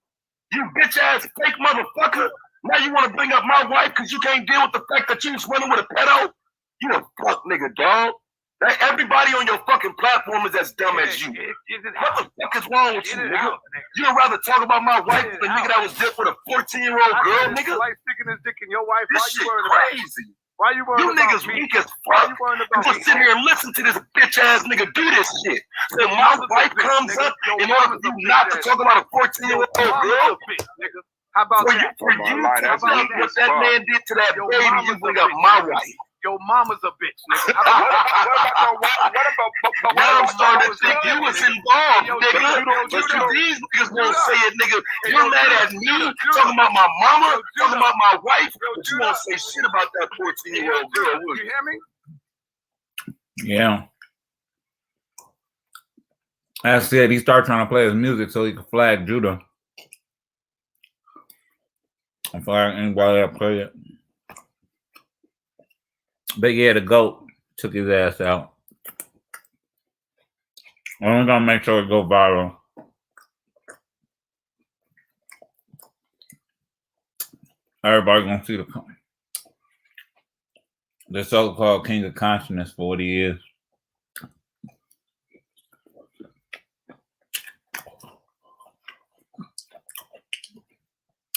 You bitch ass fake motherfucker. Now you want to bring up my wife because you can't deal with the fact that you was running with a pedo? You a fuck nigga, dog. Like, everybody on your fucking platform is as dumb as you. What the fuck is wrong with you, nigga? You'd rather talk about my wife than the nigga that was just with a 14-year-old girl, nigga? Like sticking his dick in your wife. This shit crazy. Why you worried You about niggas me? weak as fuck. You just sit here and listen to this bitch ass nigga do this shit. Then my wife comes up in order for you not to talk about a 14-year-old girl. How about for that? You to tell me what that man did to that baby, you bring up my wife. Your mama's a bitch, nigga. Now I'm starting to think you was involved, nigga. But these niggas won't say it, nigga. You're mad at me, talking about my mama, talking about my wife, but you won't say shit about that 14-year-old girl, will you? You hear me? Yeah. As I said, he started trying to play his music so he could flag Judah. I'm flag anybody that play it. But yeah, the GOAT took his ass out. I'm gonna make sure it go viral. Everybody gonna see the so-called king of consciousness for what he is.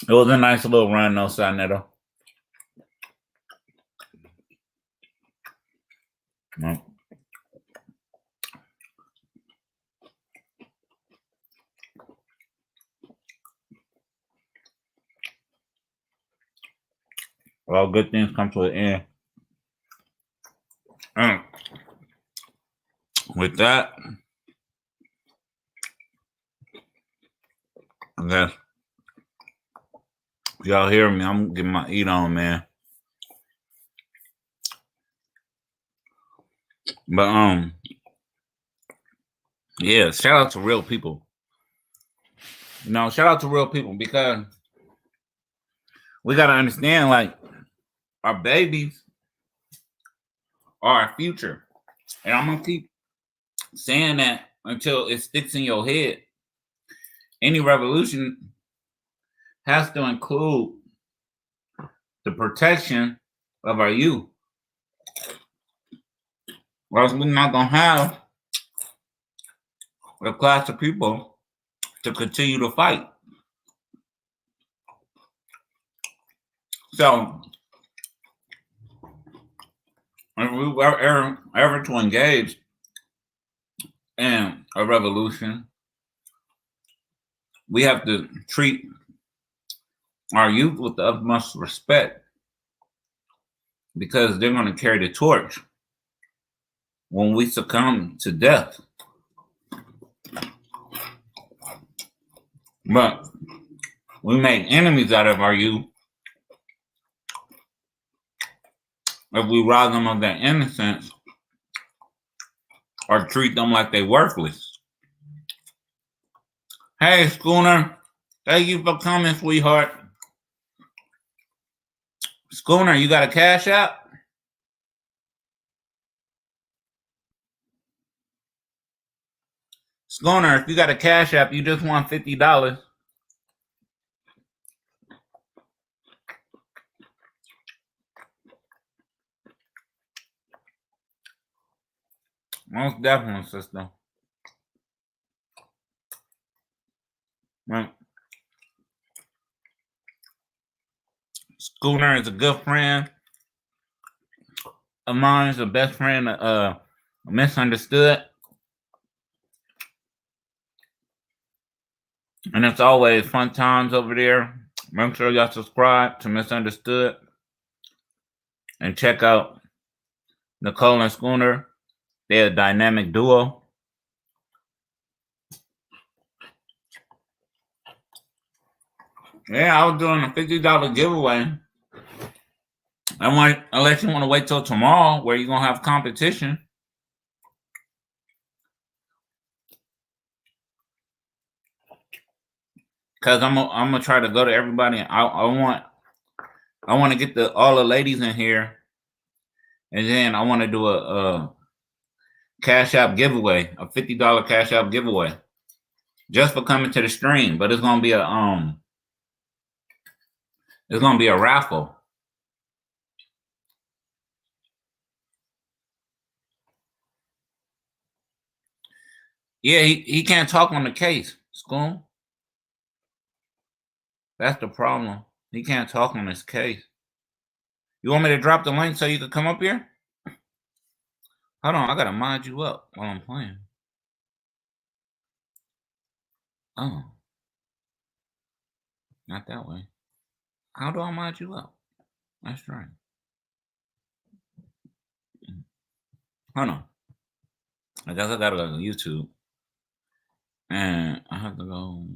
It was a nice little run, though, Saneto. No. Well, good things come to an end. With that, I guess y'all hear me. I'm getting my eat on, man. But yeah, shout out to real people. You know, shout out to real people because we gotta understand, like, our babies are our future. And I'm gonna keep saying that until it sticks in your head. Any revolution has to include the protection of our youth. Or else we're not gonna have a class of people to continue to fight. So, if we were ever to engage in a revolution, we have to treat our youth with the utmost respect because they're going to carry the torch when we succumb to death. But we make enemies out of our youth if we rob them of their innocence or treat them like they worthless. Hey, Schooner, thank you for coming, sweetheart. Schooner, you got a cash app? Schooner, if you got a cash app, you just want $50. Most definitely, sister. Right. Schooner is a good friend of mine. Is a best friend. Misunderstood. And it's always fun times over there. Make sure y'all subscribe to Misunderstood and check out Nicole and Schooner. They're a dynamic duo. Yeah, I was doing a $50 giveaway. Unless you want to wait till tomorrow where you're going to have competition. Because I'm gonna try to go to everybody. I want to get all the ladies in here. And then I want to do a Cash App giveaway, a $50 Cash App giveaway. Just for coming to the stream. But it's gonna be a raffle. Yeah, he can't talk on the case, School. That's the problem. He can't talk on this case. You want me to drop the link so you can come up here? Hold on, I gotta mod you up while I'm playing. Oh. Not that way. How do I mod you up? That's right. Hold on. I guess I gotta go to YouTube. And I have to go.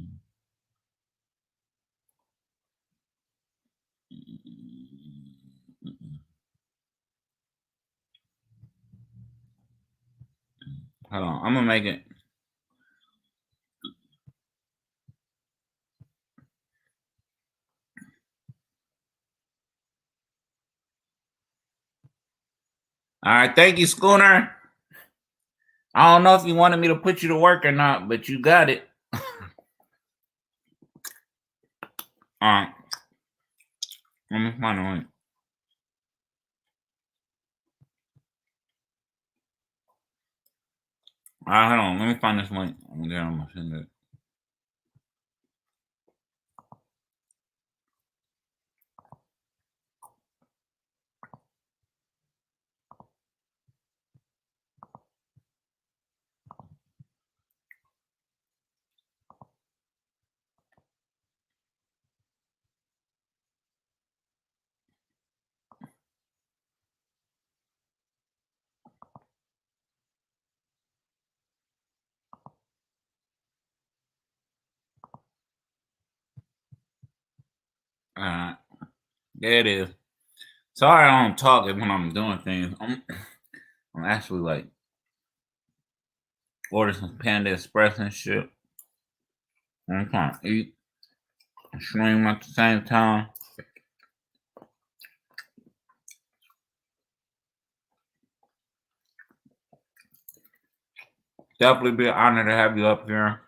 Hold on. I'm gonna make it. All right. Thank you, Schooner. I don't know if you wanted me to put you to work or not, but you got it. All right. Let me find a link. All right, hold on. Let me find this link. I'm gonna send it. All right. There it is. Sorry I don't talk when I'm doing things. I'm actually like order some Panda Express and shit. I'm trying to eat and stream at the same time. Definitely be an honor to have you up here.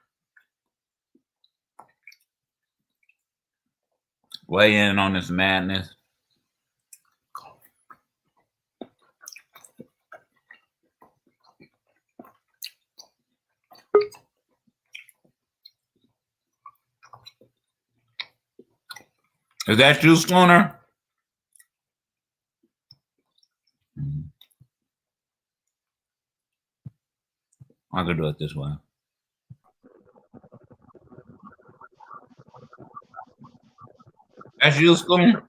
Weigh in on this madness. Is that you, Schooner? I could do it this way. That's you, Schooner?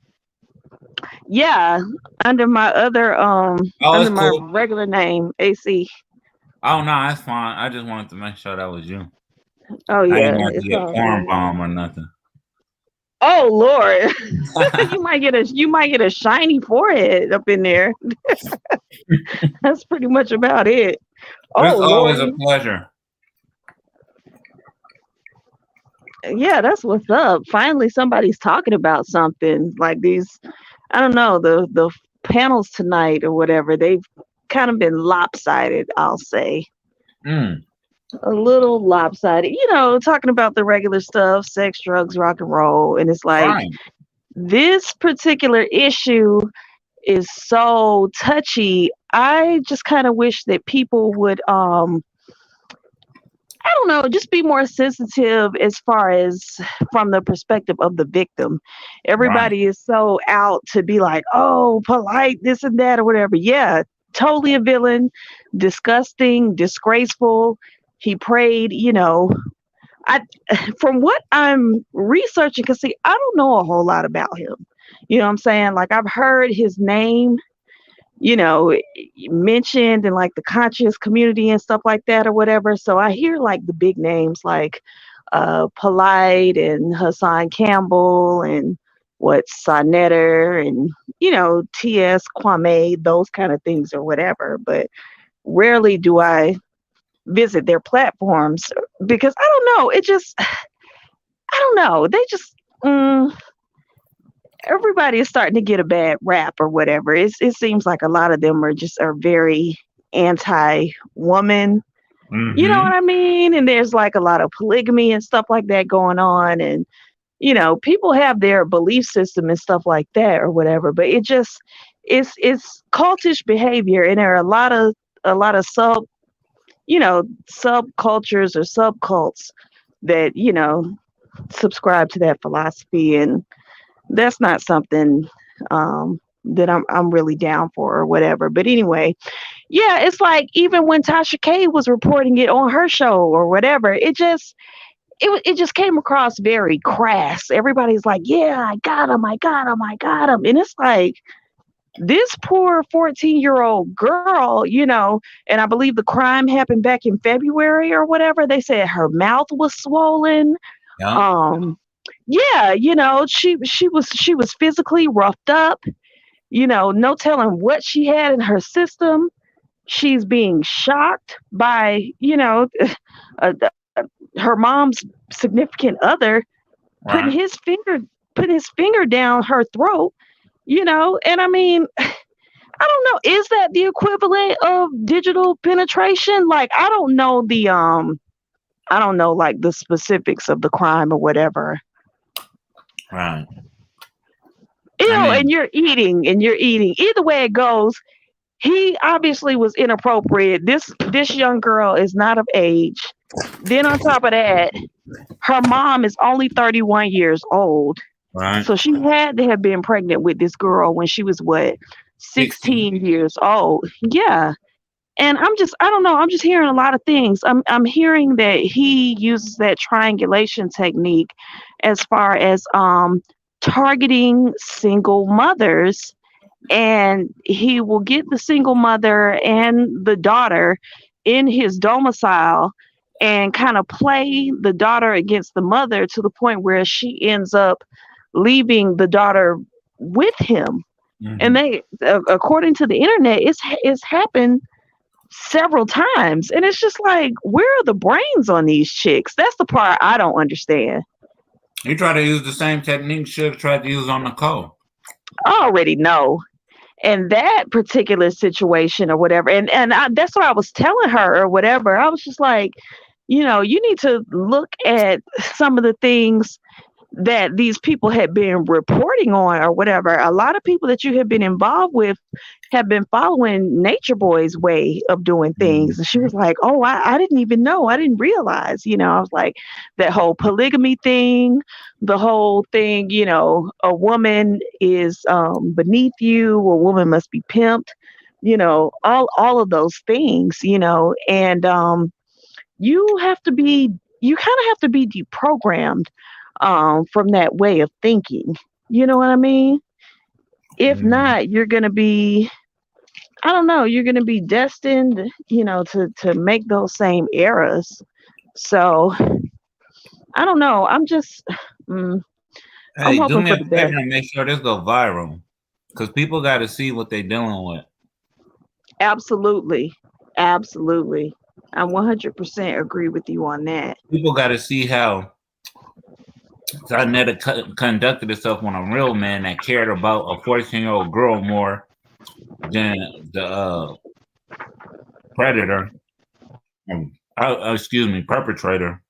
Yeah, under my other under my regular name, AC. Oh no, that's fine. I just wanted to make sure that was you. Oh yeah, I didn't want to get a corn bomb or nothing. Oh Lord, you might get a shiny forehead up in there. That's pretty much about it. It's Oh always a Lordy. pleasure. Yeah, that's what's up. Finally, somebody's talking about something like these. I don't know, the panels tonight or whatever. They've kind of been lopsided, I'll say. Mm. A little lopsided. Talking about the regular stuff, sex, drugs, rock and roll, and it's like Right. this particular issue is so touchy. I just kind of wish that people would I don't know, just be more sensitive as far as from the perspective of the victim. Right. Everybody is so out to be like, oh, polite, this and that, or whatever. Yeah, totally a villain, disgusting, disgraceful. He prayed, I from what I'm researching, because see, I don't know a whole lot about him. You know what I'm saying? Like I've heard his name mentioned in like the conscious community and stuff like that or whatever. So I hear like the big names like Polite and Hassan Campbell and Sonetter and T.S. Kwame, those kind of things or whatever. But rarely do I visit their platforms because I don't know. I don't know. They just everybody is starting to get a bad rap or whatever. It seems like a lot of them are very anti-woman. You know Mm-hmm. what I mean? And there's like a lot of polygamy and stuff like that going on. And people have their belief system and stuff like that or whatever. But it's cultish behavior, and there are a lot of subcultures or subcults that subscribe to that philosophy, and that's not something that I'm really down for or whatever. But anyway, yeah, it's like even when Tasha K was reporting it on her show or whatever, it just came across very crass. Everybody's like, "Yeah, I got him, I got him, I got him," and it's like this poor 14-year-old girl, and I believe the crime happened back in February or whatever. They said her mouth was swollen. Yeah. Yeah, she was physically roughed up, no telling what she had in her system. She's being shocked by, uh, her mom's significant other putting Right. his finger down her throat, and I mean, I don't know, is that the equivalent of digital penetration? Like I don't know like the specifics of the crime or whatever. Right. I mean, And you're eating. Either way it goes, he obviously was inappropriate. This young girl is not of age. Then on top of that, her mom is only 31 years old. right. So she had to have been pregnant with this girl when she was what, 16 years old. Yeah. And I don't know, I'm just hearing a lot of things. I'm hearing that he uses that triangulation technique as far as targeting single mothers, and he will get the single mother and the daughter in his domicile and kind of play the daughter against the mother to the point where she ends up leaving the daughter with him. Mm-hmm. And they, according to the internet, it's happened several times, and it's just like, where are the brains on these chicks? That's the part I don't understand. He tried to use the same technique Suge tried to use on Nicole. I already know. And that particular situation or whatever, and that's what I was telling her or whatever. I was just like, you need to look at some of the things that these people had been reporting on or whatever. A lot of people that you have been involved with have been following Nature Boy's way of doing things. And she was like, oh, I didn't even know. I didn't realize, I was like, that whole polygamy thing, the whole thing, a woman is beneath you, a woman must be pimped, all of those things, and you kind of have to be deprogrammed from that way of thinking. You know what I mean? If not, you're going to be, I don't know, you're going to be destined, to make those same errors. So I don't know. I'm just, Hey, do hoping me for a the favor best. and make sure this go viral, because people got to see what they're dealing with. Absolutely. Absolutely. I 100% agree with you on that. People got to see how Sarnetta conducted herself on a real man that cared about a 14-year-old girl more than the predator, perpetrator.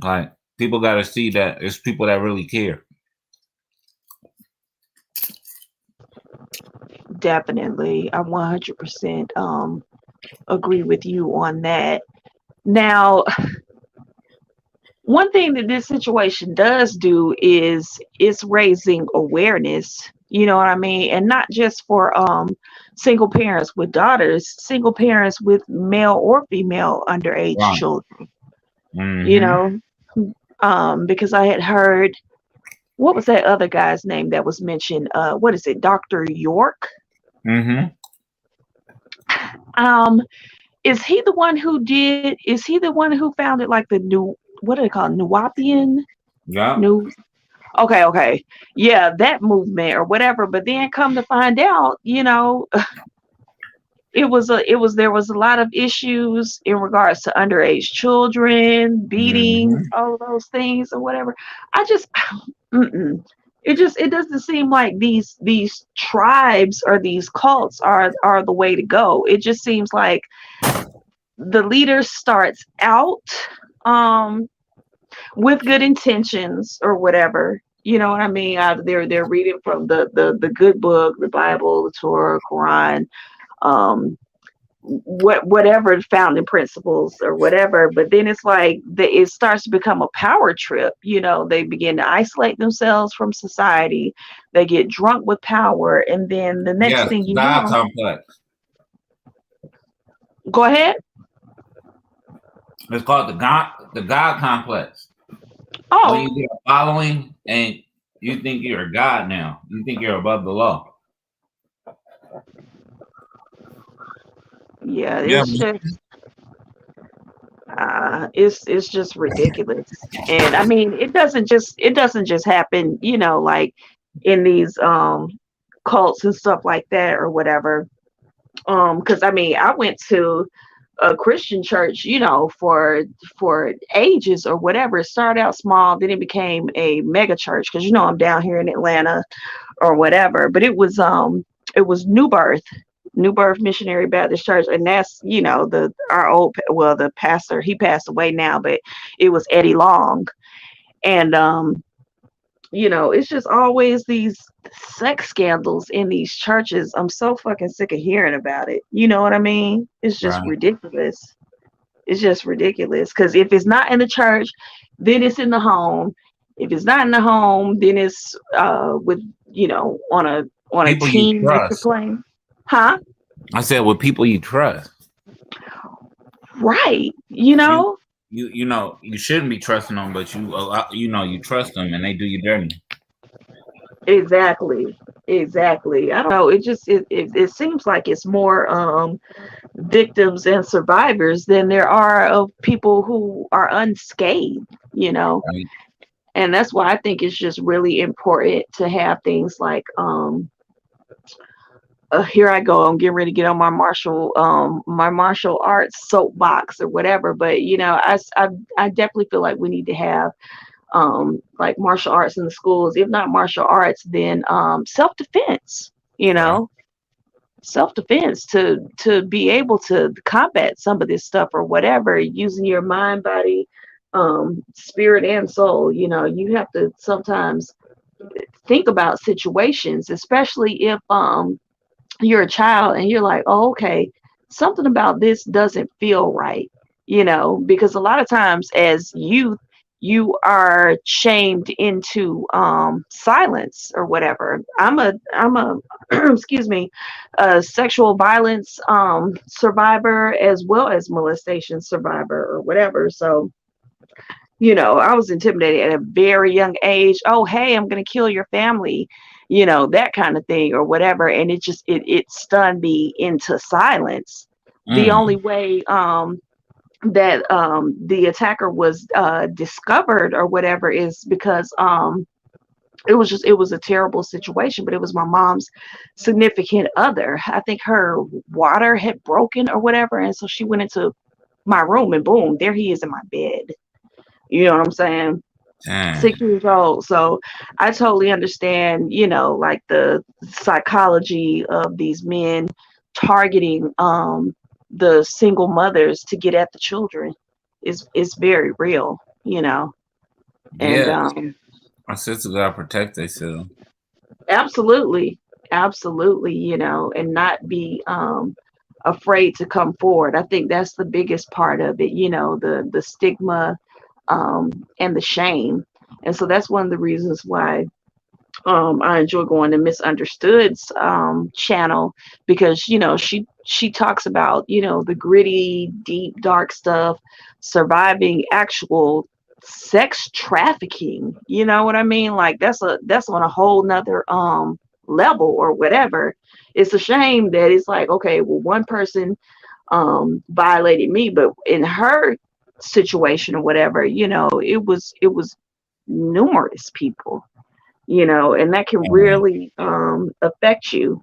Like, people got to see that it's people that really care. Definitely. I 100% agree with you on that. Now, one thing that this situation does do is it's raising awareness, you know what I mean? And not just for single parents with daughters, single parents with male or female underage Right. children, Mm-hmm. you know? Because I had heard, what was that other guy's name that was mentioned? What is it, Dr. York? Mm-hmm. Is he the one who founded like the new, what do they call it, Nuwapian? Yeah. Okay. Yeah, that movement or whatever. But then come to find out, you know, there was a lot of issues in regards to underage children, beatings, Mm-hmm. all of those things or whatever. I just it doesn't seem like these tribes or these cults are the way to go. It just seems like the leader starts out with good intentions or whatever. You know what I mean? They're reading from the good book, the Bible, the Torah, Quran, whatever founding principles or whatever. But then it's like it starts to become a power trip. You know, they begin to isolate themselves from society. They get drunk with power, and then the next Yeah, thing you God know, complex. go ahead. It's called the God complex. Oh, When you get a following and you think you're a God now, you think you're above the law. yeah, Yeah. it's just ridiculous. And I mean, it doesn't just happen, you know, like in these cults and stuff like that or whatever. Because I mean, I went to a Christian church, you know, for ages or whatever. It started out small, then it became a mega church, because you know I'm down here in Atlanta or whatever. But it was New Birth Missionary Baptist Church, and that's, you know, the pastor, he passed away now, but it was Eddie Long. And you know, it's just always these sex scandals in these churches. I'm so fucking sick of hearing about it. You know what I mean? It's just Right. ridiculous. It's just ridiculous, because if it's not in the church, then it's in the home. If it's not in the home, then it's with, you know, on a People you team that you're trust. playing. Huh? I said with people you trust. Right. You know? You know, you shouldn't be trusting them, but you know, you trust them and they do you dirty. Exactly. I don't know. It seems like it's more victims and survivors than there are of people who are unscathed, you know. Right. And that's why I think it's just really important to have things like here I go, I'm getting ready to get on my martial arts soapbox or whatever. But you know, I definitely feel like we need to have like martial arts in the schools. If not martial arts, then self-defense, you know. Self-defense to be able to combat some of this stuff or whatever, using your mind, body, spirit and soul. You know, you have to sometimes think about situations, especially if you're a child and you're like, oh, okay, something about this doesn't feel right, you know, because a lot of times as youth, you are shamed into silence or whatever. I'm a excuse me, a sexual violence survivor as well as molestation survivor or whatever. So, you know, I was intimidated at a very young age. Oh, hey, I'm going to kill your family, you know, that kind of thing or whatever. And it stunned me into silence. The only way that the attacker was discovered or whatever is because it was a terrible situation, but it was my mom's significant other. I think her water had broken or whatever, and so she went into my room and boom, there he is in my bed. You know what I'm saying? Damn. 6 years old. So I totally understand, like the psychology of these men targeting the single mothers to get at the children is very real, and Yeah, our sisters gotta protect themselves. absolutely, and not be afraid to come forward. I think that's the biggest part of it, the stigma and the shame. And so that's one of the reasons why I enjoy going to Misunderstood's channel, because she talks about the gritty, deep, dark stuff, surviving actual sex trafficking. You know what I mean? Like that's on a whole nother level or whatever. It's a shame that it's like, okay, well, one person violated me, but in her situation or whatever, it was numerous people, and that can really affect you,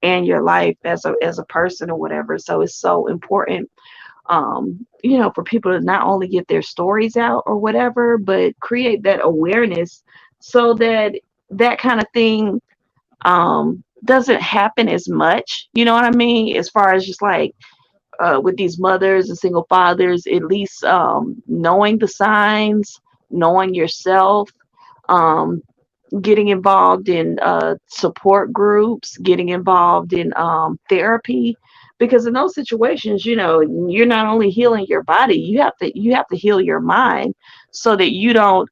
and your life as a person or whatever. So it's so important, for people to not only get their stories out or whatever, but create that awareness so that that kind of thing doesn't happen as much. You know what I mean? As far as just like with these mothers and single fathers, at least knowing the signs, knowing yourself, um, getting involved in support groups, getting involved in therapy, because in those situations, you're not only healing your body, you have to heal your mind so that you don't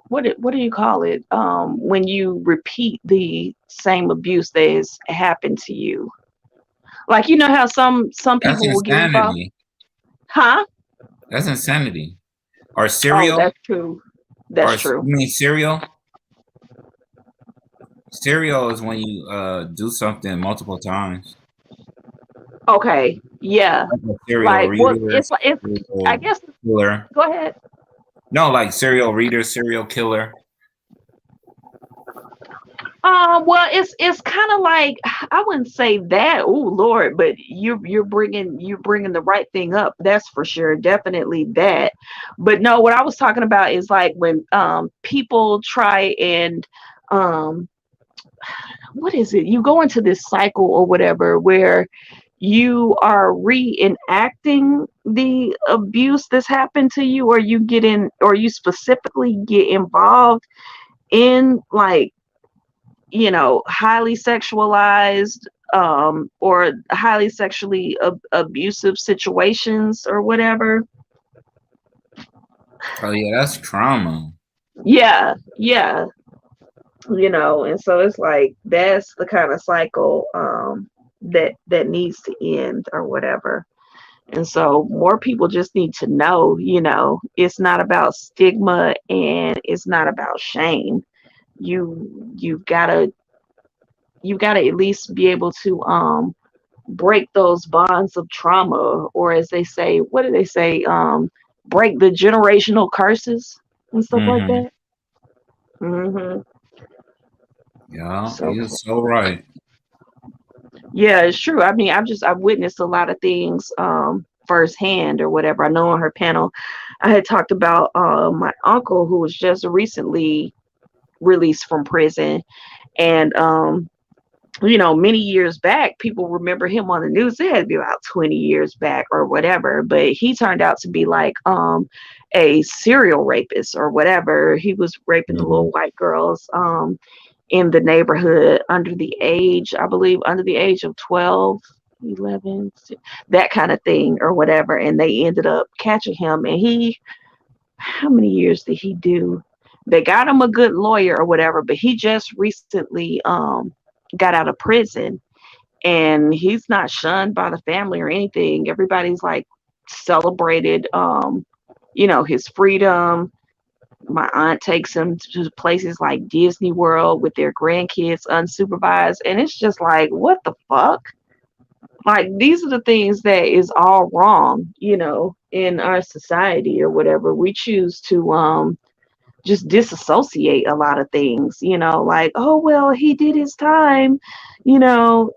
what do you call it when you repeat the same abuse that has happened to you. Like, how some That's people will get involved. insanity. Huh? That's insanity. Or Oh, cereal? that's true. That's true. You mean cereal? Cereal is when you do something multiple times. Okay. Yeah. Like a serial Like, well, reader, it's I serial guess. killer. Go ahead. No, like serial reader, serial killer. Well, it's kind of like, I wouldn't say that. Oh Lord, but you're bringing the right thing up. That's for sure, definitely that. But no, what I was talking about is like when people try and um what is it? You go into this cycle or whatever where you are reenacting the abuse that's happened to you, or you specifically get involved in, like, highly sexualized or highly sexually abusive situations or whatever. Oh yeah, that's trauma. Yeah, and so it's like that's the kind of cycle that needs to end or whatever. And so more people just need to know, it's not about stigma and it's not about shame. You've gotta at least be able to break those bonds of trauma, or as they say, what do they say? Break the generational curses and stuff like Mm-hmm. that. Hmm. Yeah, So you're so right. yeah, it's true. I mean, I've witnessed a lot of things firsthand or whatever. I know on her panel, I had talked about my uncle who was just recently released from prison, and many years back, people remember him on the news. It had to be about 20 years back or whatever, but he turned out to be like a serial rapist or whatever. He was raping the little white girls in the neighborhood under the age of 12, 11, that kind of thing or whatever. And they ended up catching him. And how many years did he do? They got him a good lawyer or whatever, but he just recently got out of prison, and he's not shunned by the family or anything. Everybody's like celebrated his freedom. My aunt takes him to places like Disney World with their grandkids unsupervised, and it's just like, what the fuck? Like these are the things that is all wrong, in our society or whatever. We choose to just disassociate a lot of things, like, oh well, he did his time, you know,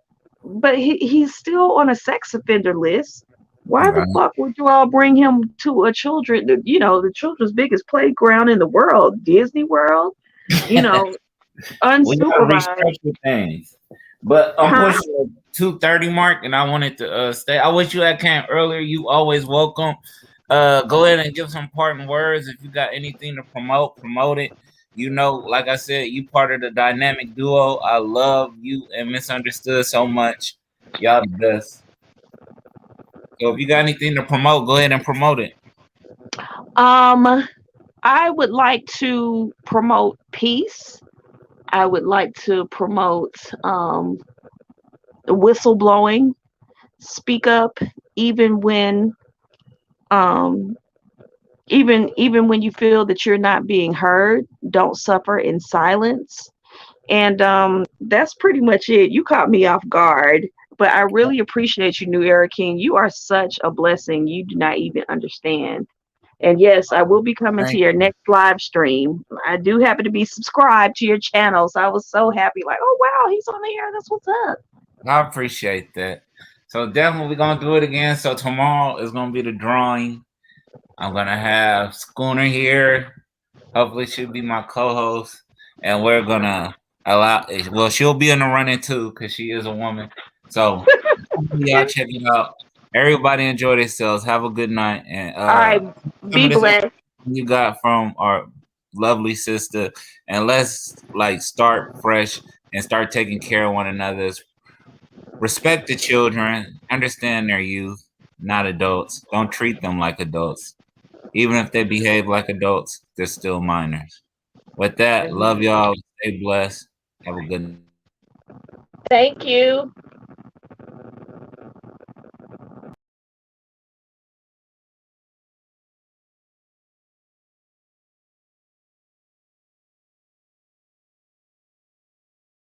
but he's still on a sex offender list. Why the Right. fuck would you all bring him to the children's biggest playground in the world, Disney World, you know, We gotta unsupervised? restructure things. But I'm Huh? pushing the 2:30 mark, and I wanted to stay. I wish you had came earlier. You always welcome. Go ahead and give some parting words. If you got anything to promote it. Like I said, you part of the dynamic duo. I love you and Misunderstood so much. Y'all the best. So if you got anything to promote, go ahead and promote it. I would like to promote peace. I would like to promote whistleblowing. Speak up even when um even when you feel that you're not being heard. Don't suffer in silence. And that's pretty much it. You caught me off guard, but I really appreciate you, New Era King. You are such a blessing. You do not even understand. And yes, I will be coming to Thank your you. next live stream. I do happen to be subscribed to your channel, so I was so happy. Like, oh wow, he's on there. That's what's up. I appreciate that. So definitely we're gonna do it again. So tomorrow is gonna be the drawing. I'm gonna have Schooner here. Hopefully she'll be my co-host, and we're gonna allow. Well, she'll be in the running too because she is a woman. So y'all check it out. Everybody enjoy themselves. Have a good night, and All right, some be of this blessed. you got from our lovely sister, and let's start fresh and start taking care of one another. Respect the children, understand their youth, not adults. Don't treat them like adults. Even if they behave like adults, they're still minors. With that, love y'all. Stay blessed. Have a good night. Thank you.